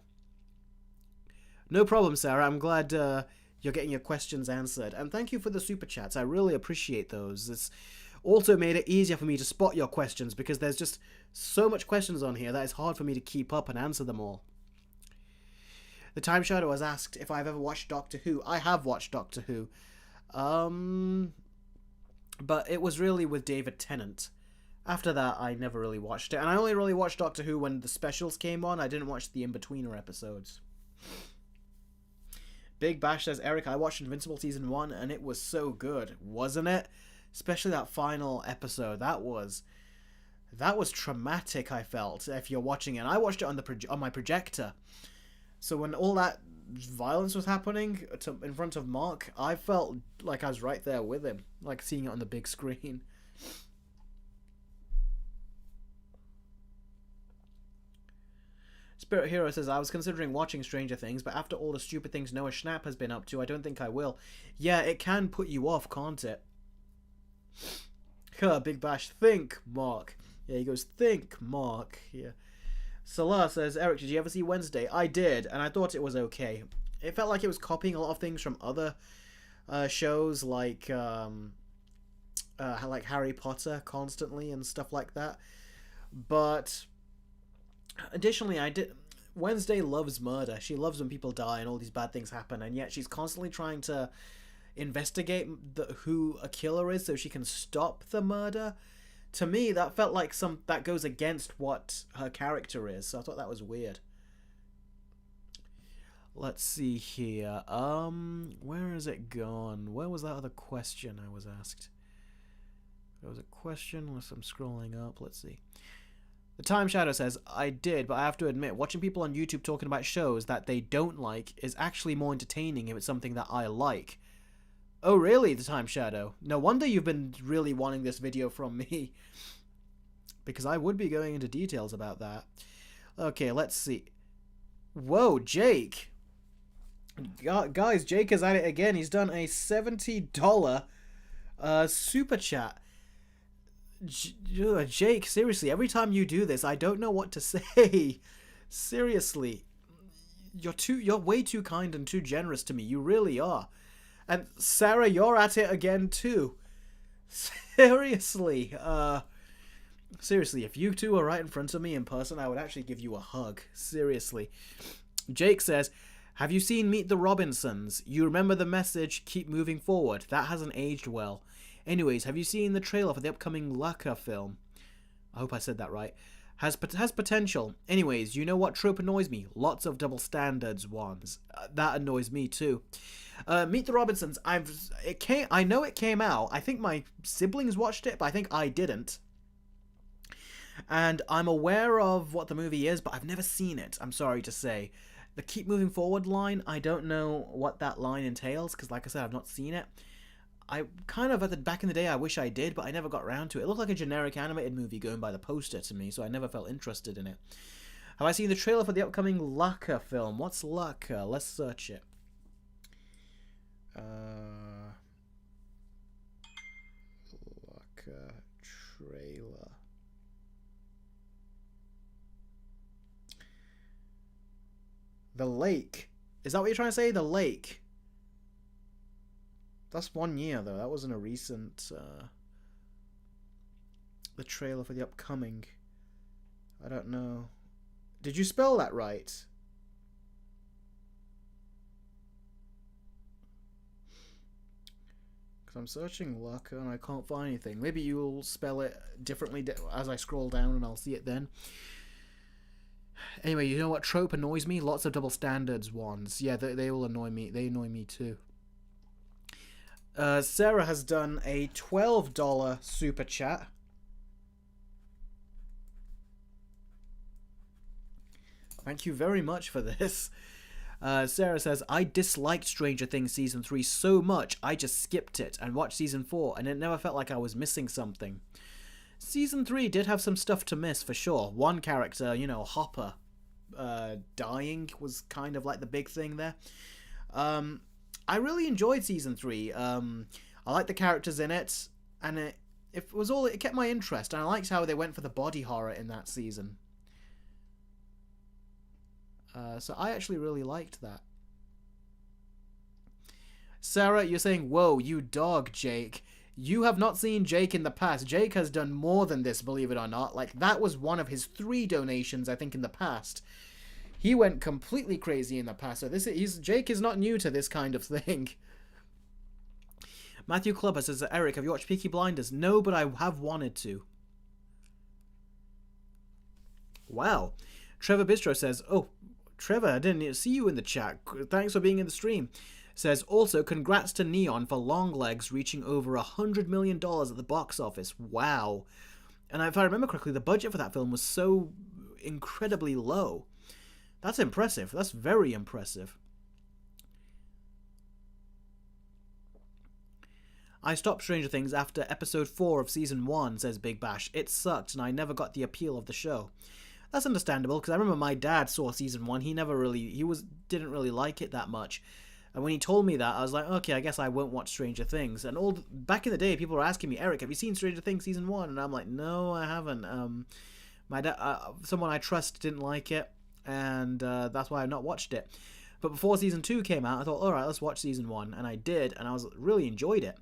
No problem, Sarah. I'm glad you're getting your questions answered. And thank you for the super chats. I really appreciate those. It's also made it easier for me to spot your questions, because there's just so much questions on here that it's hard for me to keep up and answer them all. The Time Shadow has asked if I've ever watched Doctor Who. I have watched Doctor Who. But it was really with David Tennant. After that, I never really watched it. And I only really watched Doctor Who when the specials came on. I didn't watch the in-betweener episodes. Big Bash says, Eric, I watched Invincible Season 1 and it was so good, wasn't it? Especially that final episode. That was traumatic, I felt, if you're watching it. And I watched it on my projector. So when all that violence was happening in front of Mark, I felt like I was right there with him, like seeing it on the big screen. Spirit Hero says, I was considering watching Stranger Things, but after all the stupid things Noah Schnapp has been up to, I don't think I will. Yeah, it can put you off, can't it? Big Bash, think, Mark. Yeah, he goes, think, Mark. Yeah. Salah says, Eric, did you ever see Wednesday? I did, and I thought it was okay. It felt like it was copying a lot of things from other shows, like Harry Potter constantly and stuff like that. But additionally, Wednesday loves murder. She loves when people die and all these bad things happen, and yet she's constantly trying to investigate who a killer is so she can stop the murder. To me, that felt like that goes against what her character is, so I thought that was weird. Let's see here. Where has it gone? Where was that other question I was asked? There was a question, unless I'm scrolling up. Let's see. The Time Shadow says, I did, but I have to admit, watching people on YouTube talking about shows that they don't like is actually more entertaining if it's something that I like. Oh, really, The Time Shadow? No wonder you've been really wanting this video from me. Because I would be going into details about that. Okay, let's see. Whoa, Jake. Guys, Jake is at it again. He's done a $70 super chat. Jake, seriously, every time you do this, I don't know what to say. Seriously. You're way too kind and too generous to me. You really are. And Sarah, you're at it again too. Seriously. Seriously, if you two were right in front of me in person, I would actually give you a hug. Seriously. Jake says, have you seen Meet the Robinsons? You remember the message, keep moving forward. That hasn't aged well. Anyways, have you seen the trailer for the upcoming Laka film? I hope I said that right. Has potential. Anyways, you know what trope annoys me? Lots of double standards ones. That annoys me too. Meet the Robinsons. I know it came out. I think my siblings watched it, but I think I didn't. And I'm aware of what the movie is, but I've never seen it. I'm sorry to say. The keep moving forward line, I don't know what that line entails, because like I said, I've not seen it. I kind of, back in the day, I wish I did, but I never got around to it. It looked like a generic animated movie going by the poster to me, so I never felt interested in it. Have I seen the trailer for the upcoming Laka film? What's Laka? Let's search it. Laka trailer. The Lake. Is that what you're trying to say? The Lake. That's 1 year, though. That wasn't a recent... the trailer for the upcoming. I don't know. Did you spell that right? Because I'm searching Laka and I can't find anything. Maybe you'll spell it differently as I scroll down and I'll see it then. Anyway, you know what trope annoys me? Lots of double standards ones. Yeah, they all annoy me. They annoy me too. Sarah has done a $12 super chat. Thank you very much for this. Sarah says, I disliked Stranger Things Season 3 so much, I just skipped it and watched Season 4, and it never felt like I was missing something. Season 3 did have some stuff to miss, for sure. One character, you know, Hopper, dying was kind of like the big thing there. I really enjoyed Season 3. I liked the characters in it, and it kept my interest, and I liked how they went for the body horror in that season. So I actually really liked that. Sarah, you're saying, whoa, you dog, Jake. You have not seen Jake in the past. Jake has done more than this, believe it or not. Like, that was one of his 3 donations, I think, in the past. He went completely crazy in the past. So Jake is not new to this kind of thing. Matthew Clubber says, Eric, have you watched Peaky Blinders? No, but I have wanted to. Wow. Trevor Bistro says, oh, Trevor, I didn't see you in the chat. Thanks for being in the stream. Says, also, congrats to Neon for Longlegs reaching over $100 million at the box office. Wow. And if I remember correctly, the budget for that film was so incredibly low. That's impressive. That's very impressive. I stopped Stranger Things after episode 4 of season 1, says Big Bash. It sucked and I never got the appeal of the show. That's understandable, because I remember my dad saw season 1. He didn't really like it that much. And when he told me that, I was like, okay, I guess I won't watch Stranger Things. And back in the day, people were asking me, Eric, have you seen Stranger Things season 1? And I'm like, no, I haven't. My dad, someone I trust didn't like it, and that's why I've not watched it. But before season 2 came out, I thought, all right, let's watch season 1, and I did, and I really enjoyed it.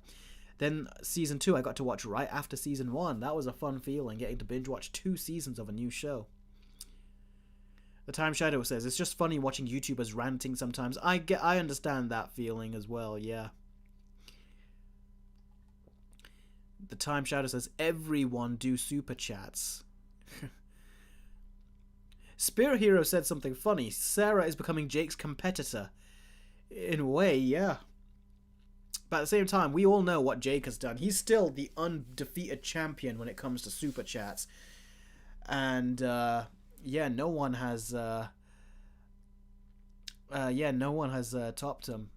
Then season 2, I got to watch right after season 1. That was a fun feeling, getting to binge watch 2 seasons of a new show. The Time Shadow says, it's just funny watching YouTubers ranting sometimes. I understand that feeling as well, yeah. The Time Shadow says, everyone do super chats. Spirit Hero said something funny. Sarah is becoming Jake's competitor. In a way, yeah. But at the same time, we all know what Jake has done. He's still the undefeated champion when it comes to super chats. And, yeah, no one has, topped him.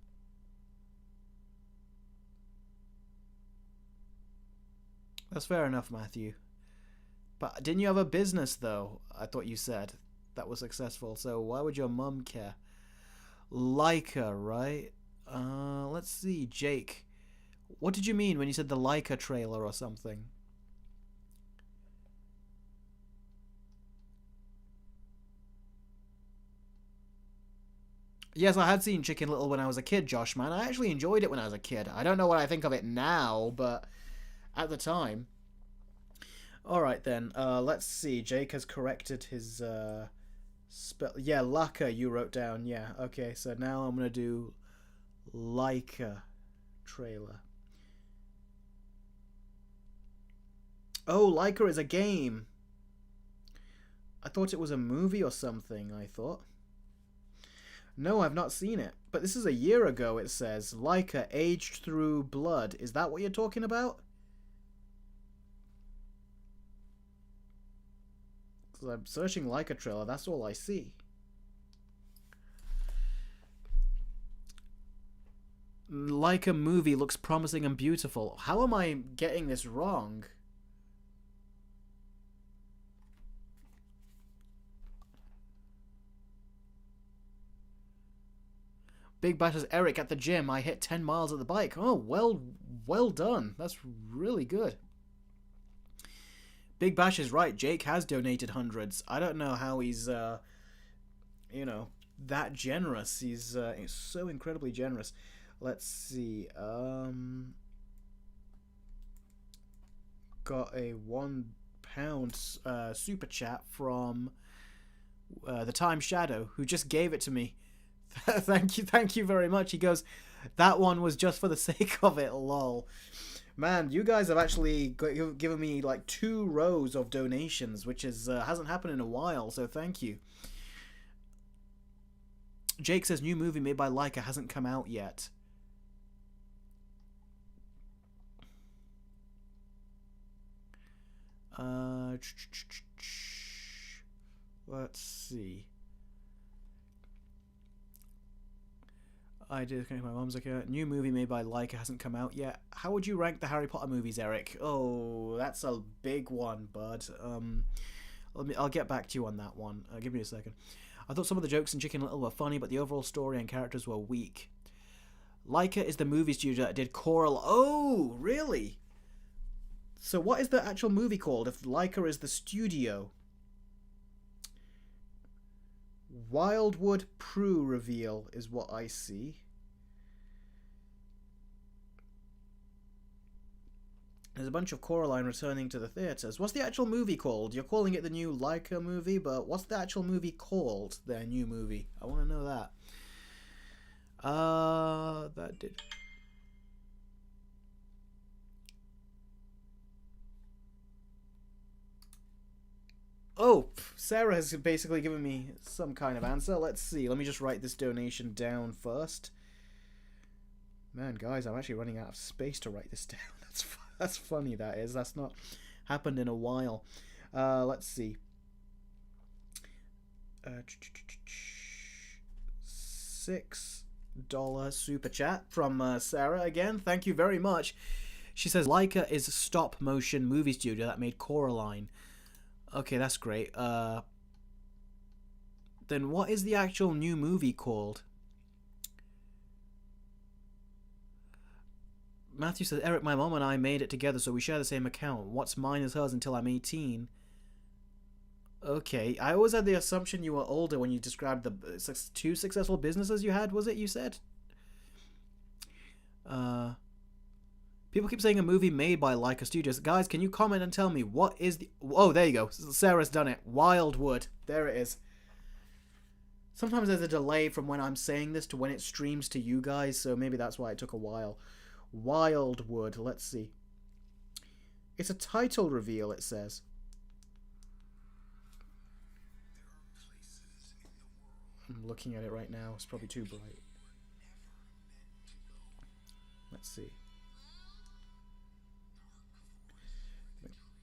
That's fair enough, Matthew. But didn't you have a business, though? I thought you said that was successful. So why would your mum care? Leica, right? Let's see, Jake. What did you mean when you said the Leica trailer or something? Yes, I had seen Chicken Little when I was a kid, Josh, man. I actually enjoyed it when I was a kid. I don't know what I think of it now, but at the time. Alright then, let's see. Jake has corrected his, spell. Yeah, Laka you wrote down. Yeah, okay, so now I'm going to do Leica trailer. Oh, Leica is a game. I thought it was a movie or something, I thought. No, I've not seen it. But this is a year ago, it says. Leica aged through blood. Is that what you're talking about? Because I'm searching Leica trailer, that's all I see. Leica movie looks promising and beautiful. How am I getting this wrong? Big Bash says, Eric, at the gym, I hit 10 miles at the bike. Oh, well done. That's really good. Big Bash is right. Jake has donated hundreds. I don't know how he's, you know, that generous. He's so incredibly generous. Let's see. Got a £1 super chat from the Time Shadow, who just gave it to me. Thank you very much. He goes, that one was just for the sake of it, lol. Man, you guys have actually given me like 2 rows of donations, which is hasn't happened in a while, so thank you. Jake says, new movie made by Leica hasn't come out yet. Let's see. I did think my mom's like, a new movie made by Leica hasn't come out yet. How would you rank the Harry Potter movies, Eric? Oh, that's a big one, bud. I'll get back to you on that one. Give me a second. I thought some of the jokes in Chicken Little were funny, but the overall story and characters were weak. Leica is the movie studio that did Coral. Oh, really? So what is the actual movie called if Leica is the studio? Wildwood Prue reveal is what I see. There's a bunch of Coraline returning to the theatres. What's the actual movie called? You're calling it the new Leica movie, but what's the actual movie called? Their new movie. I want to know that. That did... Oh, Sarah has basically given me some kind of answer. Let's see. Let me just write this donation down first. Man, guys, I'm actually running out of space to write this down. That's funny, that is. That's not happened in a while. Let's see. $6 super chat from Sarah again. Thank you very much. She says, Leica is a stop-motion movie studio that made Coraline. Okay, that's great. Then what is the actual new movie called? Matthew says, Eric, my mom and I made it together, so we share the same account. What's mine is hers until I'm 18. Okay, I always had the assumption you were older when you described the 2 successful businesses you had, was it, you said? People keep saying a movie made by Leica Studios. Guys, can you comment and tell me what is the... Oh, there you go. Sarah's done it. Wildwood. There it is. Sometimes there's a delay from when I'm saying this to when it streams to you guys, so maybe that's why it took a while. Wildwood, let's see. It's a title reveal, it says. I'm looking at it right now. It's probably too bright. Let's see.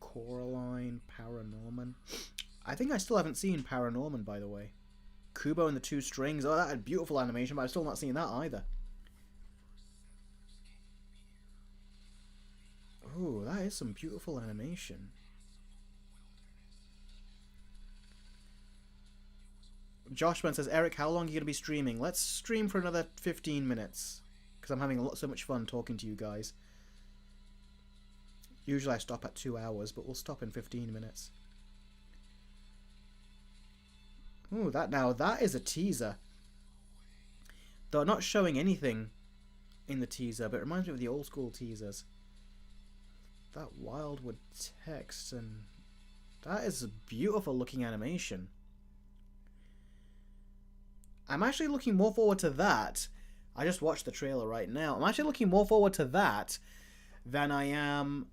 Coraline, Paranorman. I think I still haven't seen Paranorman, by the way. Kubo and the Two Strings. Oh, that had beautiful animation, but I've still not seen that either. Oh, that is some beautiful animation. Joshman says, Eric, how long are you going to be streaming? Let's stream for another 15 minutes. Because I'm having so much fun talking to you guys. Usually I stop at 2 hours, but we'll stop in 15 minutes. Ooh, that is a teaser. They're not showing anything in the teaser, but it reminds me of the old school teasers. That Wildwood text, and that is a beautiful looking animation. I'm actually looking more forward to that. I just watched the trailer right now. I'm actually looking more forward to that than I am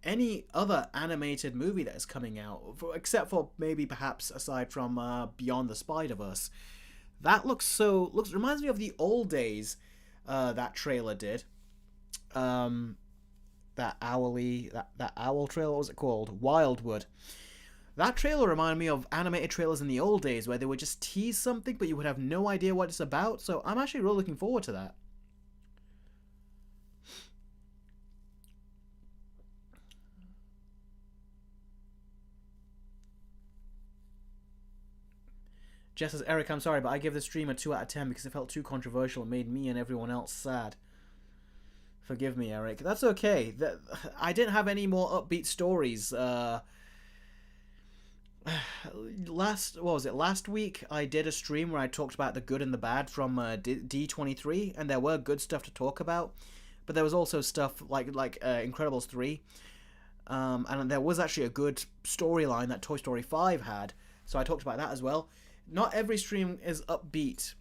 any other animated movie that is coming out, except for maybe perhaps aside from Beyond the Spider-Verse. That reminds me of the old days. That trailer did. That owl trailer, what was it called? Wildwood. That trailer reminded me of animated trailers in the old days where they would just tease something but you would have no idea what it's about, so I'm actually really looking forward to that. Jess says, Eric, I'm sorry, but I give the stream a 2 out of 10 because it felt too controversial and made me and everyone else sad. Forgive me, Eric. That's okay. I didn't have any more upbeat stories. Last week I did a stream where I talked about the good and the bad from D23, and there were good stuff to talk about, but there was also stuff like Incredibles 3, and there was actually a good storyline that Toy Story 5 had, so I talked about that as well. Not every stream is upbeat.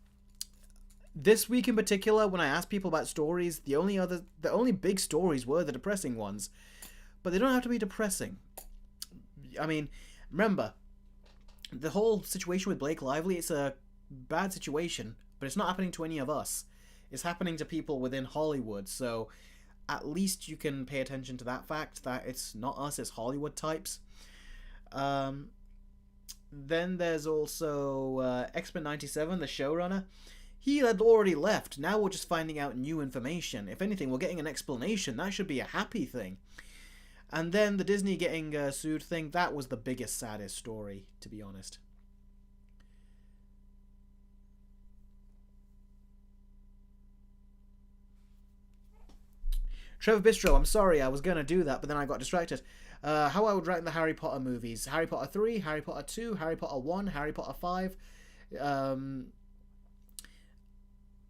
This week in particular, when I asked people about stories, the only big stories were the depressing ones, but they don't have to be depressing. I mean, remember, the whole situation with Blake Lively, it's a bad situation, but it's not happening to any of us. It's happening to people within Hollywood, so at least you can pay attention to that fact, that it's not us, it's Hollywood types. Then there's also X-Men97, the showrunner. He had already left. Now we're just finding out new information. If anything, we're getting an explanation. That should be a happy thing. And then the Disney getting sued thing, that was the biggest, saddest story, to be honest. Trevor Bistro, I'm sorry, I was going to do that, but then I got distracted. How I would rank the Harry Potter movies. Harry Potter 3, Harry Potter 2, Harry Potter 1, Harry Potter 5.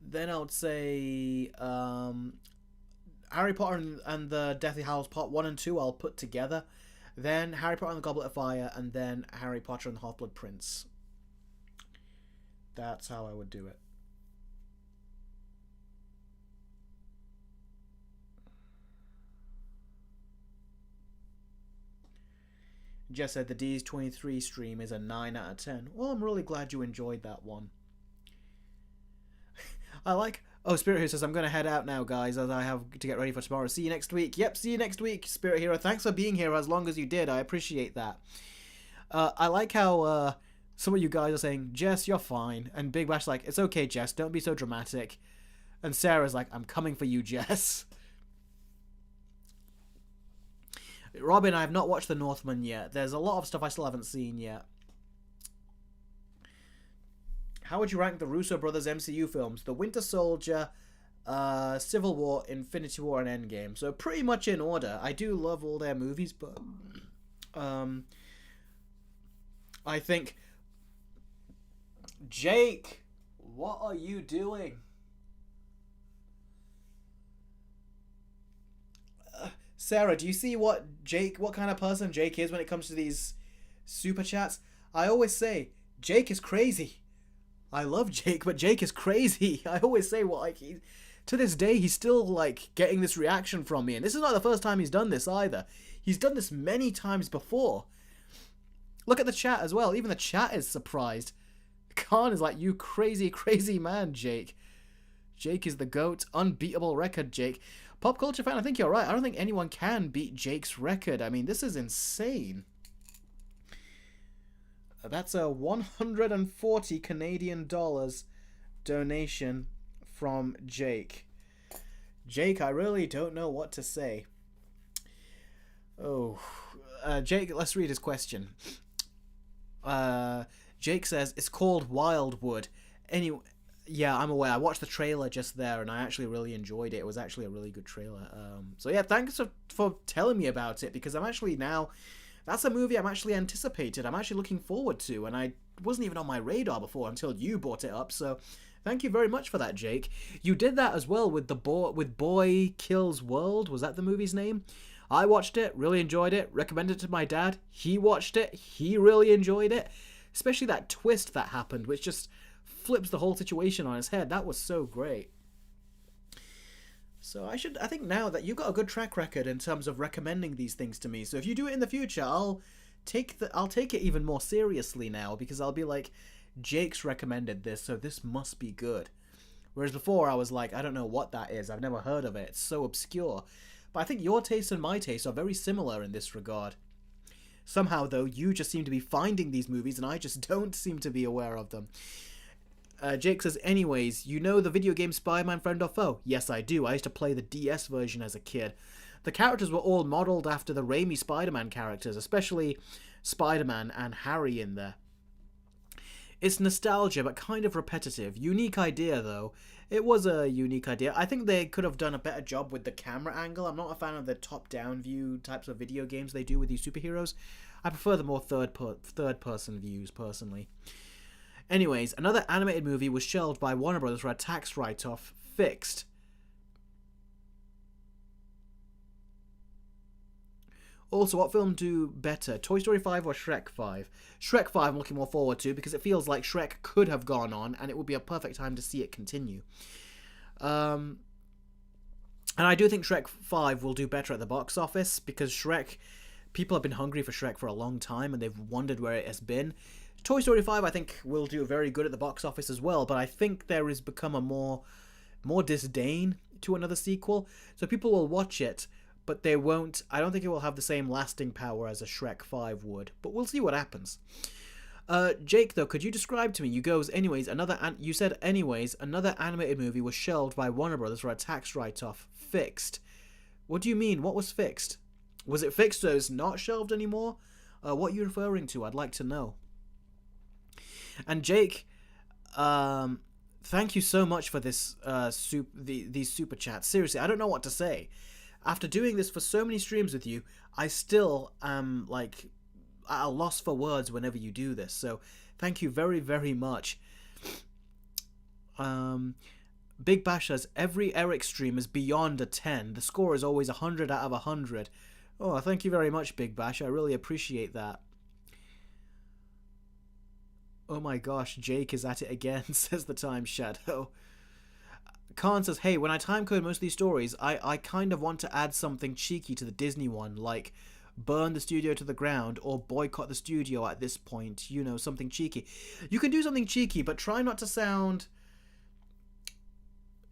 Then I would say Harry Potter and the Deathly Hallows Part 1 and 2 I'll put together. Then Harry Potter and the Goblet of Fire, and then Harry Potter and the Half-Blood Prince. That's how I would do it. Jess said the D23 stream is a 9 out of 10. Well, I'm really glad you enjoyed that one. I like... Oh, Spirit Hero says, I'm going to head out now, guys, as I have to get ready for tomorrow. See you next week. Yep, see you next week, Spirit Hero. Thanks for being here as long as you did. I appreciate that. I like how some of you guys are saying, Jess, you're fine. And Big Bash's like, it's okay, Jess. Don't be so dramatic. And Sarah's like, I'm coming for you, Jess. Robin, I have not watched The Northman yet. There's a lot of stuff I still haven't seen yet. How would you rank the Russo brothers MCU films? The Winter Soldier, Civil War, Infinity War, and Endgame. So pretty much in order. I do love all their movies, but I think... Jake, what are you doing? Sarah, do you see what kind of person Jake is when it comes to these super chats? I always say, Jake is crazy. I love Jake, but Jake is crazy. I always say, well, like, to this day, he's still, like, getting this reaction from me. And this is not the first time he's done this, either. He's done this many times before. Look at the chat as well. Even the chat is surprised. Khan is like, you crazy, crazy man, Jake. Jake is the GOAT. Unbeatable record, Jake. Pop culture fan, I think you're right. I don't think anyone can beat Jake's record. I mean, this is insane. That's a 140 Canadian dollars donation from Jake. Jake, I really don't know what to say. Oh, Jake, let's read his question. Jake says, it's called Wildwood. Anyway, yeah, I'm aware. I watched the trailer just there, and I actually really enjoyed it. It was actually a really good trailer. So yeah, thanks for telling me about it, because I'm actually now... That's a movie I'm actually anticipated. I'm actually looking forward to, and I wasn't even on my radar before until you brought it up, so thank you very much for that, Jake. You did that as well with Boy Kills World. Was that the movie's name? I watched it, really enjoyed it, recommended it to my dad. He watched it, he really enjoyed it. Especially that twist that happened, which just flips the whole situation on its head. That was so great. So I think now that you've got a good track record in terms of recommending these things to me. So if you do it in the future, I'll take it even more seriously now, because I'll be like, Jake's recommended this, so this must be good. Whereas before I was like, I don't know what that is. I've never heard of it. It's so obscure. But I think your taste and my taste are very similar in this regard. Somehow, though, you just seem to be finding these movies, and I just don't seem to be aware of them. Jake says, anyways, you know the video game Spider-Man Friend or Foe? Yes, I do. I used to play the DS version as a kid. The characters were all modeled after the Raimi Spider-Man characters, especially Spider-Man and Harry in there. It's nostalgia, but kind of repetitive. Unique idea, though. It was a unique idea. I think they could have done a better job with the camera angle. I'm not a fan of the top-down view types of video games they do with these superheroes. I prefer the more third-person views, personally. Anyways, another animated movie was shelved by Warner Brothers for a tax write-off. Fixed. Also, what film do better, Toy Story 5 or Shrek 5? Shrek 5 I'm looking more forward to, because it feels like Shrek could have gone on, and it would be a perfect time to see it continue. And I do think Shrek 5 will do better at the box office, because Shrek... People have been hungry for Shrek for a long time, and they've wondered where it has been. Toy Story 5, I think, will do very good at the box office as well, but I think there has become a more disdain to another sequel. So people will watch it, but they won't... I don't think it will have the same lasting power as a Shrek 5 would, but we'll see what happens. Jake, though, could you describe to me, you said, anyways, another animated movie was shelved by Warner Brothers for a tax write-off. Fixed. What do you mean? What was fixed? Was it fixed so it's not shelved anymore? What are you referring to? I'd like to know. And Jake, thank you so much for this these super chats. Seriously, I don't know what to say. After doing this for so many streams with you, I still am like at a loss for words whenever you do this. So thank you very, very much. Big Bash says, every Eric stream is beyond a 10. The score is always 100 out of 100. Oh, thank you very much, Big Bash. I really appreciate that. Oh my gosh, Jake is at it again, says the Time Shadow. Khan says, hey, when I timecode most of these stories, I kind of want to add something cheeky to the Disney one, like burn the studio to the ground or boycott the studio at this point, you know, something cheeky. You can do something cheeky, but try not to sound...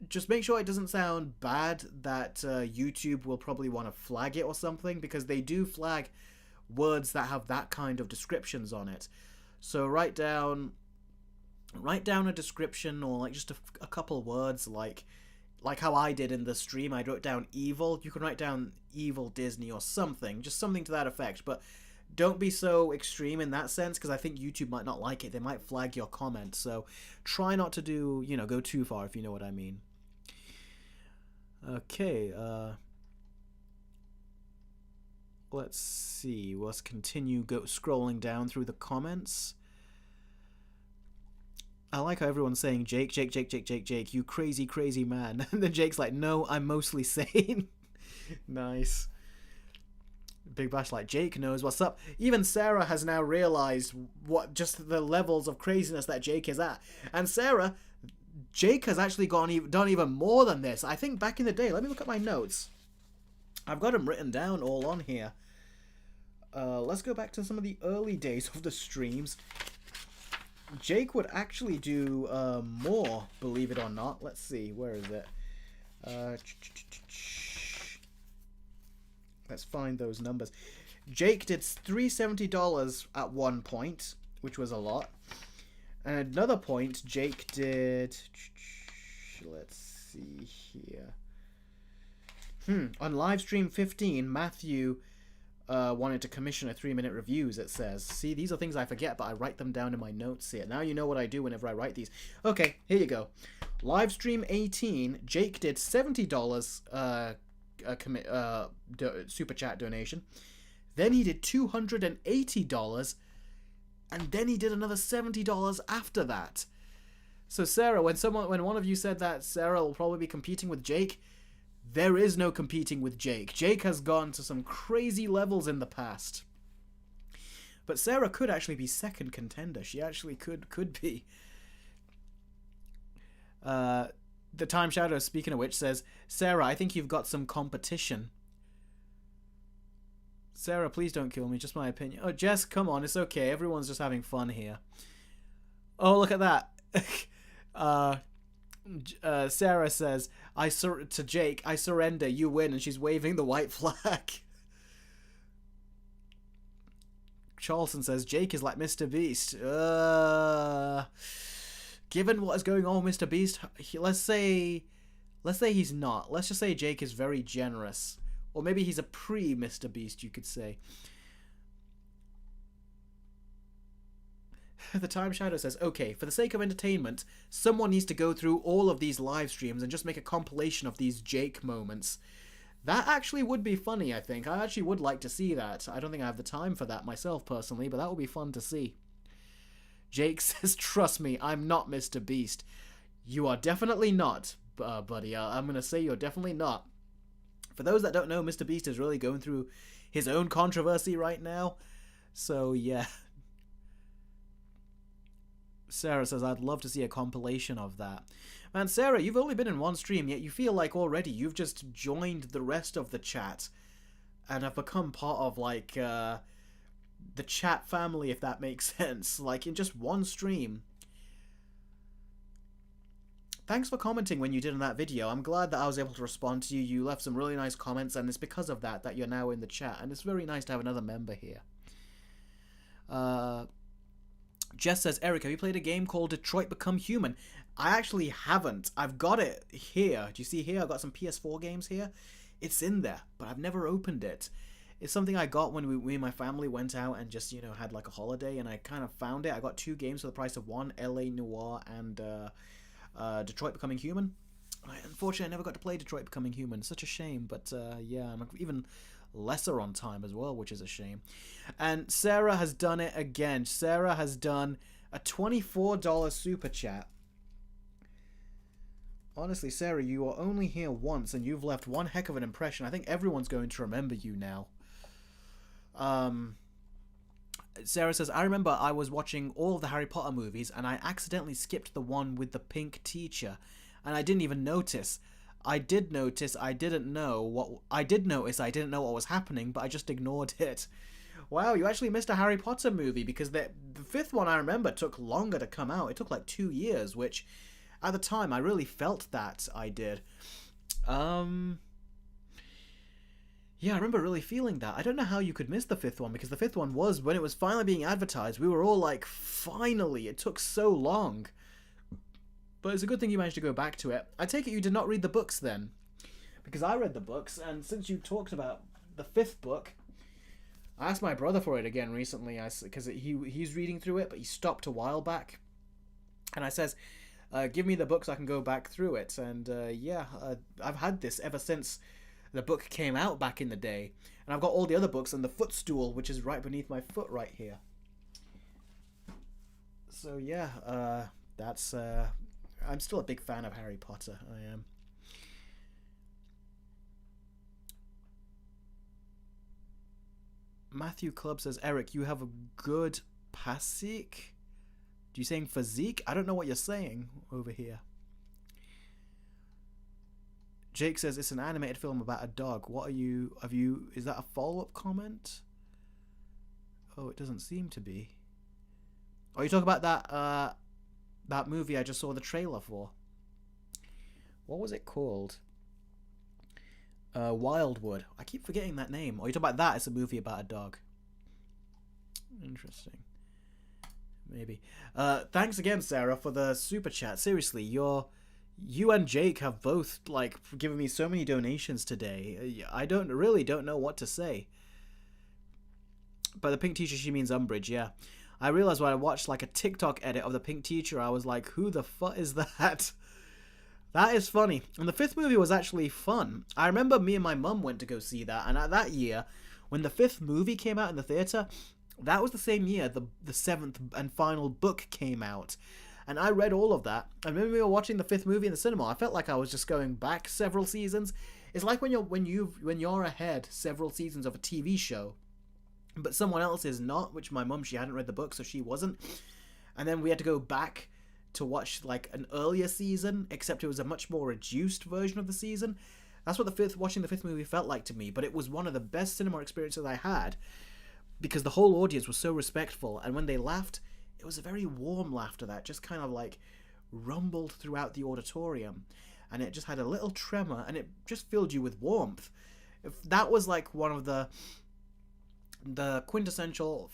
Just make sure it doesn't sound bad that YouTube will probably want to flag it or something, because they do flag words that have that kind of descriptions on it. So write down a description, or like just a couple words, like how I did in the stream. I wrote down evil. You can write down evil Disney or something, just something to that effect. But don't be so extreme in that sense, because I think YouTube might not like it. They might flag your comment. So try not to go too far, if you know what I mean. Okay, let's see. Let's continue scrolling down through the comments. I like how everyone's saying, Jake, you crazy, crazy man. And then Jake's like, no, I'm mostly sane. Nice. Big Bash like, Jake knows what's up. Even Sarah has now realized what just the levels of craziness that Jake is at. And Sarah, Jake has actually done even more than this. I think back in the day, let me look at my notes. I've got them written down all on here. Let's go back to some of the early days of the streams. Jake would actually do more, believe it or not. Let's see, where is it? Let's find those numbers. Jake did $370 at one point, which was a lot. And at another point, Jake did... Let's see here. On livestream 15, Matthew wanted to commission a 3-minute reviews, it says. See, these are things I forget, but I write them down in my notes here. Now you know what I do whenever I write these. Okay, here you go. Livestream 18, Jake did $70 super chat donation. Then he did $280, and then he did another $70 after that. So Sarah, when one of you said that Sarah will probably be competing with Jake, there is no competing with Jake. Jake has gone to some crazy levels in the past. But Sarah could actually be second contender. She actually could be. The Time Shadow, speaking of which, says, Sarah, I think you've got some competition. Sarah, please don't kill me, just my opinion. Oh, Jess, come on, it's okay. Everyone's just having fun here. Oh, look at that. Sarah says, to Jake, I surrender, you win, and she's waving the white flag. Charleston says, Jake is like Mr. Beast. Given what is going on with Mr. Beast, let's say he's not. Let's just say Jake is very generous. Or maybe he's a pre-Mr. Beast, you could say. The Time Shadow says, okay, for the sake of entertainment, someone needs to go through all of these live streams and just make a compilation of these Jake moments. That actually would be funny, I think. I actually would like to see that. I don't think I have the time for that myself, personally, but that would be fun to see. Jake says, trust me, I'm not Mr. Beast. You are definitely not, buddy. I'm going to say you're definitely not. For those that don't know, Mr. Beast is really going through his own controversy right now. So, yeah. Sarah says, I'd love to see a compilation of that. Man, Sarah, you've only been in one stream, yet you feel like already you've just joined the rest of the chat and have become part of, like, the chat family, if that makes sense. Like, in just one stream. Thanks for commenting when you did in that video. I'm glad that I was able to respond to you. You left some really nice comments, and it's because of that that you're now in the chat. And it's very nice to have another member here. Jess says, Eric, have you played a game called Detroit Become Human? I actually haven't. I've got it here. Do you see here? I've got some PS4 games here. It's in there, but I've never opened it. It's something I got when we and my family went out and just, you know, had like a holiday, and I kind of found it. I got 2 games for the price of one, LA Noire and Detroit Becoming Human. Unfortunately, I never got to play Detroit Becoming Human. Such a shame, but yeah, I'm even lesser on time as well, which is a shame. And Sarah has done it again. Sarah has done a $24 super chat. Honestly, Sarah, you are only here once, and you've left one heck of an impression. I think everyone's going to remember you now. Sarah says, I remember I was watching all of the Harry Potter movies, and I accidentally skipped the one with the pink teacher, and I didn't even notice. I did notice I didn't know what was happening, but I just ignored it. Wow, you actually missed a Harry Potter movie, because the 5th one I remember took longer to come out. It took like 2 years, which at the time I really felt that I did. Yeah, I remember really feeling that. I don't know how you could miss the 5th one, because the 5th one was, when it was finally being advertised, we were all like, finally, it took so long. But it's a good thing you managed to go back to it. I take it you did not read the books then, because I read the books, and since you talked about the 5th book, I asked my brother for it again recently, because he's reading through it, but he stopped a while back. And I says, give me the book so I can go back through it. And yeah, I've had this ever since the book came out back in the day. And I've got all the other books and the footstool, which is right beneath my foot right here. So yeah, that's... I'm still a big fan of Harry Potter. I am. Matthew Club says, Eric, you have a good physique. Do you saying physique? I don't know what you're saying over here. Jake says it's an animated film about a dog. What are you? Is that a follow-up comment? Oh, it doesn't seem to be. Oh, you talk about that movie I just saw the trailer for. What was it called? Wildwood. I keep forgetting that name. Oh, you talk about that? It's a movie about a dog. Interesting. Maybe. Thanks again, Sarah, for the super chat. Seriously, you and Jake have both like given me so many donations today. I don't know what to say. By the pink teacher, she means Umbridge. Yeah, I realized when I watched like a TikTok edit of the pink teacher, I was like, "Who the fuck is that?" That is funny. And the fifth movie was actually fun. I remember me and my mum went to go see that, and at that year, when the fifth movie came out in the theater, that was the same year the seventh and final book came out. And I read all of that. And when we were watching the fifth movie in the cinema, I felt like I was just going back several seasons. It's like when you're ahead several seasons of a TV show, but someone else is not, which my mum, she hadn't read the book, so she wasn't. And then we had to go back to watch like an earlier season, except it was a much more reduced version of the season. That's what watching the fifth movie felt like to me, but it was one of the best cinema experiences I had because the whole audience was so respectful, and when they laughed, it was a very warm laughter that just kind of like rumbled throughout the auditorium, and it just had a little tremor, and it just filled you with warmth. If that was like one of the quintessential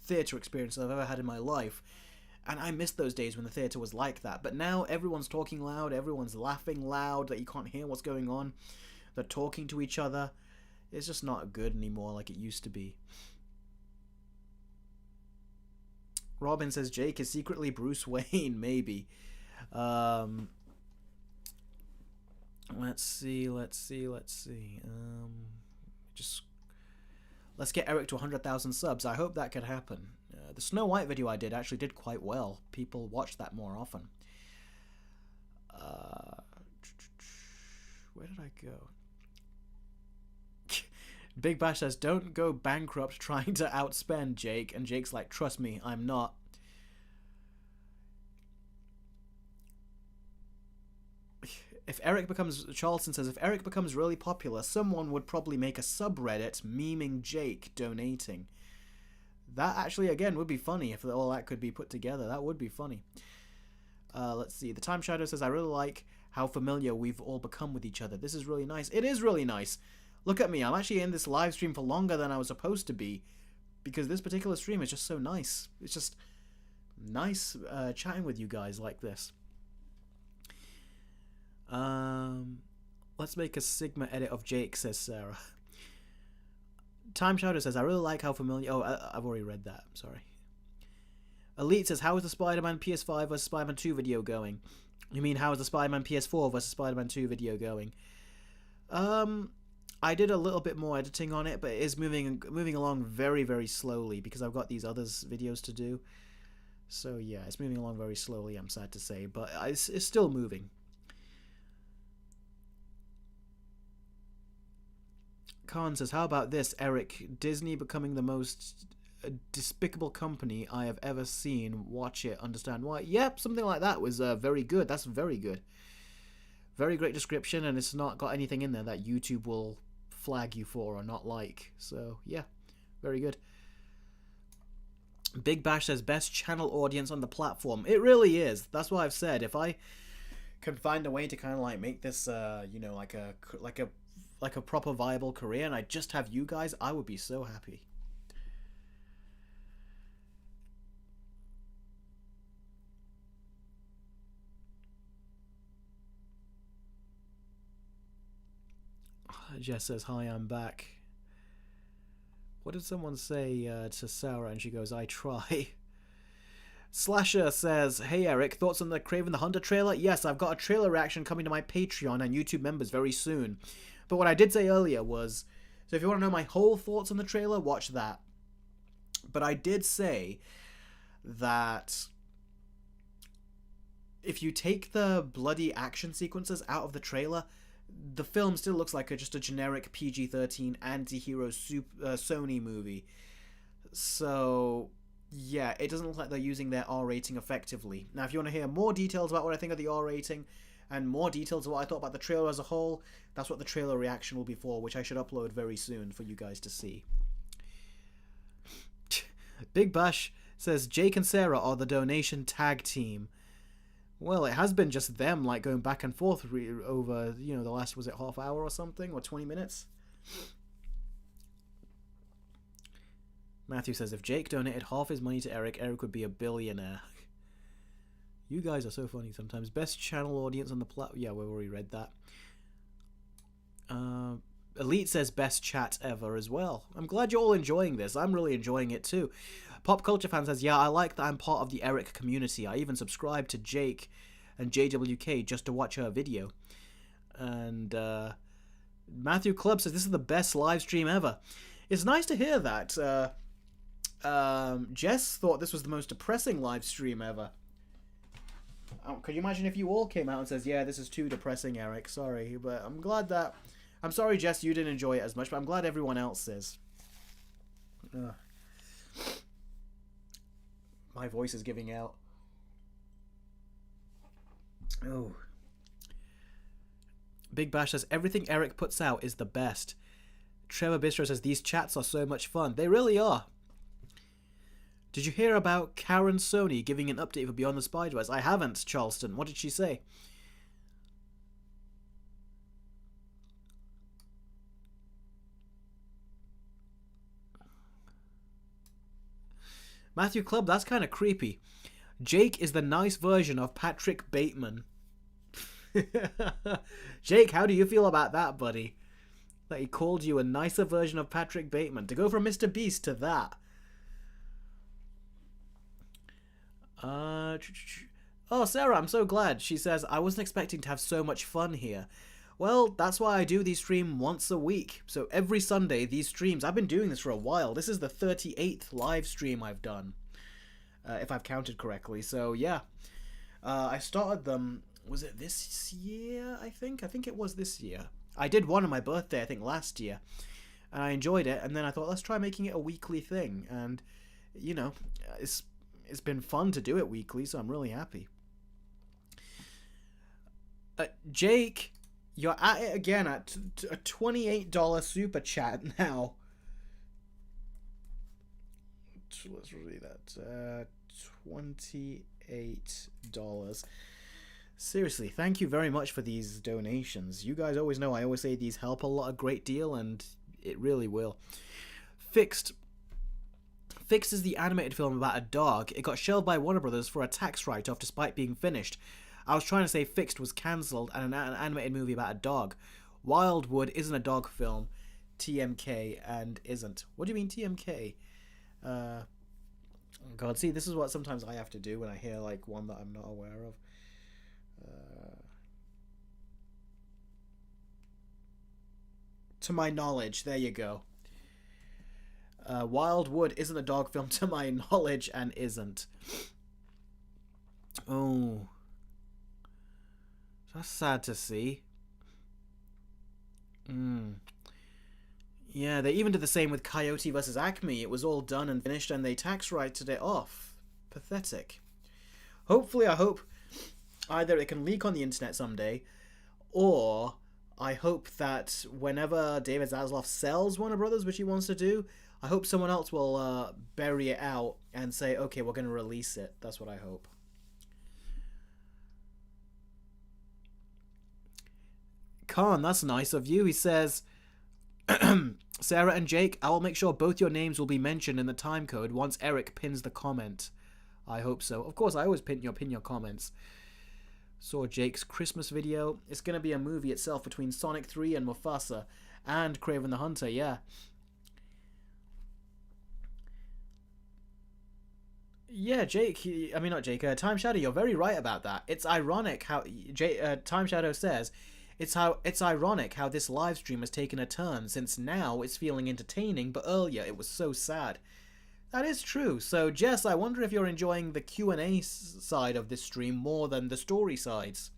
theater experiences I've ever had in my life. And I miss those days when the theater was like that. But now everyone's talking loud, everyone's laughing loud, that you can't hear what's going on. They're talking to each other. It's just not good anymore like it used to be. Robin says Jake is secretly Bruce Wayne, maybe. Let's see. Let's get Eric to 100,000 subs. I hope that could happen. The Snow White video I did actually did quite well. People watch that more often. Where did I go? Big Bash says, don't go bankrupt trying to outspend Jake. And Jake's like, trust me, I'm not. Charleston says, if Eric becomes really popular, someone would probably make a subreddit memeing Jake donating. That actually, again, would be funny if all that could be put together. That would be funny. Let's see. The Time Shadow says, I really like how familiar we've all become with each other. This is really nice. It is really nice. Look at me. I'm actually in this live stream for longer than I was supposed to be because this particular stream is just so nice. It's just nice chatting with you guys like this. Let's make a Sigma edit of Jake, says Sarah. Time Shadow says, I really like how familiar... Oh, I've already read that. I'm sorry. Elite says, how is the Spider-Man PS5 versus Spider-Man 2 video going? You mean, how is the Spider-Man PS4 versus Spider-Man 2 video going? I did a little bit more editing on it, but it is moving along very, very slowly because I've got these others videos to do. So, yeah, it's moving along very slowly, I'm sad to say, but it's still moving. Khan says, how about this, Eric? Disney becoming the most despicable company I have ever seen. Watch it, understand why. Yep, something like that was very good. That's very good. Very great description, and it's not got anything in there that YouTube will flag you for or not like. So, yeah, very good. Big Bash says, best channel audience on the platform. It really is. That's what I've said. If I can find a way to kind of like make this, you know, like a proper viable career, and I just have you guys, I would be so happy. Jess says, hi, I'm back. What did someone say to Sarah? And she goes, I try. Slasher says, hey Eric, thoughts on the Kraven the Hunter trailer? Yes, I've got a trailer reaction coming to my Patreon and YouTube members very soon. But what I did say earlier was, so if you want to know my whole thoughts on the trailer, watch that. But I did say that if you take the bloody action sequences out of the trailer, the film still looks like just a generic PG-13 anti-hero Sony movie. So, yeah, it doesn't look like they're using their R rating effectively. Now, if you want to hear more details about what I think of the R rating, and more details of what I thought about the trailer as a whole, that's what the trailer reaction will be for, which I should upload very soon for you guys to see. Big Bash says Jake and Sarah are the donation tag team. Well, it has been just them, like, going back and forth over, you know, the last, was it half hour or something, or 20 minutes? Matthew says, if Jake donated half his money to Eric, Eric would be a billionaire. You guys are so funny sometimes. Best channel audience on the platform. Yeah, we've already read that. Elite says best chat ever as well. I'm glad you're all enjoying this. I'm really enjoying it too. Pop Culture Fan says, yeah, I like that I'm part of the Eric community. I even subscribe to Jake and JWK just to watch her video. And Matthew Club says, this is the best live stream ever. It's nice to hear that. Jess thought this was the most depressing live stream ever. Could you imagine if you all came out and says, yeah, this is too depressing, Eric. Sorry, but I'm glad that... I'm sorry, Jess, you didn't enjoy it as much, but I'm glad everyone else is. My voice is giving out. Oh. Big Bash says, everything Eric puts out is the best. Trevor Bistro says, these chats are so much fun. They really are. Did you hear about Karen Sony giving an update for Beyond the Spider-Verse? I haven't, Charleston. What did she say? Matthew Club, that's kind of creepy. Jake is the nice version of Patrick Bateman. Jake, how do you feel about that, buddy? That he called you a nicer version of Patrick Bateman. To go from Mr. Beast to that. Oh, Sarah, I'm so glad. She says, I wasn't expecting to have so much fun here. Well, that's why I do these streams once a week. So every Sunday, these streams, I've been doing this for a while. This is the 38th live stream I've done, if I've counted correctly. So, yeah. I started them, was it this year, I think? I think it was this year. I did one on my birthday, I think, last year. And I enjoyed it. And then I thought, let's try making it a weekly thing. And, you know, it's been fun to do it weekly, so I'm really happy. Jake, you're at it again at a $28 super chat now. Let's read that. $28. Seriously, thank you very much for these donations. You guys always know I always say these help a great deal, and it really will. Fixed is the animated film about a dog. It got shelved by Warner Brothers for a tax write-off despite being finished. I was trying to say Fixed was cancelled and an animated movie about a dog. Wildwood isn't a dog film. TMK and isn't. What do you mean TMK? God, see, this is what sometimes I have to do when I hear like one that I'm not aware of. To my knowledge, there you go. Wildwood isn't a dog film to my knowledge and isn't. Oh. That's sad to see. Yeah, they even did the same with Coyote vs. Acme. It was all done and finished and they tax righted it off. Pathetic. Hopefully, I hope either it can leak on the internet someday, or I hope that whenever David Zaslav sells Warner Brothers, which he wants to do, I hope someone else will bury it out and say, okay, we're going to release it. That's what I hope. Khan, that's nice of you. He says, Sarah and Jake, I will make sure both your names will be mentioned in the time code once Eric pins the comment. I hope so. Of course, I always pin your comments. Saw Jake's Christmas video. It's going to be a movie itself between Sonic 3 and Mufasa and Kraven the Hunter, yeah. Yeah, Jake, Time Shadow, you're very right about that. It's ironic how, Time Shadow says, it's ironic how this live stream has taken a turn, since now it's feeling entertaining, but earlier it was so sad. That is true. So, Jess, I wonder if you're enjoying the Q&A side of this stream more than the story sides.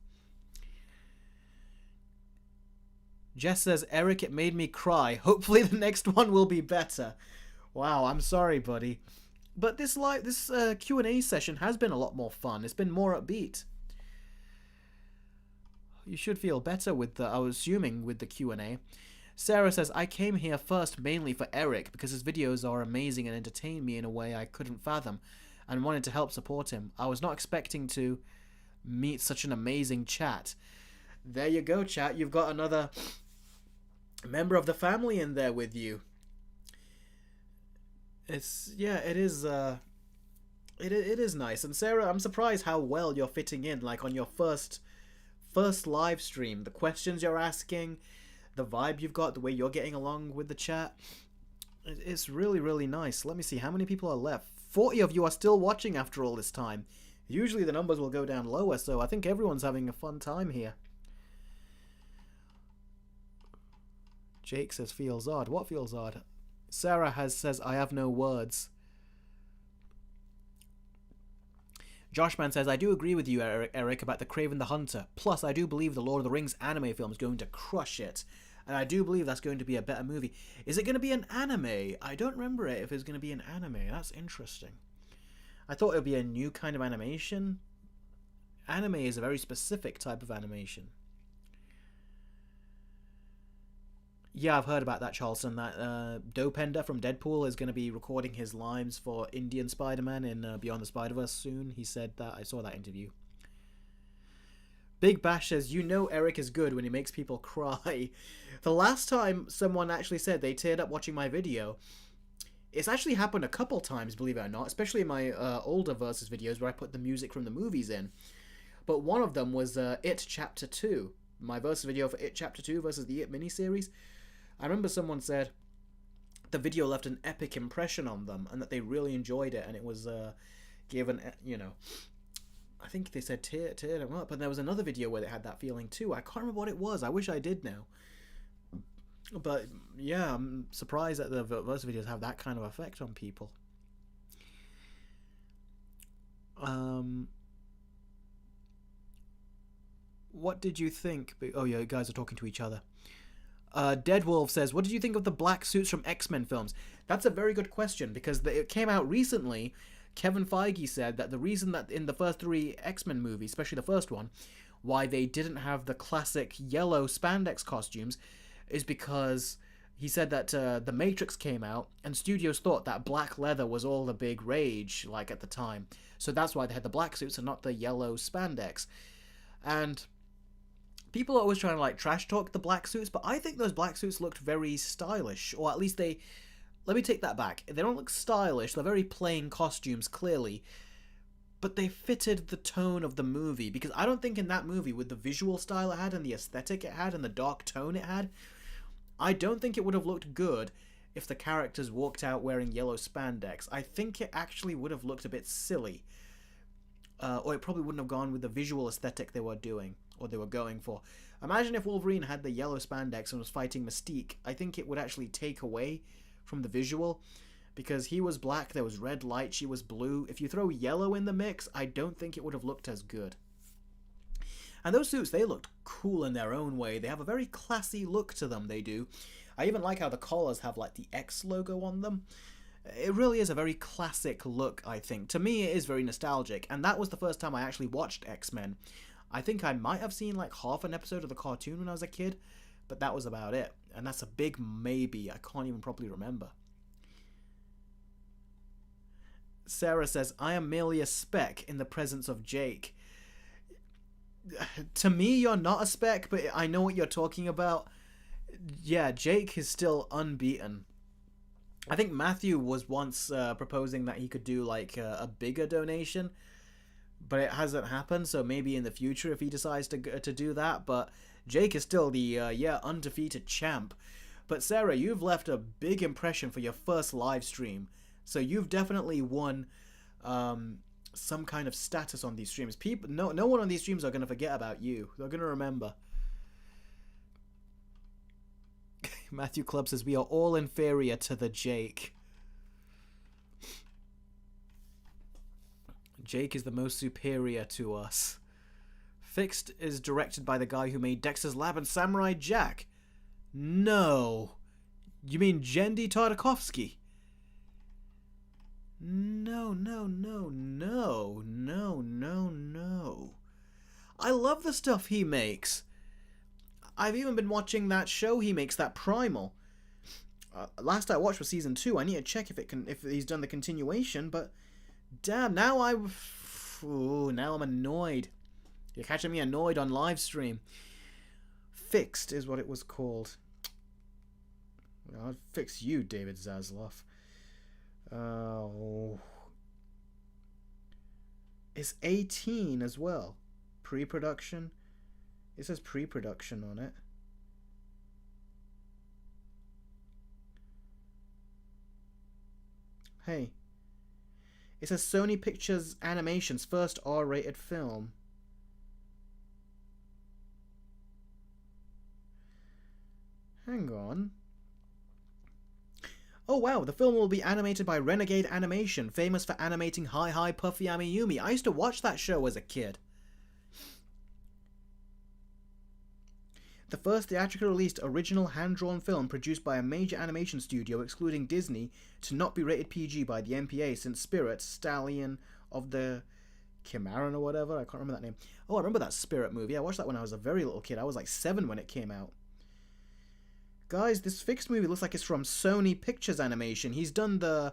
Jess says, Eric, it made me cry. Hopefully the next one will be better. Wow, I'm sorry, buddy. But this Q&A session has been a lot more fun. It's been more upbeat. You should feel better with the, I was assuming, with the Q&A. Sarah says, I came here first mainly for Eric because his videos are amazing and entertain me in a way I couldn't fathom and wanted to help support him. I was not expecting to meet such an amazing chat. There you go, chat. You've got another member of the family in there with you. It's, yeah, it is nice. And Sarah, I'm surprised how well you're fitting in, like on your first live stream. The questions you're asking, the vibe you've got, the way you're getting along with the chat. It's really, really nice. Let me see, how many people are left? 40 of you are still watching after all this time. Usually the numbers will go down lower, so I think everyone's having a fun time here. Jake says, feels odd. What feels odd? Sarah says, I have no words. Joshman says, I do agree with you, Eric, about the Kraven the Hunter. Plus, I do believe the Lord of the Rings anime film is going to crush it. And I do believe that's going to be a better movie. Is it going to be an anime? I don't remember it if it's going to be an anime. That's interesting. I thought it would be a new kind of animation. Anime is a very specific type of animation. Yeah, I've heard about that, Charleston. That Dopender from Deadpool is going to be recording his lines for Indian Spider-Man in Beyond the Spider-Verse soon. He said that. I saw that interview. Big Bash says, you know Eric is good when he makes people cry. The last time someone actually said they teared up watching my video, it's actually happened a couple times, believe it or not, especially in my older Versus videos where I put the music from the movies in. But one of them was It Chapter 2, my Versus video for It Chapter 2 versus the It miniseries. I remember someone said the video left an epic impression on them and that they really enjoyed it, and it was given, you know, I think they said tear them up. And there was another video where they had that feeling too. I can't remember what it was. I wish I did now. But yeah, I'm surprised that the Verse videos have that kind of effect on people. What did you think? Oh yeah, you guys are talking to each other. Deadwolf says, what did you think of the black suits from X-Men films? That's a very good question, because it came out recently. Kevin Feige said that the reason that in the first 3 X-Men movies, especially the first one, why they didn't have the classic yellow spandex costumes is because he said that The Matrix came out and studios thought that black leather was all the big rage, like, at the time. So that's why they had the black suits and not the yellow spandex. And people are always trying to, like, trash talk the black suits, but I think those black suits looked very stylish, or at least they... Let me take that back. They don't look stylish, they're very plain costumes, clearly, but they fitted the tone of the movie, because I don't think in that movie, with the visual style it had, and the aesthetic it had, and the dark tone it had, I don't think it would have looked good if the characters walked out wearing yellow spandex. I think it actually would have looked a bit silly, or it probably wouldn't have gone with the visual aesthetic they were doing, or they were going for. Imagine if Wolverine had the yellow spandex and was fighting Mystique. I think it would actually take away from the visual, because he was black, there was red light, she was blue. If you throw yellow in the mix, I don't think it would have looked as good. And those suits, they looked cool in their own way. They have a very classy look to them, they do. I even like how the collars have, like, the X logo on them. It really is a very classic look, I think. To me, it is very nostalgic, and that was the first time I actually watched X-Men. I think I might have seen, like, half an episode of the cartoon when I was a kid, but that was about it. And that's a big maybe. I can't even properly remember. Sarah says, I am merely a speck in the presence of Jake. To me, you're not a speck, but I know what you're talking about. Yeah, Jake is still unbeaten. I think Matthew was once proposing that he could do, like, a bigger donation, but it hasn't happened, so maybe in the future if he decides to do that, but Jake is still the, undefeated champ. But Sarah, you've left a big impression for your first live stream, so you've definitely won some kind of status on these streams. No one on these streams are going to forget about you. They're going to remember. Matthew Club says, we are all inferior to the Jake. Jake is the most superior to us. Fixed is directed by the guy who made Dexter's Lab and Samurai Jack. No. You mean Jendy Tartakovsky? No, no, no, no, no, no, no. I love the stuff he makes. I've even been watching that show he makes, that Primal. Last I watched was season 2. I need to check if he's done the continuation, but damn, now now I'm annoyed. You're catching me annoyed on live stream. Fixed is what it was called. I'll fix you, David Zaslav. Oh. It's 18 as well. Pre-production. It says pre-production on it. Hey. It says Sony Pictures Animation's first R-rated film. Hang on. Oh wow, the film will be animated by Renegade Animation, famous for animating Hi Hi Puffy Amiyumi. I used to watch that show as a kid. The first theatrically released original hand-drawn film produced by a major animation studio excluding Disney to not be rated PG by the MPA since Spirit, Stallion of the Cimarron or whatever. I can't remember that name. Oh, I remember that Spirit movie. I watched that when I was a very little kid. I was like 7 when it came out. Guys, this Fixed movie looks like it's from Sony Pictures Animation. He did Jendy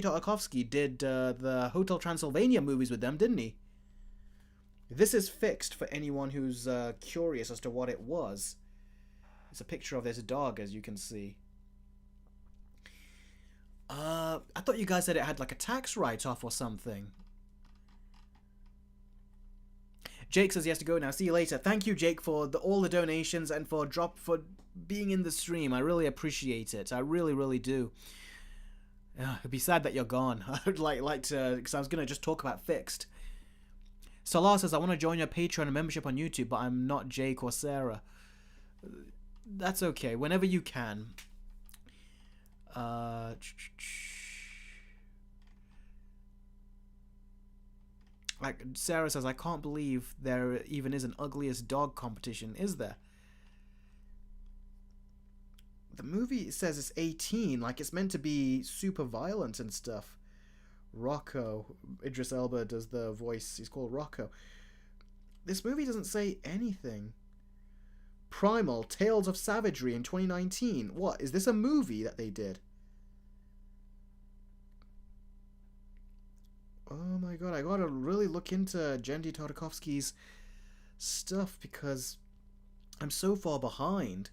Tartakovsky did the Hotel Transylvania movies with them, didn't he? This is Fixed for anyone who's curious as to what it was. It's a picture of this dog, as you can see. I thought you guys said it had like a tax write-off or something. Jake says he has to go now. See you later. Thank you, Jake, for all the donations and for being in the stream. I really appreciate it. I really, really do. It'd be sad that you're gone. I would like to, because I was gonna just talk about Fixed. Salah says I want to join your Patreon and membership on YouTube, but I'm not Jake or Sarah. That's okay. Whenever you can. Like Sarah says, I can't believe there even is an ugliest dog competition, is there? The movie says it's 18, like it's meant to be super violent and stuff. Rocco. Idris Elba does the voice. He's called Rocco. This movie doesn't say anything. Primal, Tales of Savagery in 2019. What? Is this a movie that they did? Oh my god, I gotta really look into Jendy Tartakovsky's stuff because I'm so far behind.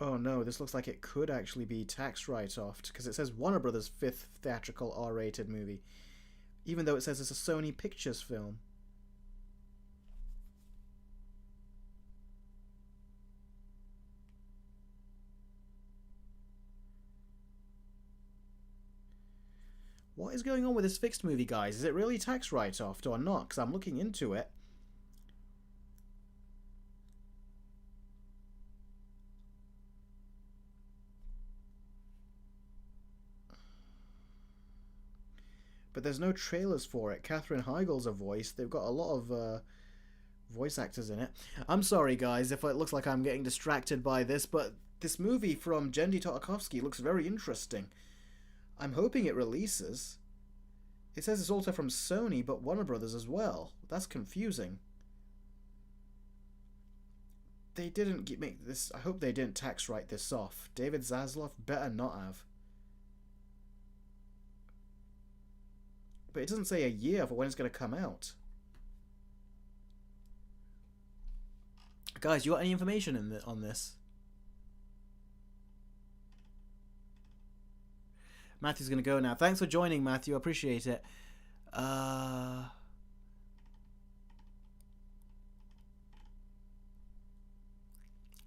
Oh no, this looks like it could actually be tax write-off because it says Warner Brothers' 5th theatrical R-rated movie, even though it says it's a Sony Pictures film. What is going on with this Fixed movie, guys? Is it really tax write-off or not? Because I'm looking into it. But there's no trailers for it. Katherine Heigl's a voice. They've got a lot of voice actors in it. I'm sorry, guys, if it looks like I'm getting distracted by this, but this movie from Jendy Tartakovsky looks very interesting. I'm hoping it releases. It says it's also from Sony, but Warner Brothers as well. That's confusing. They didn't make this... I hope they didn't tax write this off. David Zaslav better not have. But it doesn't say a year for when it's going to come out. Guys, you got any information on this? Matthew's going to go now. Thanks for joining, Matthew. I appreciate it.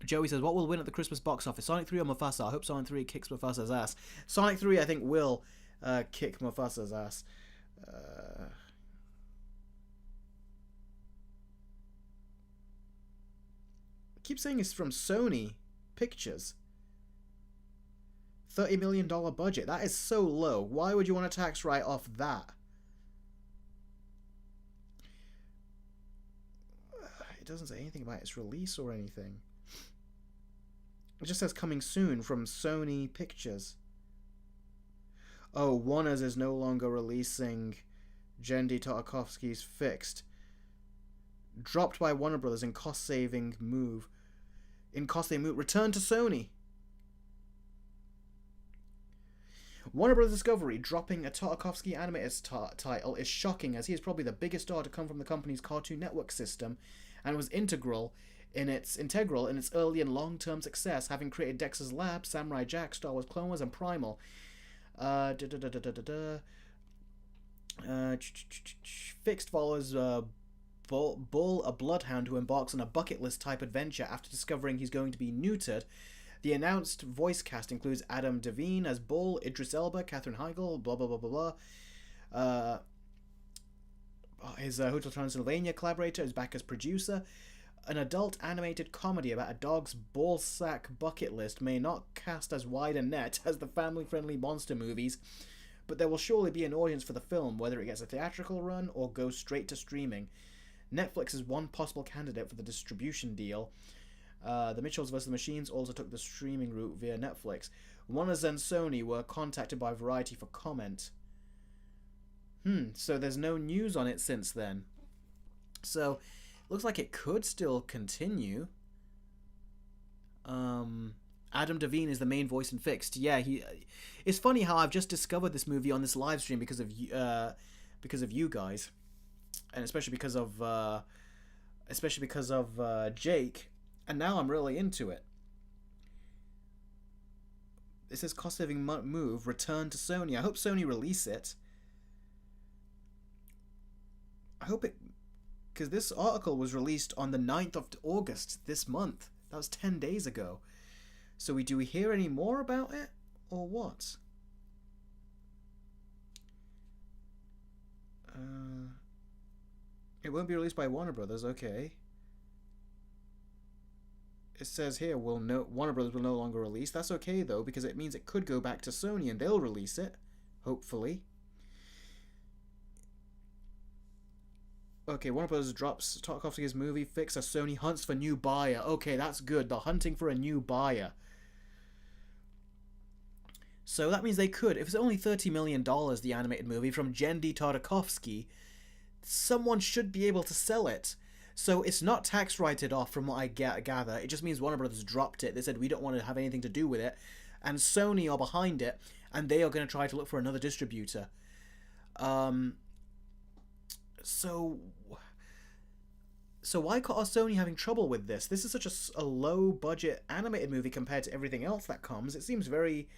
Joey says, what will win at the Christmas box office? Sonic 3 or Mufasa? I hope Sonic 3 kicks Mufasa's ass. Sonic 3, I think, will kick Mufasa's ass. I keep saying it's from Sony Pictures. $30 million budget. That is so low. Why would you want to tax write off that? doesn't say anything about its release or anything. It just says coming soon from Sony Pictures. Oh, Warner's is no longer releasing Genndy Tartakovsky's Fixed. Dropped by Warner Brothers in cost-saving move. Return to Sony. Warner Bros. Discovery dropping a Tartakovsky animated title is shocking, as he is probably the biggest star to come from the company's Cartoon Network system, and was integral in its early and long-term success, having created Dexter's Lab, Samurai Jack, Star Wars Clone Wars, and Primal. Fixed follows Bull, a bloodhound who embarks on a bucket list type adventure after discovering he's going to be neutered. The announced voice cast includes Adam Devine as Bull, Idris Elba, Katherine Heigl, blah blah blah blah blah. His Hotel Transylvania collaborator is back as producer. An adult animated comedy about a dog's ballsack bucket list may not cast as wide a net as the family-friendly monster movies, but there will surely be an audience for the film, whether it gets a theatrical run or goes straight to streaming. Netflix is one possible candidate for the distribution deal. The Mitchells vs. the Machines also took the streaming route via Netflix. Warner and Sony were contacted by Variety for comment. So there's no news on it since then. So, looks like it could still continue. Adam Devine is the main voice in Fixed. Yeah, it's funny how I've just discovered this movie on this live stream because of you guys, and especially because of Jake, and now I'm really into it. It says cost-saving move, return to Sony. I hope Sony release it. I hope it, because this article was released on the 9th of August this month. That was 10 days ago. So do we hear any more about it, or what? It won't be released by Warner Brothers, okay. It says here, Warner Brothers will no longer release. That's okay, though, because it means it could go back to Sony, and they'll release it, hopefully. Okay, Warner Brothers drops Tartakovsky's movie Fix as Sony hunts for new buyer. Okay, that's good. They're hunting for a new buyer. So that means they could. If it's only $30 million, the animated movie from Genndy Tartakovsky, someone should be able to sell it. So it's not tax righted off from what I gather. It just means Warner Brothers dropped it. They said, we don't want to have anything to do with it. And Sony are behind it, and they are going to try to look for another distributor. So why are Sony having trouble with this? This is such a low-budget animated movie compared to everything else that comes. It seems very...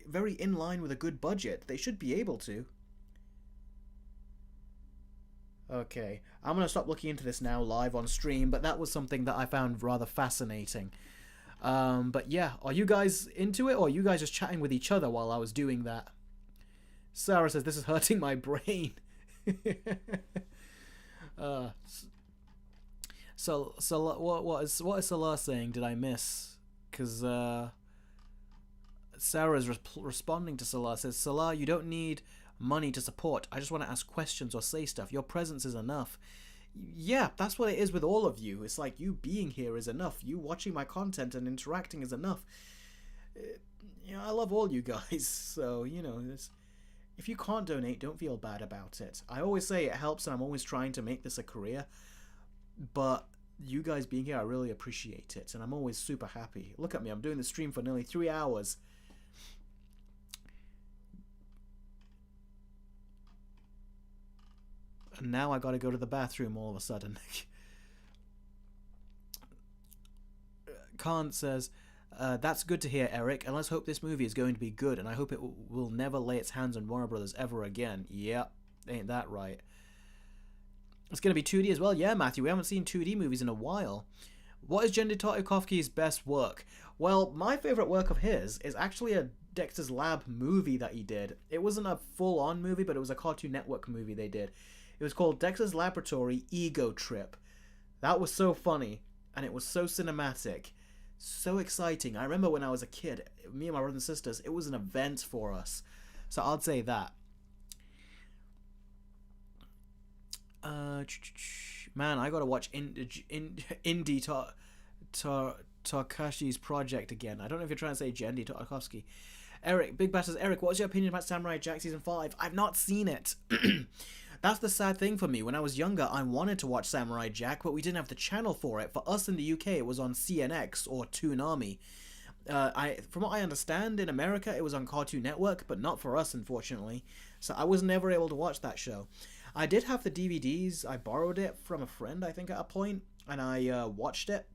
very in line with a good budget. They should be able to. Okay, I'm going to stop looking into this now live on stream, but that was something that I found rather fascinating. But yeah, are you guys into it, or are you guys just chatting with each other while I was doing that? Sarah says, this is hurting my brain. So what is Salah saying? Did I miss? Because Sarah's responding to Salah, says, Salah, you don't need money to support. I just want to ask questions or say stuff. Your presence is enough. Yeah, that's what it is with all of you. It's like you being here is enough. You watching my content and interacting is enough. I love all you guys. So, if you can't donate, don't feel bad about it. I always say it helps, and I'm always trying to make this a career. But you guys being here, I really appreciate it, and I'm always super happy. Look at me, I'm doing the stream for nearly 3 hours. And now I gotta go to the bathroom all of a sudden. Khan says, that's good to hear, Eric, and let's hope this movie is going to be good, and I hope it will never lay its hands on Warner Brothers ever again. Yep, ain't that right. It's going to be 2D as well. Yeah, Matthew, we haven't seen 2D movies in a while. What is Genndy Tartakovsky's best work? Well, my favourite work of his is actually a Dexter's Lab movie that he did. It wasn't a full-on movie, but it was a Cartoon Network movie they did. It was called Dexter's Laboratory Ego Trip. That was so funny, and it was so cinematic, so exciting. I remember when I was a kid, me and my brothers and sisters, it was an event for us. So I'd say that. Man, I gotta watch Indie Takashi's Project again. I don't know if you're trying to say Jendy Tarkovsky. Eric, Big Bass says, Eric, what's your opinion about Samurai Jack Season 5? I've not seen it. That's the sad thing for me. When I was younger, I wanted to watch Samurai Jack, but we didn't have the channel for it. For us in the UK, it was on CNX or Toonami. From what I understand, in America, it was on Cartoon Network, but not for us, unfortunately. So I was never able to watch that show. I did have the DVDs. I borrowed it from a friend, I think, at a point, and I watched it.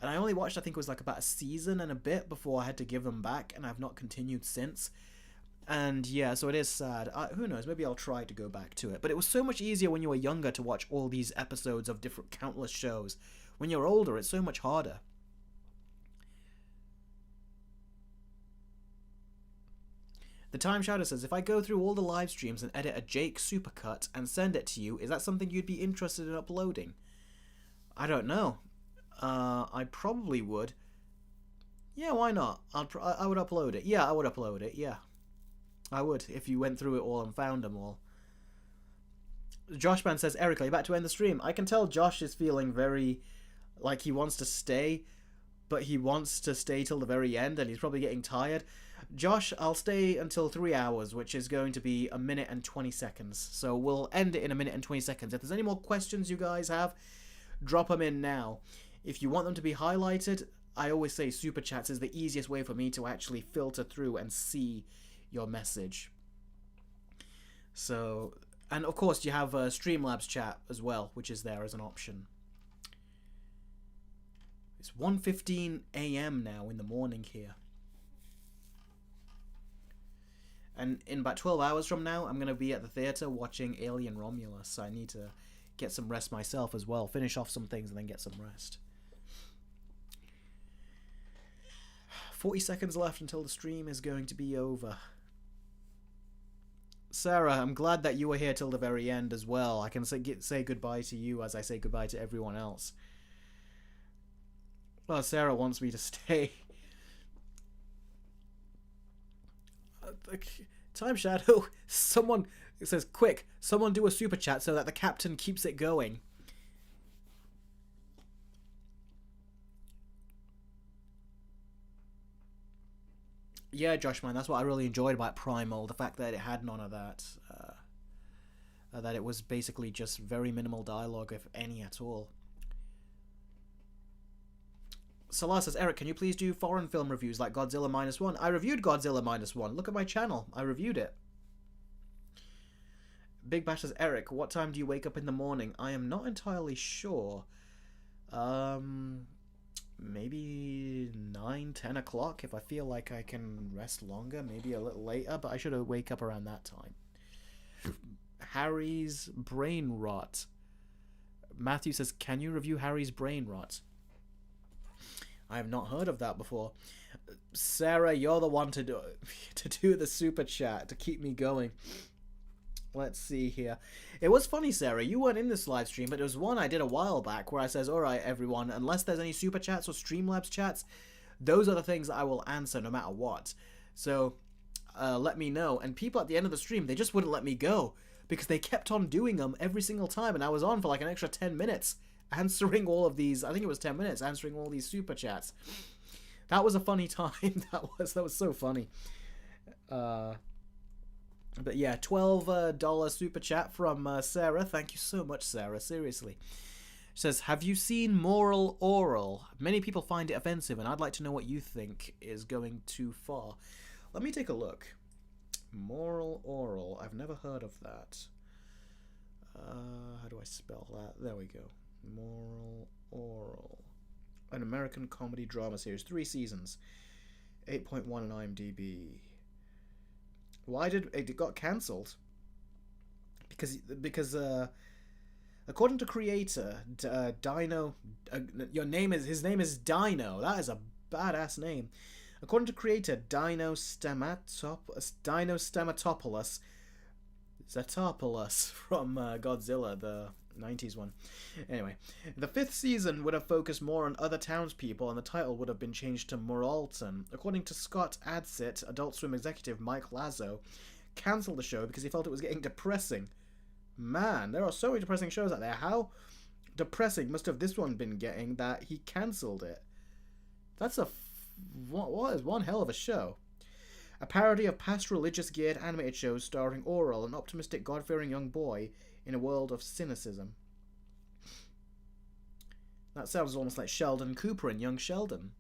And I only watched, I think it was like about a season and a bit before I had to give them back, and I've not continued since. And yeah, so it is sad. Who knows, maybe I'll try to go back to it. But it was so much easier when you were younger to watch all these episodes of different countless shows. When you're older, it's so much harder. The Time Shadow says, if I go through all the live streams and edit a Jake supercut and send it to you, is that something you'd be interested in uploading? I don't know. I probably would. Yeah, why not? I would upload it. Yeah, I would upload it. Yeah. I would, if you went through it all and found them all. Joshman says, Eric, are you about to end the stream? I can tell Josh is feeling very, like he wants to stay, but he wants to stay till the very end, and he's probably getting tired. Josh, I'll stay until 3 hours, which is going to be 1 minute and 20 seconds. So we'll end it in 1 minute and 20 seconds. If there's any more questions you guys have, drop them in now. If you want them to be highlighted, I always say Super Chats is the easiest way for me to actually filter through and see your message. So, and of course you have Streamlabs chat as well, which is there as an option. It's 1:15 a.m. now in the morning here. And in about 12 hours from now, I'm going to be at the theatre watching Alien Romulus. I need to get some rest myself as well. Finish off some things and then get some rest. 40 seconds left until the stream is going to be over. Sarah, I'm glad that you were here till the very end as well. I can say goodbye to you as I say goodbye to everyone else. Well, Sarah wants me to stay. Time Shadow, someone, it says, quick, someone do a super chat so that the captain keeps it going. Yeah, Josh, man, that's what I really enjoyed about Primal, the fact that it had none of that. That it was basically just very minimal dialogue, if any at all. Salah says, Eric, can you please do foreign film reviews like Godzilla -1? I reviewed Godzilla -1. Look at my channel. I reviewed it. Big Bash says, Eric, what time do you wake up in the morning? I am not entirely sure. Maybe 9, 10 o'clock if I feel like I can rest longer. Maybe a little later, but I should wake up around that time. Harry's Brain Rot. Matthew says, can you review Harry's Brain Rot? I have not heard of that before. Sarah, you're the one to do the super chat to keep me going. Let's see here. It was funny, Sarah. You weren't in this live stream, but there was one I did a while back where I says, all right, everyone, unless there's any super chats or Streamlabs chats, those are the things that I will answer no matter what. So let me know. And people at the end of the stream, they just wouldn't let me go because they kept on doing them every single time, and I was on for like an extra 10 minutes answering all of these. I think it was 10 minutes answering all these super chats. That was a funny time. That was so funny. But yeah, $12 super chat from Sarah. Thank you so much, Sarah. Seriously. She says, have you seen Moral Oral? Many people find it offensive, and I'd like to know what you think is going too far. Let me take a look. Moral Oral. I've never heard of that. How do I spell that? There we go. Moral Oral. An American comedy drama series. 3 seasons. 8.1 on IMDb. Why did it got cancelled? Because according to creator Dino, his name is Dino. That is a badass name. According to creator Dino Stamatopoulos from Godzilla, the 90s one. Anyway, the 5th season would have focused more on other townspeople, and the title would have been changed to Moralton. According to Scott Adsit, Adult Swim executive Mike Lazo cancelled the show because he felt it was getting depressing. Man, there are so many depressing shows out there. How depressing must have this one been getting that he cancelled it? That's what is one hell of a show. A parody of past religious-geared animated shows starring Oral, an optimistic, God-fearing young boy in a world of cynicism. That sounds almost like Sheldon Cooper and Young Sheldon.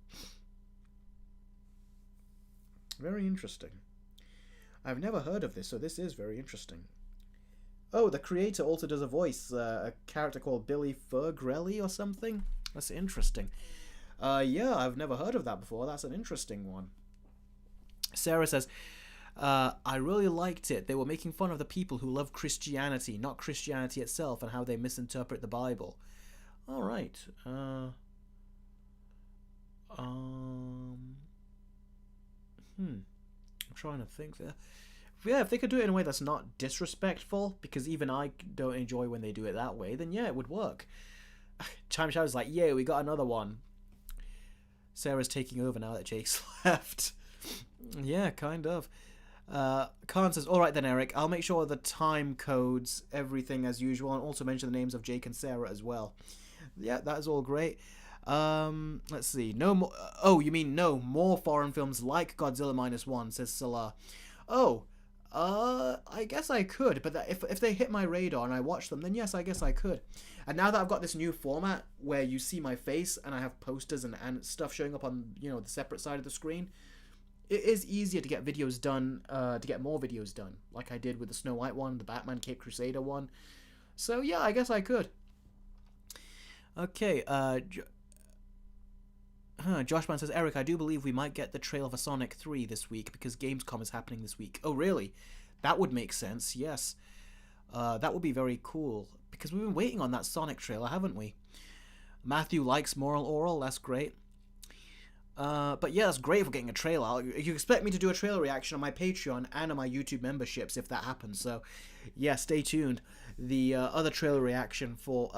Very interesting. I've never heard of this, so this is very interesting. Oh, the creator also does a voice, a character called Billy Fergrelli or something? That's interesting. Yeah, I've never heard of that before. That's an interesting one. Sarah says, I really liked it. They were making fun of the people who love Christianity, not Christianity itself, and how they misinterpret the Bible. All right. I'm trying to think there. Yeah, if they could do it in a way that's not disrespectful, because even I don't enjoy when they do it that way, then yeah, it would work. Time Shadow's like, yeah, we got another one. Sarah's taking over now that Jake's left. Yeah, kind of. Khan says, alright then, Eric, I'll make sure the time codes everything as usual, and also mention the names of Jake and Sarah as well. Yeah, that is all great. Let's see. No more. Oh, you mean no more foreign films like Godzilla -1, says Salah. Oh, I guess I could, but if they hit my radar and I watch them, then yes, I guess I could. And now that I've got this new format where you see my face and I have posters and stuff showing up on, you know, the separate side of the screen, it is easier to get videos done, to get more videos done, like I did with the Snow White one, the Batman Cape Crusader one. So yeah, I guess I could. Okay, Joshman says, Eric, I do believe we might get the trailer for Sonic 3 this week because Gamescom is happening this week. Oh, really? That would make sense, yes. That would be very cool because we've been waiting on that Sonic trailer, haven't we? Matthew likes Moral Oral, that's great. But yeah, that's great for getting a trailer. You expect me to do a trailer reaction on my Patreon and on my YouTube memberships if that happens. So, yeah, stay tuned. The other trailer reaction for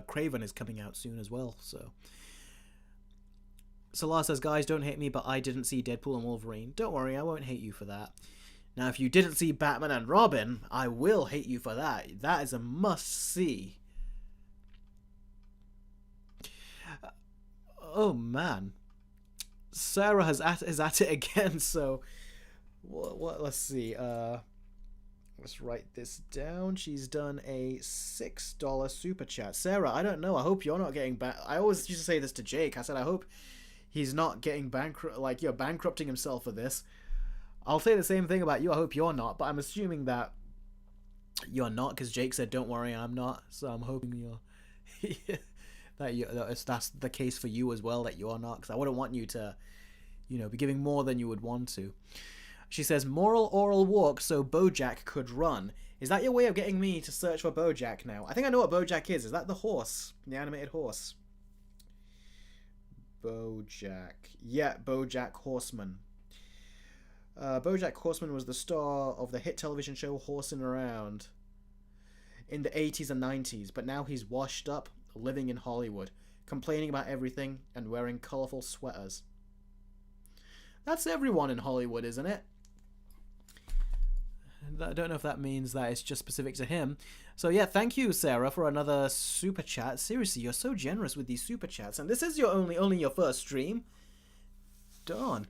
Craven is coming out soon as well. So, Salah says, guys, don't hate me, but I didn't see Deadpool and Wolverine. Don't worry, I won't hate you for that. Now, if you didn't see Batman and Robin, I will hate you for that. That is a must-see. Oh, man. Sarah is at it again, so... What? Let's see. Let's write this down. She's done a $6 super chat. Sarah, I don't know. I hope you're not getting I always used to say this to Jake. I said, I hope he's not getting you're bankrupting himself for this. I'll say the same thing about you. I hope you're not, but I'm assuming that you're not, because Jake said, don't worry, I'm not. So I'm hoping you're... that's the case for you as well, that you're not, because I wouldn't want you to, be giving more than you would want to. She says, Moral Oral walk so Bojack could run. Is that your way of getting me to search for Bojack now? I think I know what Bojack is. Is that the horse? The animated horse? Bojack. Yeah, Bojack Horseman. Bojack Horseman was the star of the hit television show Horsing Around in the 80s and 90s, but now he's washed up, living in Hollywood, complaining about everything and wearing colourful sweaters. That's everyone in Hollywood, isn't it? I don't know if that means that it's just specific to him. So yeah, thank you, Sarah, for another super chat. Seriously, you're so generous with these super chats, and this is your only your first stream. Darn.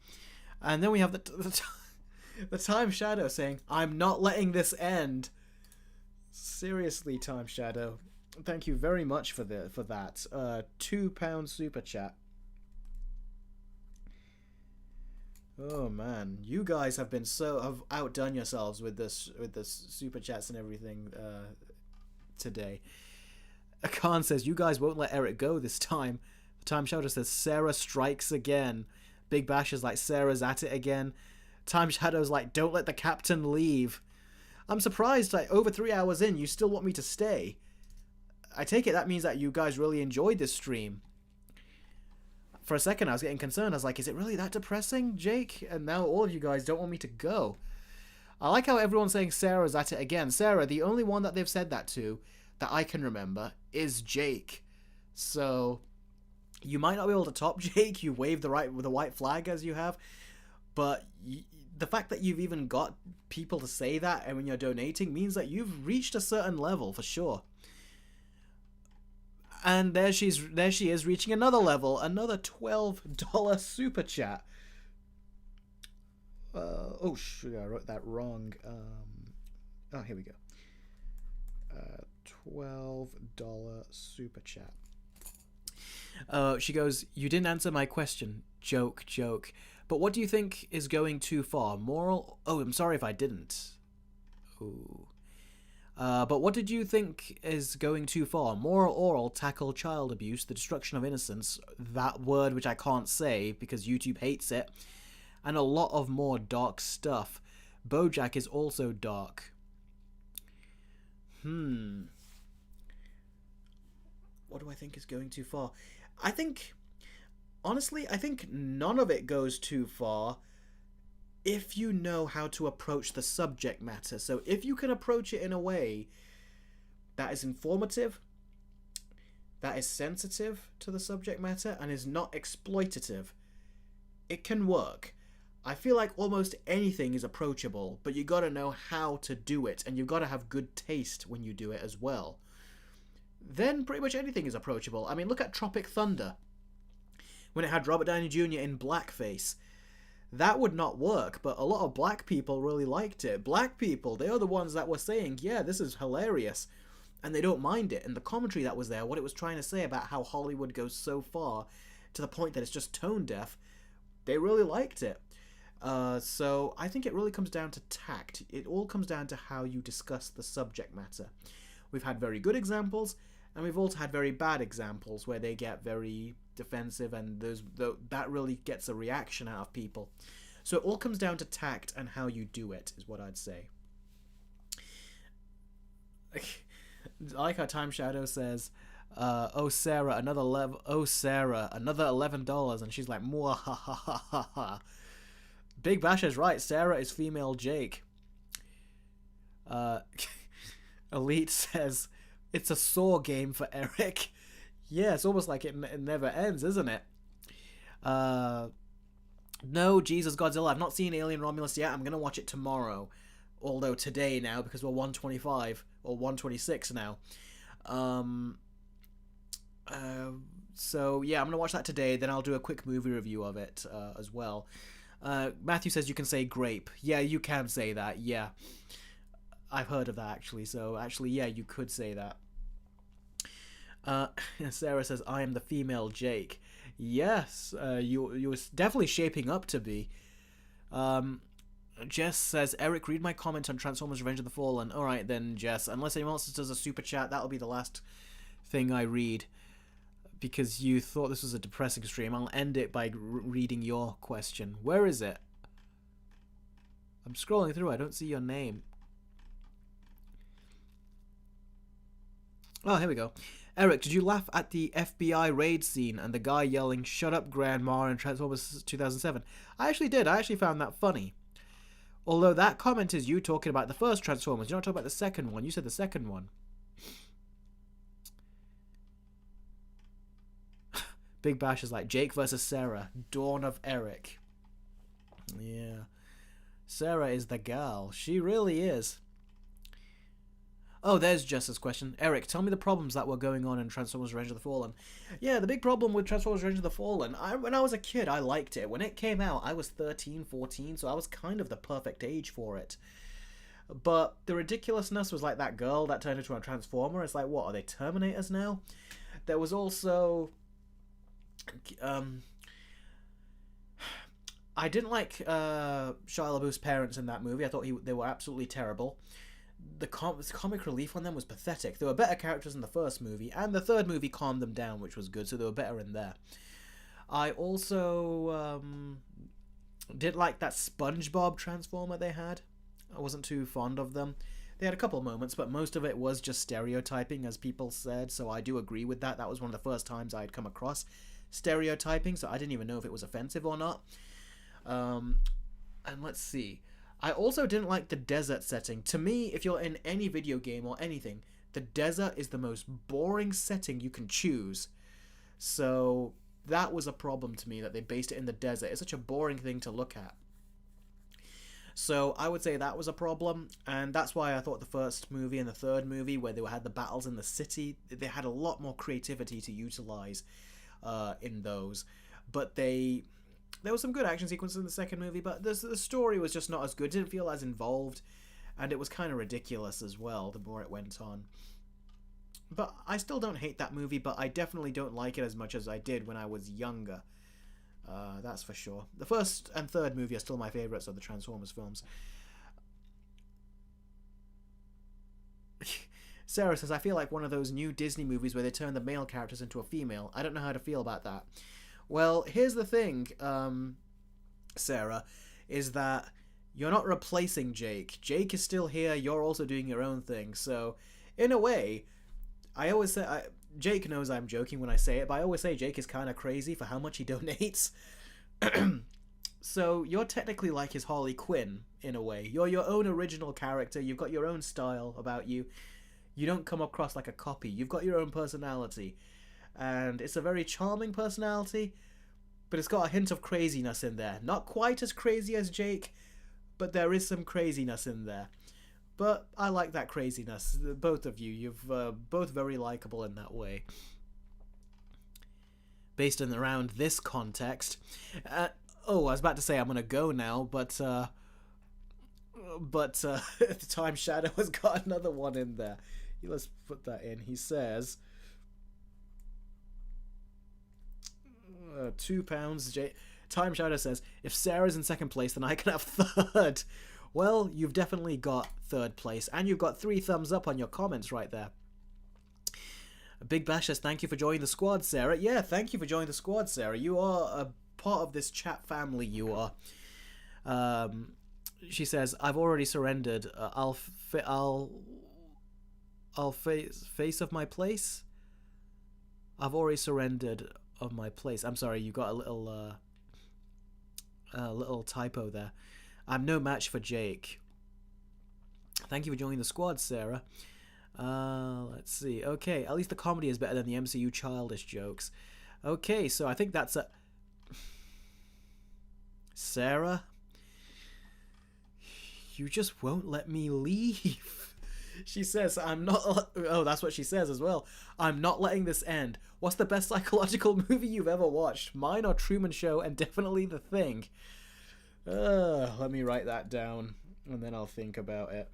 And then we have the Time Shadow saying, I'm not letting this end. Seriously, Time Shadow. Thank you very much for that. £2 super chat. Oh man, you guys have outdone yourselves with this super chats and everything today. Khan says, you guys won't let Eric go this time. The Time Shadow says, Sarah strikes again. Big Bash is like, Sarah's at it again. Time Shadow's like, don't let the captain leave. I'm surprised, like, over 3 hours in, you still want me to stay. I take it that means that you guys really enjoyed this stream. For a second, I was getting concerned. I was like, is it really that depressing, Jake? And now all of you guys don't want me to go. I like how everyone's saying Sarah's at it again. Sarah, the only one that they've said that to, that I can remember, is Jake. So, you might not be able to top Jake. You wave the white flag as you have. But the fact that you've even got people to say that and when you're donating means that you've reached a certain level for sure. And there she is reaching another level, another $12 super chat. Oh, I wrote that wrong. Oh, here we go. $12 super chat. She goes, "You didn't answer my question. Joke, joke. But what do you think is going too far? Moral? Oh, I'm sorry if I didn't. Ooh. But what did you think is going too far? Moral, oral, tackle child abuse, the destruction of innocence, that word which I can't say because YouTube hates it, and a lot of more dark stuff. BoJack is also dark." What do I think is going too far? Honestly, I think none of it goes too far if you know how to approach the subject matter. So if you can approach it in a way that is informative, that is sensitive to the subject matter, and is not exploitative, it can work. I feel like almost anything is approachable, but you gotta know how to do it, and you've gotta have good taste when you do it as well. Then pretty much anything is approachable. I mean, look at Tropic Thunder. When it had Robert Downey Jr. in blackface. That would not work, but a lot of black people really liked it. Black people, they are the ones that were saying, yeah, this is hilarious. And they don't mind it. And the commentary that was there, what it was trying to say about how Hollywood goes so far to the point that it's just tone deaf, they really liked it. So I think it really comes down to tact. It all comes down to how you discuss the subject matter. We've had very good examples, and we've also had very bad examples where they get very defensive, and that really gets a reaction out of people. So it all comes down to tact and how you do it, is what I'd say. I like how Time Shadow says, "Oh Sarah, another $11," and she's like, "Mwahahaha." Big Bash is right. Sarah is female Jake. Elite says, "It's a Saw game for Eric." Yeah, it's almost like it never ends, isn't it? No, Jesus Godzilla. I've not seen Alien Romulus yet. I'm going to watch it tomorrow. Although today now, because we're 125 or 126 now. So, yeah, I'm going to watch that today. Then I'll do a quick movie review of it as well. Matthew says you can say grape. Yeah, you can say that. Yeah. I've heard of that, actually. So, actually, yeah, you could say that. Sarah says, "I am the female Jake." Yes, you were definitely shaping up to be. Jess says, "Eric, read my comment on Transformers Revenge of the Fallen." Alright then, Jess. Unless anyone else does a super chat, that'll be the last thing I read. Because you thought this was a depressing stream. I'll end it by reading your question. Where is it? I'm scrolling through. I don't see your name. Oh, here we go. Eric, did you laugh at the FBI raid scene and the guy yelling, "Shut up, Grandma," in Transformers 2007? I actually did. I actually found that funny. Although that comment is you talking about the first Transformers. You're not talking about the second one. You said the second one. Big Bash is like, Jake versus Sarah. Dawn of Eric. Yeah. Sarah is the gal. She really is. Oh, there's Jess's question. Eric, tell me the problems that were going on in Transformers Revenge of the Fallen. Yeah, the big problem with Transformers Revenge of the Fallen, when I was a kid, I liked it. When it came out, I was 13, 14, so I was kind of the perfect age for it. But the ridiculousness was like that girl that turned into a Transformer. It's like, what, are they Terminators now? There was also... I didn't like Shia LaBeouf's parents in that movie. I thought they were absolutely terrible. The comic relief on them was pathetic. There were better characters in the first movie, and the third movie calmed them down, which was good, so they were better in there. I also didn't like that SpongeBob Transformer they had. I wasn't too fond of them. They had a couple of moments, but most of it was just stereotyping, as people said, so I do agree with that. That was one of the first times I had come across stereotyping, so I didn't even know if it was offensive or not. And let's see. I also didn't like the desert setting. To me, if you're in any video game or anything, the desert is the most boring setting you can choose. So that was a problem to me, that they based it in the desert. It's such a boring thing to look at. So I would say that was a problem, and that's why I thought the first movie and the third movie, where they had the battles in the city, they had a lot more creativity to utilize in those. But there was some good action sequences in the second movie, but the story was just not as good. It didn't feel as involved, and it was kind of ridiculous as well the more it went on. But I still don't hate that movie, but I definitely don't like it as much as I did when I was younger. That's for sure. The first and third movie are still my favorites of the Transformers films. Sarah says, I feel like one of those new Disney movies where they turn the male characters into a female. I don't know how to feel about that. Well, here's the thing, Sarah, is that you're not replacing Jake. Jake is still here. You're also doing your own thing. So, in a way, I always say... Jake knows I'm joking when I say it, but I always say Jake is kind of crazy for how much he donates. So you're technically like his Harley Quinn, in a way. You're your own original character. You've got your own style about you. You don't come across like a copy. You've got your own personality. And it's a very charming personality, but it's got a hint of craziness in there. Not quite as crazy as Jake, but there is some craziness in there. But I like that craziness. Both of you. You've both very likable in that way. Based on around this context. I was about to say I'm going to go now, but the Time Shadow has got another one in there. Let's put that in. He says... £2. Time Shadow says, if Sarah's in second place, then I can have third. Well, you've definitely got third place, and you've got 3 thumbs up on your comments right there. Big Bash says, thank you for joining the squad, Sarah. Yeah, thank you for joining the squad, Sarah. You are a part of this chat family, you are. She says, I've already surrendered. I'll face of my place? I've already surrendered of my place. I'm sorry, you got a little typo there. I'm no match for Jake. Thank you for joining the squad, Sarah. Let's see. Okay, at least the comedy is better than the MCU childish jokes. Okay, so I think that's a... Sarah? You just won't let me leave. She says, I'm not... Oh, that's what she says as well. I'm not letting this end. What's the best psychological movie you've ever watched? Mine or Truman Show, and definitely The Thing. Let me write that down, and then I'll think about it.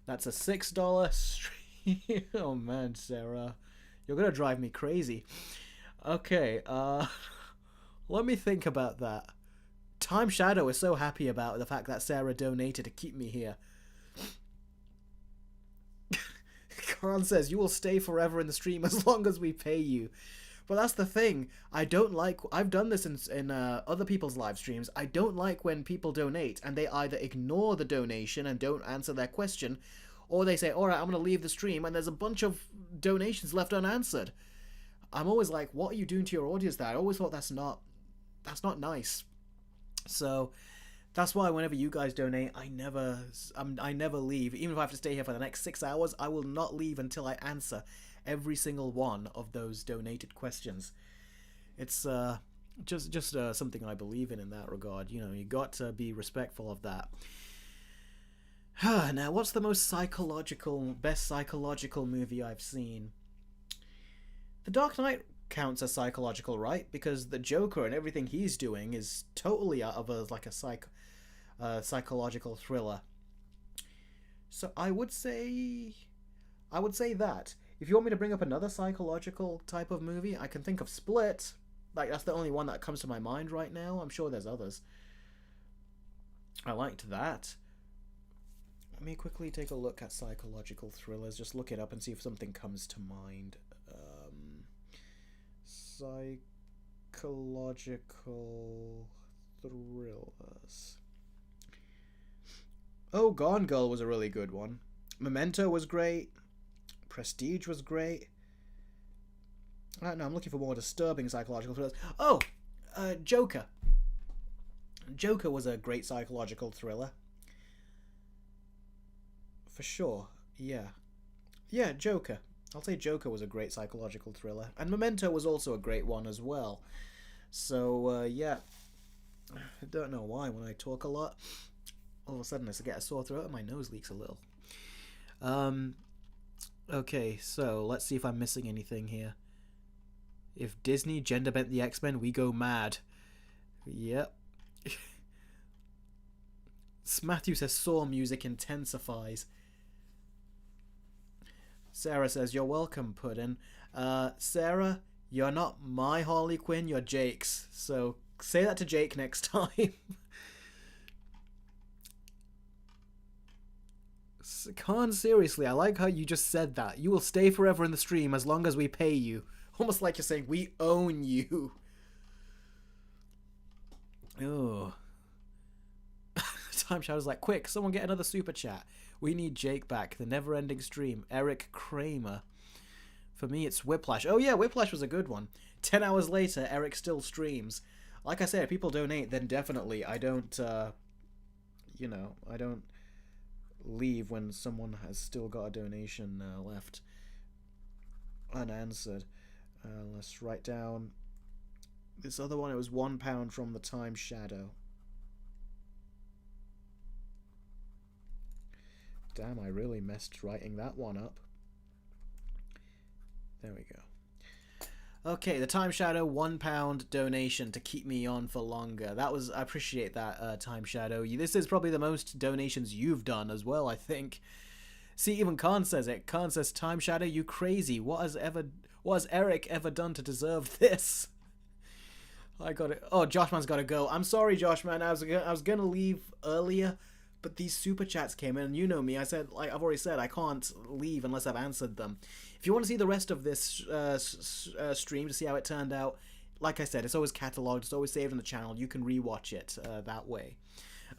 That's a $6 stream. Oh man, Sarah. You're gonna drive me crazy. Okay, let me think about that. Time Shadow is so happy about the fact that Sarah donated to keep me here. Khan says, you will stay forever in the stream as long as we pay you. But that's the thing. I don't like... I've done this in other people's live streams. I don't like when people donate and they either ignore the donation and don't answer their question, or they say, alright, I'm going to leave the stream, and there's a bunch of donations left unanswered. I'm always like, what are you doing to your audience there? I always thought that's not nice. So... That's why whenever you guys donate, I never leave. Even if I have to stay here for the next 6 hours, I will not leave until I answer every single one of those donated questions. It's just something I believe in that regard. You know, you got to be respectful of that. Now, what's the best psychological movie I've seen? The Dark Knight counts as psychological, right? Because the Joker and everything he's doing is totally out of a psychological thriller. So I would say that. If you want me to bring up another psychological type of movie, I can think of Split. Like, that's the only one that comes to my mind right now. I'm sure there's others. I liked that. Let me quickly take a look at psychological thrillers. Just look it up and see if something comes to mind. Psychological thrillers. Oh, Gone Girl was a really good one. Memento was great. Prestige was great. I don't know, I'm looking for more disturbing psychological thrillers. Oh! Joker. Joker was a great psychological thriller. For sure, yeah. Yeah, Joker. I'll say Joker was a great psychological thriller. And Memento was also a great one as well. So, yeah. I don't know why when I talk a lot, all of a sudden I get a sore throat and my nose leaks a little. Okay, so let's see if I'm missing anything here. If Disney gender bent the X-Men, we go mad. Yep. Matthew says Saw music intensifies. Sarah says, you're welcome, Puddin'. Sarah, you're not my Harley Quinn, you're Jake's. So say that to Jake next time. Khan, seriously, I like how you just said that. You will stay forever in the stream as long as we pay you. Almost like you're saying, we own you. Oh. Time Shadow's like, quick, someone get another super chat. We need Jake back. The never-ending stream. Eric Kramer. For me, it's Whiplash. Oh yeah, Whiplash was a good one. 10 hours later, Eric still streams. Like I said, if people donate, then definitely. I don't, I don't leave when someone has still got a donation left unanswered. Let's write down this other one. It was £1 from the Time Shadow. Damn, I really messed writing that one up. There we go. Okay, the Time Shadow, £1 donation to keep me on for longer. That was, I appreciate that, Time Shadow. This is probably the most donations you've done as well, I think. See, even Khan says it. Khan says, Time Shadow, you crazy. What has Eric ever done to deserve this? I got it. Oh, Joshman's got to go. I'm sorry, Joshman. I was gonna leave earlier, but these super chats came in, and you know me. I said, like I've already said, I can't leave unless I've answered them. If you want to see the rest of this stream to see how it turned out, like I said, it's always catalogued, it's always saved on the channel. You can rewatch it that way.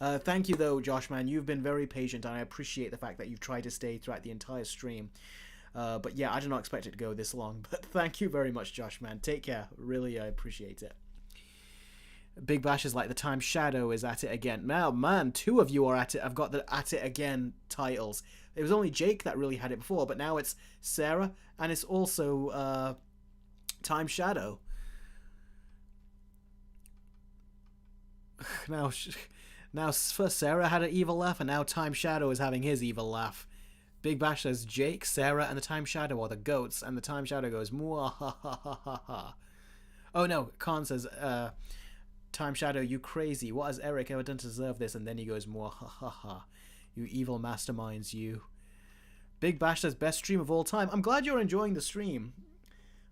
Thank you, though, Joshman. You've been very patient, and I appreciate the fact that you've tried to stay throughout the entire stream. But yeah, I did not expect it to go this long. But thank you very much, Joshman. Take care. Really, I appreciate it. Big Bash is like, the Time Shadow is at it again. Now, man, 2 of you are at it. I've got the at it again titles. It was only Jake that really had it before, but now it's Sarah, and it's also Time Shadow. Now first Sarah had an evil laugh, and now Time Shadow is having his evil laugh. Big Bash says Jake, Sarah, and the Time Shadow are the goats, and the Time Shadow goes, "Mwahahaha." Oh no, Khan says, Time Shadow, you crazy. What has Eric ever done to deserve this? And then he goes, "Mwahahaha. You evil masterminds, you." Big Bash says, best stream of all time. I'm glad you're enjoying the stream.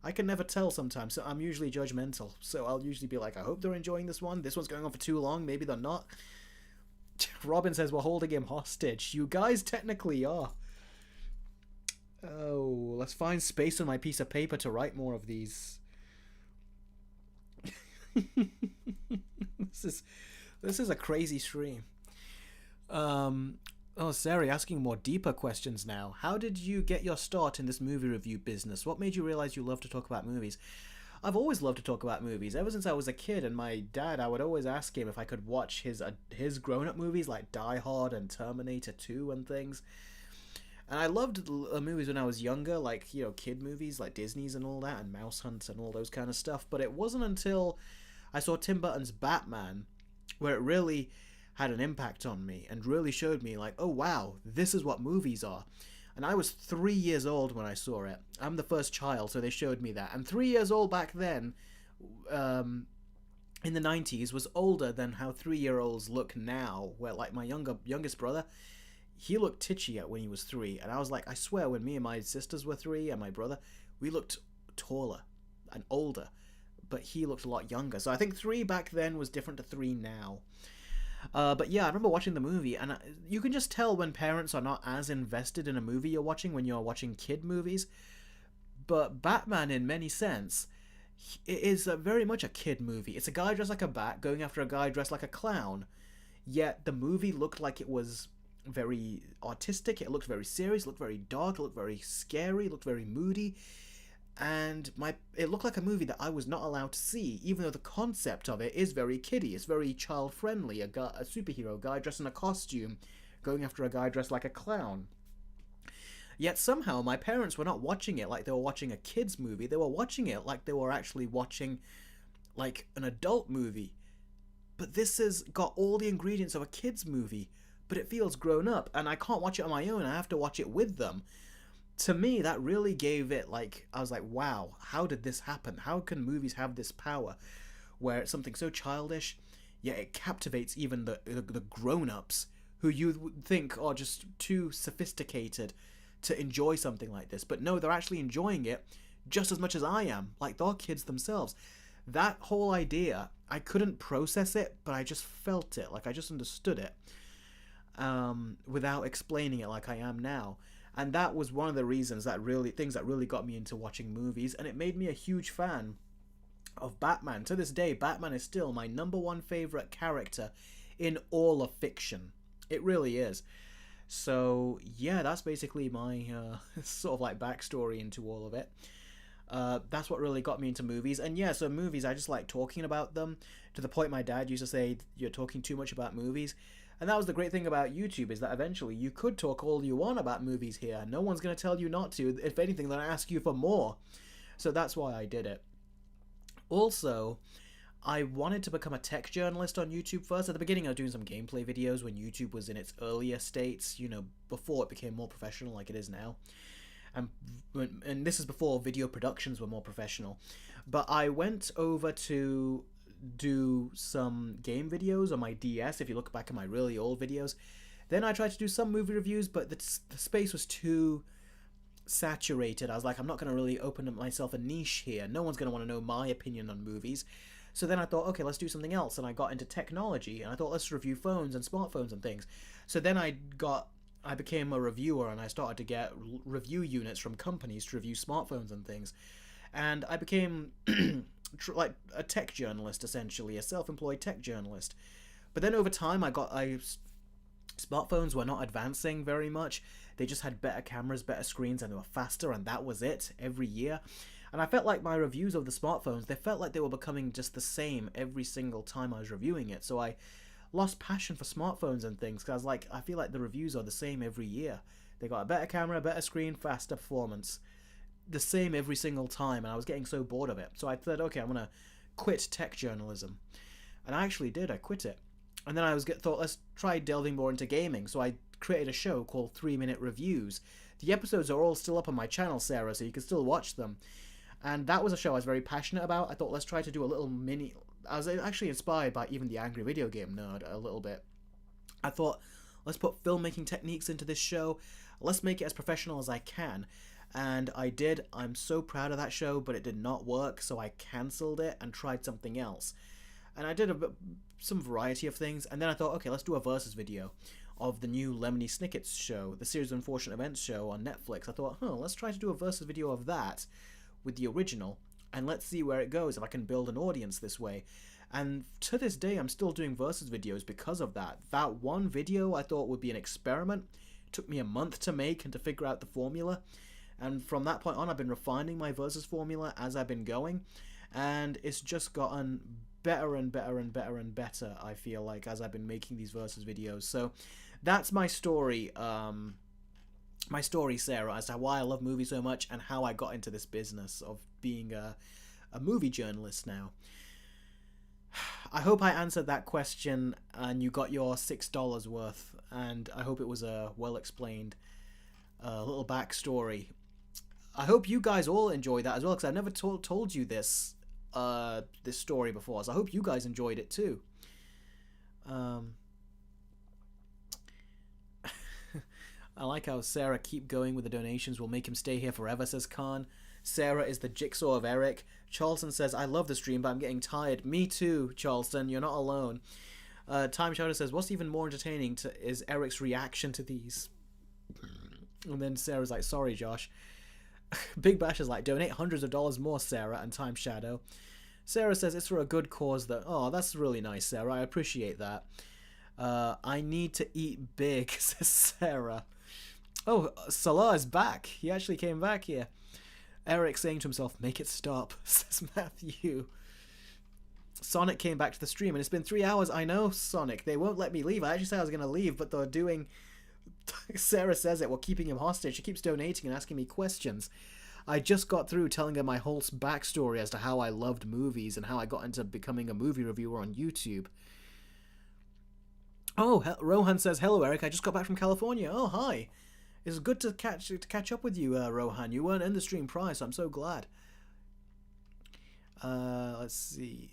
I can never tell sometimes, so I'm usually judgmental. So I'll usually be like, I hope they're enjoying this one. This one's going on for too long. Maybe they're not. Robin says, we're holding him hostage. You guys technically are. Oh, let's find space on my piece of paper to write more of these. This is a crazy stream. Oh, Sari, asking more deeper questions now. How did you get your start in this movie review business? What made you realize you love to talk about movies? I've always loved to talk about movies. Ever since I was a kid, and my dad, I would always ask him if I could watch his grown-up movies like Die Hard and Terminator 2 and things. And I loved movies when I was younger, like, you know, kid movies like Disney's and all that, and Mouse Hunt and all those kind of stuff. But it wasn't until I saw Tim Burton's Batman where it really had an impact on me and really showed me, like, oh wow, this is what movies are. And I was 3 years old when I saw it. I'm the first child, so they showed me that. And 3 years old back then, in the 90s, was older than how 3-year-olds look now. Where, like, my youngest brother, he looked titchy when he was 3. And I was like, I swear, when me and my sisters were 3 and my brother, we looked taller and older. But he looked a lot younger. So I think 3 back then was different to 3 now. But yeah, I remember watching the movie, and you can just tell when parents are not as invested in a movie you're watching when you're watching kid movies. But Batman, in many sense, it is very much a kid movie. It's a guy dressed like a bat going after a guy dressed like a clown. Yet the movie looked like it was very artistic, it looked very serious, it looked very dark, it looked very scary, it looked very moody. And it looked like a movie that I was not allowed to see, even though the concept of it is very kiddie. It's very child-friendly. A superhero guy dressed in a costume going after a guy dressed like a clown. Yet somehow my parents were not watching it like they were watching a kid's movie. They were watching it like they were actually watching, like, an adult movie. but this has got all the ingredients of a kid's movie, but it feels grown up, and I can't watch it on my own. I have to watch it with them. To me, that really gave it, like, I was like, wow, how did this happen? How can movies have this power where it's something so childish, yet it captivates even the grown-ups who you would think are just too sophisticated to enjoy something like this. But no, they're actually enjoying it just as much as I am, like they're kids themselves. That whole idea, I couldn't process it, but I just felt it, like I just understood it, without explaining it like I am now. And that was one of the reasons that really got me into watching movies, and it made me a huge fan of Batman. To this day, Batman is still my number one favorite character in all of fiction. It really is. So yeah, that's basically my sort of like backstory into all of it. That's what really got me into movies. And yeah, so movies, I just like talking about them, to the point my dad used to say, you're talking too much about movies. And that was the great thing about YouTube, is that eventually you could talk all you want about movies here. No one's going to tell you not to. If anything, they'll ask you for more. So that's why I did it. Also, I wanted to become a tech journalist on YouTube first. At the beginning, I was doing some gameplay videos when YouTube was in its earlier states, you know, before it became more professional like it is now. And this is before video productions were more professional. But I went over to do some game videos on my DS, if you look back at my really old videos. Then I tried to do some movie reviews, but the space was too saturated. I was like, I'm not going to really open up myself a niche here. No one's going to want to know my opinion on movies. So then I thought, okay, let's do something else. And I got into technology, and I thought, let's review phones and smartphones and things. So then I became a reviewer, and I started to get review units from companies to review smartphones and things. And I became like a tech journalist, essentially, a self-employed tech journalist. But then over time, smartphones were not advancing very much. They just had better cameras, better screens, and they were faster, and that was it every year. And I felt like my reviews of the smartphones, they felt like they were becoming just the same every single time I was reviewing it. So I lost passion for smartphones and things, because I was like, I feel like the reviews are the same every year. They got a better camera, better screen, faster performance. The same every single time, and I was getting so bored of it. So I thought, okay, I'm going to quit tech journalism. And I actually did. I quit it. And then I thought, let's try delving more into gaming. So I created a show called 3-Minute Reviews. The episodes are all still up on my channel, Sarah, so you can still watch them. And that was a show I was very passionate about. I thought, let's try to do a little mini... I was actually inspired by even the Angry Video Game Nerd a little bit. I thought, let's put filmmaking techniques into this show. Let's make it as professional as I can. And I did. I'm so proud of that show, but it did not work, so I cancelled it and tried something else. And I did some variety of things, and then I thought, okay, let's do a versus video of the new Lemony Snicket's show, the Series of Unfortunate Events show on Netflix. I thought, let's try to do a versus video of that with the original, and let's see where it goes, if I can build an audience this way. And to this day, I'm still doing versus videos because of that. That one video I thought would be an experiment. It took me a month to make and to figure out the formula. And from that point on, I've been refining my versus formula as I've been going. And it's just gotten better and better and better and better, I feel like, as I've been making these versus videos. So that's my story, Sarah, as to why I love movies so much and how I got into this business of being a movie journalist now. I hope I answered that question and you got your $6 worth, and I hope it was a well-explained little backstory. I hope you guys all enjoyed that as well, because I've never told you this story before, so I hope you guys enjoyed it too. I like how Sarah, keep going with the donations, will make him stay here forever, says Khan. Sarah is the jigsaw of Eric. Charleston says, I love the stream, but I'm getting tired. Me too, Charleston, you're not alone. Time Shadow says, what's even more entertaining is Eric's reaction to these. And then Sarah's like, sorry, Josh. Big Bash is like, donate hundreds of dollars more, Sarah. And Time Shadow. Sarah says, it's for a good cause. Oh, that's really nice, Sarah. I appreciate that. I need to eat big, says Sarah. Oh, Salah is back. He actually came back here. Eric saying to himself, make it stop, says Matthew. Sonic came back to the stream, and it's been 3 hours. I know, Sonic. They won't let me leave. I actually said I was going to leave, but they're doing... Sarah says it. We're keeping him hostage. She keeps donating and asking me questions. I just got through telling her my whole backstory as to how I loved movies and how I got into becoming a movie reviewer on YouTube. Oh, Rohan says, hello, Eric. I just got back from California. Oh, hi. It's good to catch up with you, Rohan. You weren't in the stream prior, so I'm so glad. Let's see.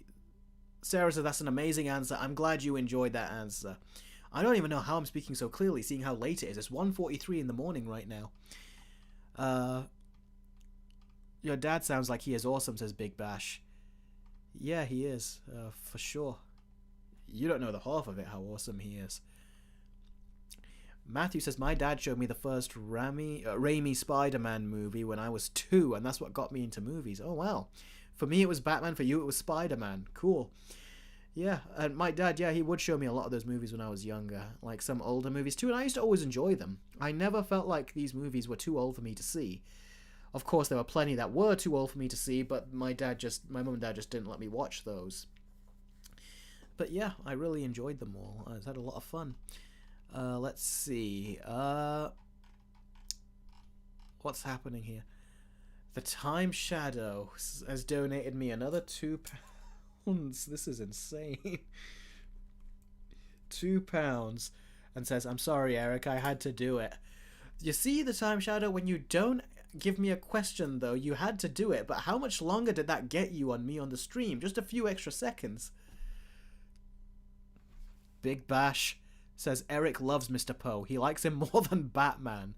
Sarah says, that's an amazing answer. I'm glad you enjoyed that answer. I don't even know how I'm speaking so clearly, seeing how late it is. It's 1:43 in the morning right now. Your dad sounds like he is awesome, says Big Bash. Yeah, he is, for sure. You don't know the half of it, how awesome he is. Matthew says, my dad showed me the first Raimi Spider-Man movie when I was 2, and that's what got me into movies. Oh, wow. For me, it was Batman. For you, it was Spider-Man. Cool. Yeah, and my dad, yeah, he would show me a lot of those movies when I was younger, like some older movies too, and I used to always enjoy them. I never felt like these movies were too old for me to see. Of course, there were plenty that were too old for me to see, but my mum and dad just didn't let me watch those. But yeah, I really enjoyed them all. I had a lot of fun. Let's see. What's happening here? The Time Shadow has donated me another £2. This is insane. £2 and says, I'm sorry, Eric, I had to do it. You see, the Time Shadow, when you don't give me a question, though, you had to do it. But how much longer did that get you on me on the stream? Just a few extra seconds. Big Bash says, Eric loves Mr. Poe. He likes him more than Batman.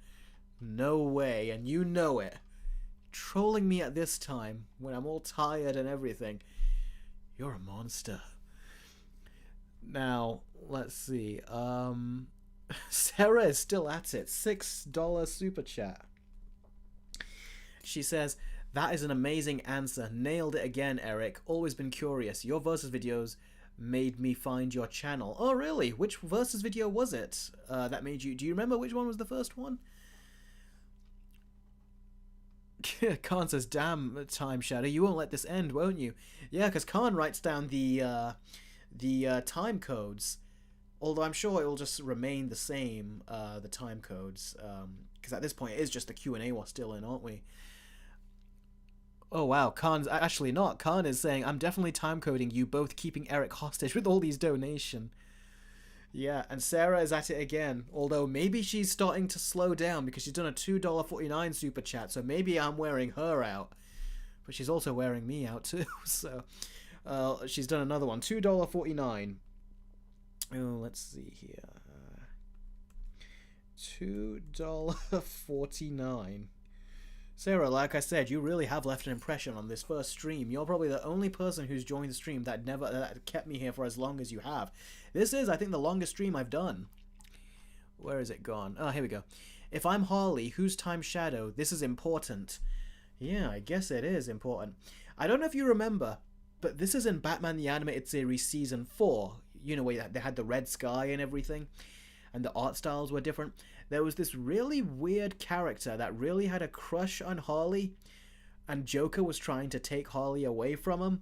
No way, and you know it. Trolling me at this time, when I'm all tired and everything. You're a monster. Now, let's see. Sarah is still at it. $6 super chat. She says, that is an amazing answer. Nailed it again, Eric. Always been curious. Your versus videos made me find your channel. Oh, really? Which versus video was it that made you... Do you remember which one was the first one? Khan says, damn, Time Shadow, you won't let this end, won't you? Yeah, because Khan writes down the time codes. Although I'm sure it will just remain the same, the time codes. Because at this point, it is just the Q&A we're still in, aren't we? Oh, wow. Khan's actually not. Khan is saying, I'm definitely time coding you, both keeping Eric hostage with all these donations. Yeah, and Sarah is at it again. Although maybe she's starting to slow down because she's done a $2.49 super chat. So maybe I'm wearing her out. But she's also wearing me out too. So she's done another one. $2.49. Oh, let's see here. $2.49. Sarah, like I said, you really have left an impression on this first stream. You're probably the only person who's joined the stream that kept me here for as long as you have. This is, I think, the longest stream I've done. Where is it gone? Oh, here we go. If I'm Harley, who's Time Shadow? This is important. Yeah, I guess it is important. I don't know if you remember, but this is in Batman the Animated Series Season 4. You know, where they had the red sky and everything, and the art styles were different. There was this really weird character that really had a crush on Harley, and Joker was trying to take Harley away from him.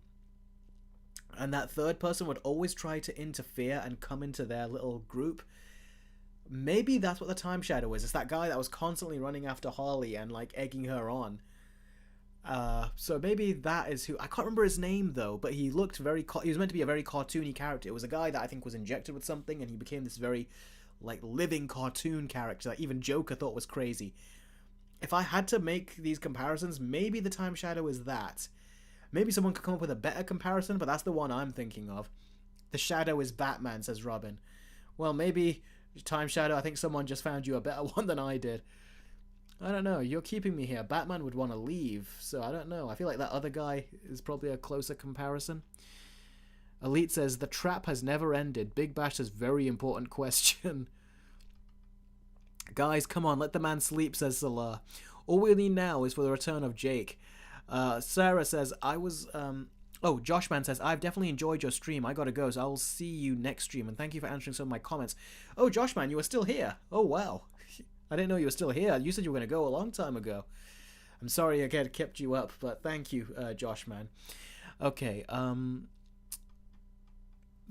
And that third person would always try to interfere and come into their little group. Maybe that's what the Time Shadow is. It's that guy that was constantly running after Harley and, like, egging her on. So maybe that is who... I can't remember his name, though, but he looked very... He was meant to be a very cartoony character. It was a guy that I think was injected with something, and he became this very... like living cartoon character that even Joker thought was crazy. If I had to make these comparisons, maybe the Time Shadow is that. Maybe someone could come up with a better comparison, but that's the one I'm thinking of. The Shadow is Batman, says Robin. Well, maybe Time Shadow, I think someone just found you a better one than I did. I don't know. You're keeping me here. Batman would want to leave, so I don't know. I feel like that other guy is probably a closer comparison. Elite says, the trap has never ended. Big Bash says, very important question. Guys, come on, let the man sleep, says Salah. All we need now is for the return of Jake. Sarah says, Oh, Joshman says, I've definitely enjoyed your stream. I gotta go, so I'll see you next stream. And thank you for answering some of my comments. Oh, Joshman, you were still here. Oh, wow. I didn't know you were still here. You said you were going to go a long time ago. I'm sorry I kept you up, but thank you, Joshman. Okay,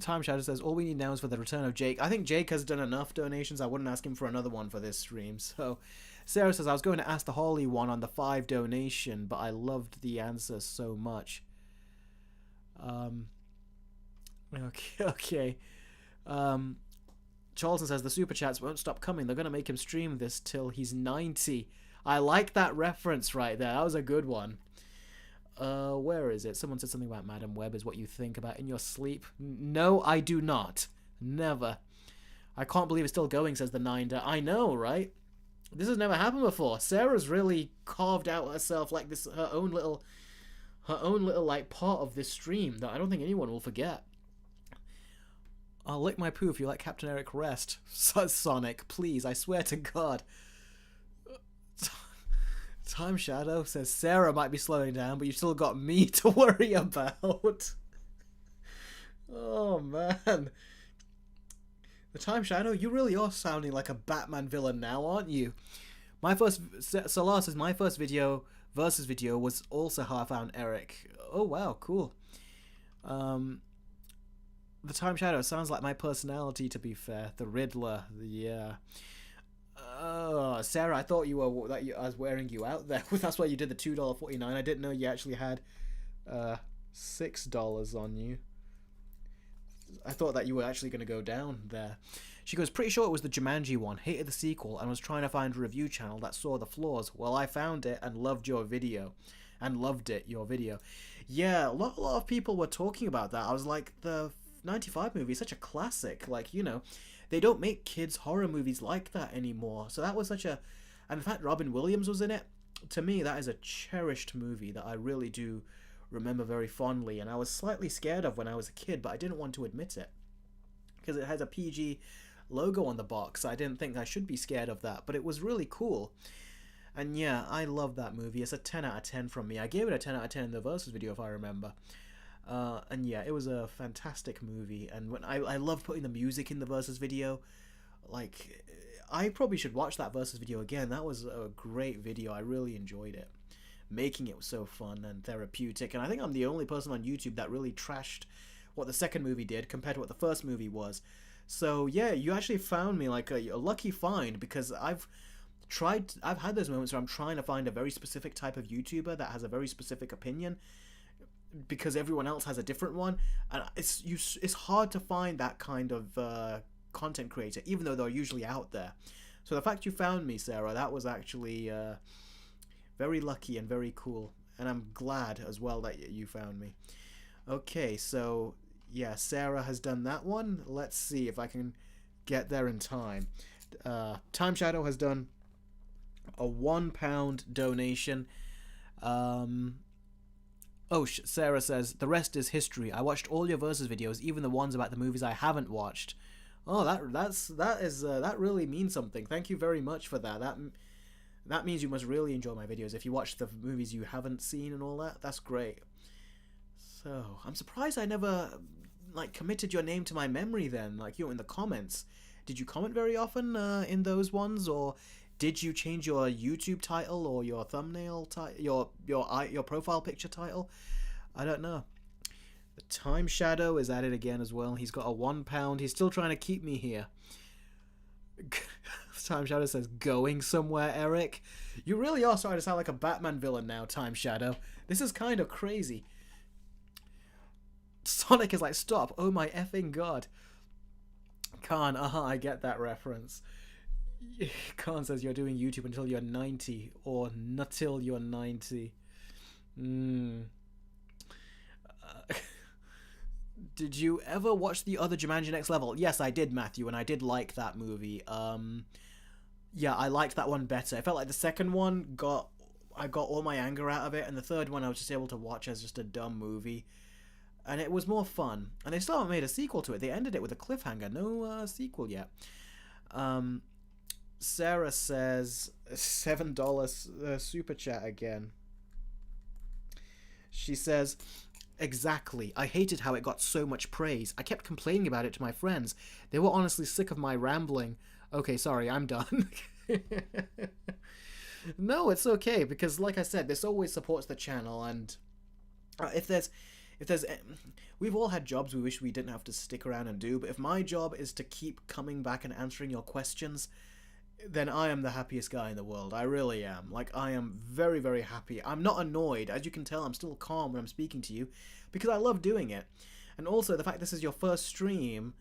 Time Shadow says, all we need now is for the return of Jake. I think Jake has done enough donations. I wouldn't ask him for another one for this stream. So, Sarah says, I was going to ask the Harley one on the 5 donation, but I loved the answer so much. Okay. Charlton says the super chats won't stop coming. They're going to make him stream this till he's 90. I like that reference right there. That was a good one. Where is it? Someone said something about Madam Web is what you think about in your sleep. No, I do not. Never. I can't believe it's still going, says the Ninder. I know, right? This has never happened before. Sarah's really carved out herself like this, her own little like part of this stream that I don't think anyone will forget. I'll lick my poo if you let Captain Eric rest, says Sonic. Please, I swear to God. Time Shadow says Sarah might be slowing down, but you've still got me to worry about. Oh, man. The Time Shadow, you really are sounding like a Batman villain now, aren't you? Solar says my first video versus video was also how I found Eric. Oh, wow, cool. The Time Shadow sounds like my personality, to be fair. The Riddler, yeah. Sarah, I thought I was wearing you out there. That's why you did the $2.49. I didn't know you actually had $6 on you. I thought that you were actually going to go down there. She goes, pretty sure it was the Jumanji one. Hated the sequel and was trying to find a review channel that saw the flaws. Well, I found it and loved your video. And loved it, your video. Yeah, a lot of people were talking about that. I was like, the 95 movie is such a classic. Like, you know, they don't make kids horror movies like that anymore. So that was such a... And in fact, Robin Williams was in it. To me, that is a cherished movie that I really do remember very fondly. And I was slightly scared of when I was a kid, but I didn't want to admit it. Because it has a PG logo on the box. I didn't think I should be scared of that. But it was really cool. And yeah, I love that movie. It's a 10 out of 10 from me. I gave it a 10 out of 10 in the Versus video, if I remember. And yeah, it was a fantastic movie, and when I loved putting the music in the Versus video. Like, I probably should watch that Versus video again. That was a great video. I really enjoyed it. Making it was so fun and therapeutic, and I think I'm the only person on YouTube that really trashed what the second movie did compared to what the first movie was. So yeah, you actually found me like a lucky find, because I've had those moments where I'm trying to find a very specific type of YouTuber that has a very specific opinion, because everyone else has a different one, and it's hard to find that kind of content creator, even though they're usually out there. So the fact you found me, Sarah, that was actually very lucky and very cool, and I'm glad as well that you found me. Okay, so yeah, Sarah has done that one. Let's see if I can get there in time. Time Shadow has done a £1 donation. Sarah says, the rest is history. I watched all your Versus videos, even the ones about the movies I haven't watched. Oh, that really means something. Thank you very much for that. That means you must really enjoy my videos if you watch the movies you haven't seen and all that. That's great. So, I'm surprised I never, like, committed your name to my memory then, like, you know, in the comments. Did you comment very often in those ones, or did you change your YouTube title or your thumbnail title, your profile picture title? I don't know. The Time Shadow is at it again as well. He's got a £1. He's still trying to keep me here. Time Shadow says, going somewhere, Eric? You really are starting to sound like a Batman villain now, Time Shadow. This is kind of crazy. Sonic is like, stop. Oh my effing god. Khan, I get that reference. Khan says you're doing YouTube until you're 90, or until you're 90. Did you ever watch the other Jumanji Next Level? Yes, I did, Matthew, and I did like that movie. Yeah, I liked that one better. I felt like the second one I got all my anger out of it, and the third one I was just able to watch as just a dumb movie. And it was more fun. And they still haven't made a sequel to it. They ended it with a cliffhanger. No sequel yet. Sarah says, $7 super chat again. She says, exactly. I hated how it got so much praise. I kept complaining about it to my friends. They were honestly sick of my rambling. Okay, sorry, I'm done. No, it's okay, because like I said, this always supports the channel, and if there's we've all had jobs we wish we didn't have to stick around and do, but if my job is to keep coming back and answering your questions, then I am the happiest guy in the world. I really am. Like, I am very, very happy. I'm not annoyed. As you can tell, I'm still calm when I'm speaking to you, because I love doing it. And also, the fact this is your first stream,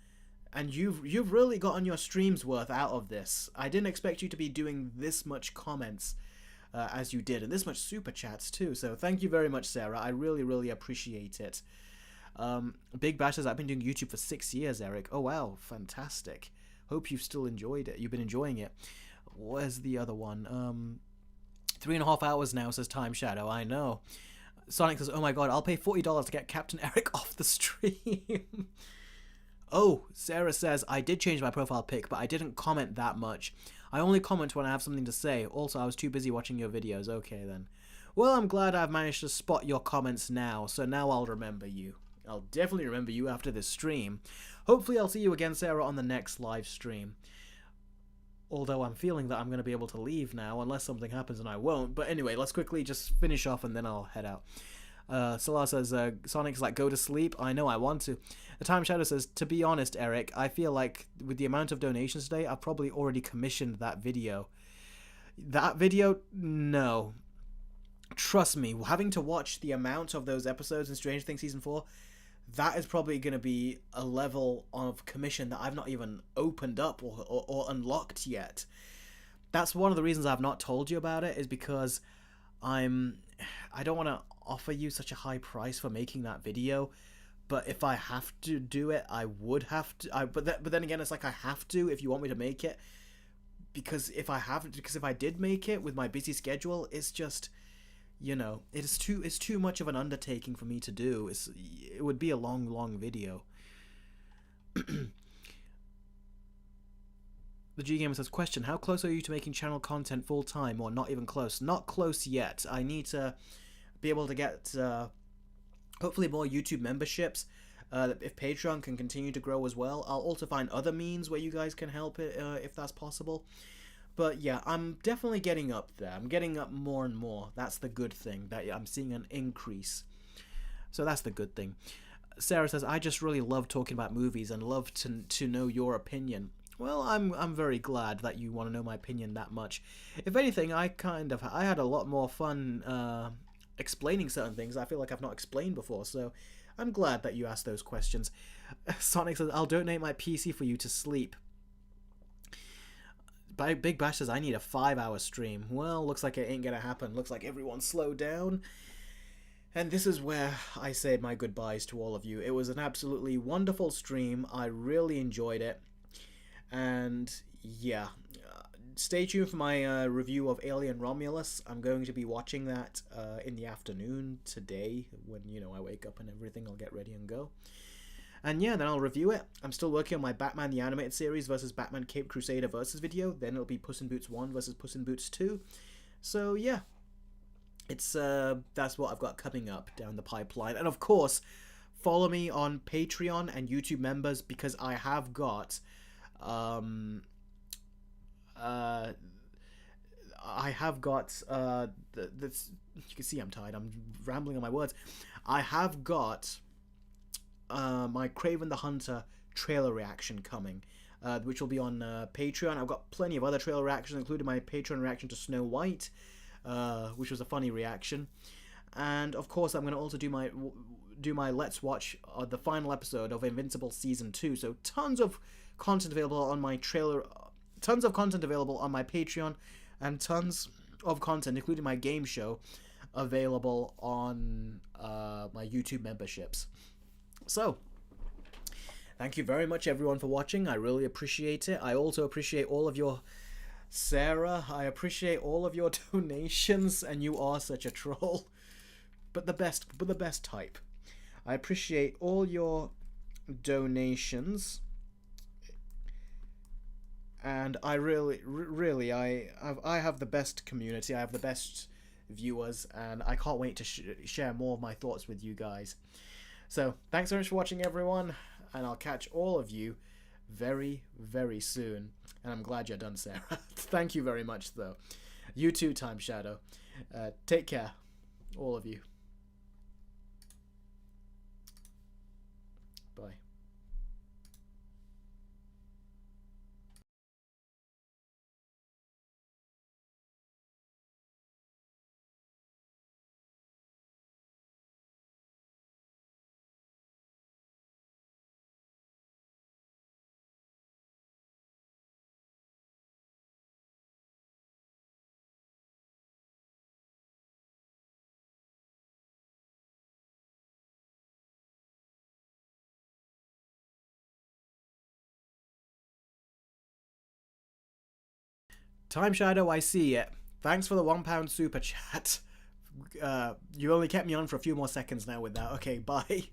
And you've really gotten your stream's worth out of this. I didn't expect you to be doing this much comments as you did, and this much super chats too. So thank you very much, Sarah. I really, really appreciate it. Big Bash says, I've been doing YouTube for 6 years, Eric. Oh wow, fantastic. Hope you've still enjoyed it. You've been enjoying it. Where's the other one? 3.5 hours now, says Time Shadow. I know. Sonic says, oh my god, I'll pay $40 to get Captain Eric off the stream. Oh, Sarah says, I did change my profile pic, but I didn't comment that much. I only comment when I have something to say. Also, I was too busy watching your videos. Okay, then. Well, I'm glad I've managed to spot your comments now, so now I'll remember you. I'll definitely remember you after this stream. Hopefully I'll see you again, Sarah, on the next live stream. Although I'm feeling that I'm going to be able to leave now, unless something happens and I won't. But anyway, let's quickly just finish off and then I'll head out. Salah says, Sonic's like, go to sleep. I know, I want to. The Time Shadow says, to be honest, Eric, I feel like with the amount of donations today, I've probably already commissioned that video. That video? No. Trust me, having to watch the amount of those episodes in Stranger Things Season 4, that is probably going to be a level of commission that I've not even opened up or unlocked yet. That's one of the reasons I've not told you about it, is because I don't want to offer you such a high price for making that video, but if I have to do it, I would have to. But then again, it's like I have to if you want me to make it, because if I did make it with my busy schedule, it's just, you know, it's too much of an undertaking for me to do. It would be a long video. The G Gamer says, question, how close are you to making channel content full time, or not even close? Not close yet. I need to be able to get hopefully more YouTube memberships. If Patreon can continue to grow as well, I'll also find other means where you guys can help it if that's possible. But yeah, I'm definitely getting up there. I'm getting up more and more. That's the good thing, that I'm seeing an increase. So that's the good thing. Sarah says, I just really love talking about movies and love to know your opinion. Well, I'm very glad that you want to know my opinion that much. If anything, I had a lot more fun explaining certain things I feel like I've not explained before, so I'm glad that you asked those questions. Sonic says, I'll donate my PC for you to sleep. Big Bash says, I need a 5-hour stream. Well, looks like it ain't gonna happen. Looks like everyone's slowed down. And this is where I say my goodbyes to all of you. It was an absolutely wonderful stream. I really enjoyed it. And yeah, stay tuned for my review of Alien Romulus. I'm going to be watching that in the afternoon today. When, you know, I wake up and everything, I'll get ready and go. And yeah, then I'll review it. I'm still working on my Batman the Animated Series versus Batman Cape Crusader versus video. Then it'll be Puss in Boots 1 versus Puss in Boots 2. So yeah, it's that's what I've got coming up down the pipeline. And of course, follow me on Patreon and YouTube members, because I have got you can see I'm tired. I'm rambling on my words. I have got my Kraven the Hunter trailer reaction coming, which will be on Patreon. I've got plenty of other trailer reactions, including my Patreon reaction to Snow White, which was a funny reaction. And of course, I'm going to also do my Let's Watch the final episode of Invincible Season 2. So tons of content available on my tons of content available on my Patreon, and tons of content, including my game show, available on my YouTube memberships. So, thank you very much, everyone, for watching. I really appreciate it. I also appreciate all of your... Sarah, I appreciate all of your donations, and you are such a troll. But the best type. I appreciate all your donations. And I really, I have the best community. I have the best viewers, and I can't wait to share more of my thoughts with you guys. So, thanks so much for watching, everyone, and I'll catch all of you very, very soon. And I'm glad you're done, Sarah. Thank you very much, though. You too, Time Shadow. Take care, all of you. Bye. Time Shadow, I see it. Thanks for the £1 super chat. You only kept me on for a few more seconds now with that. Okay, bye.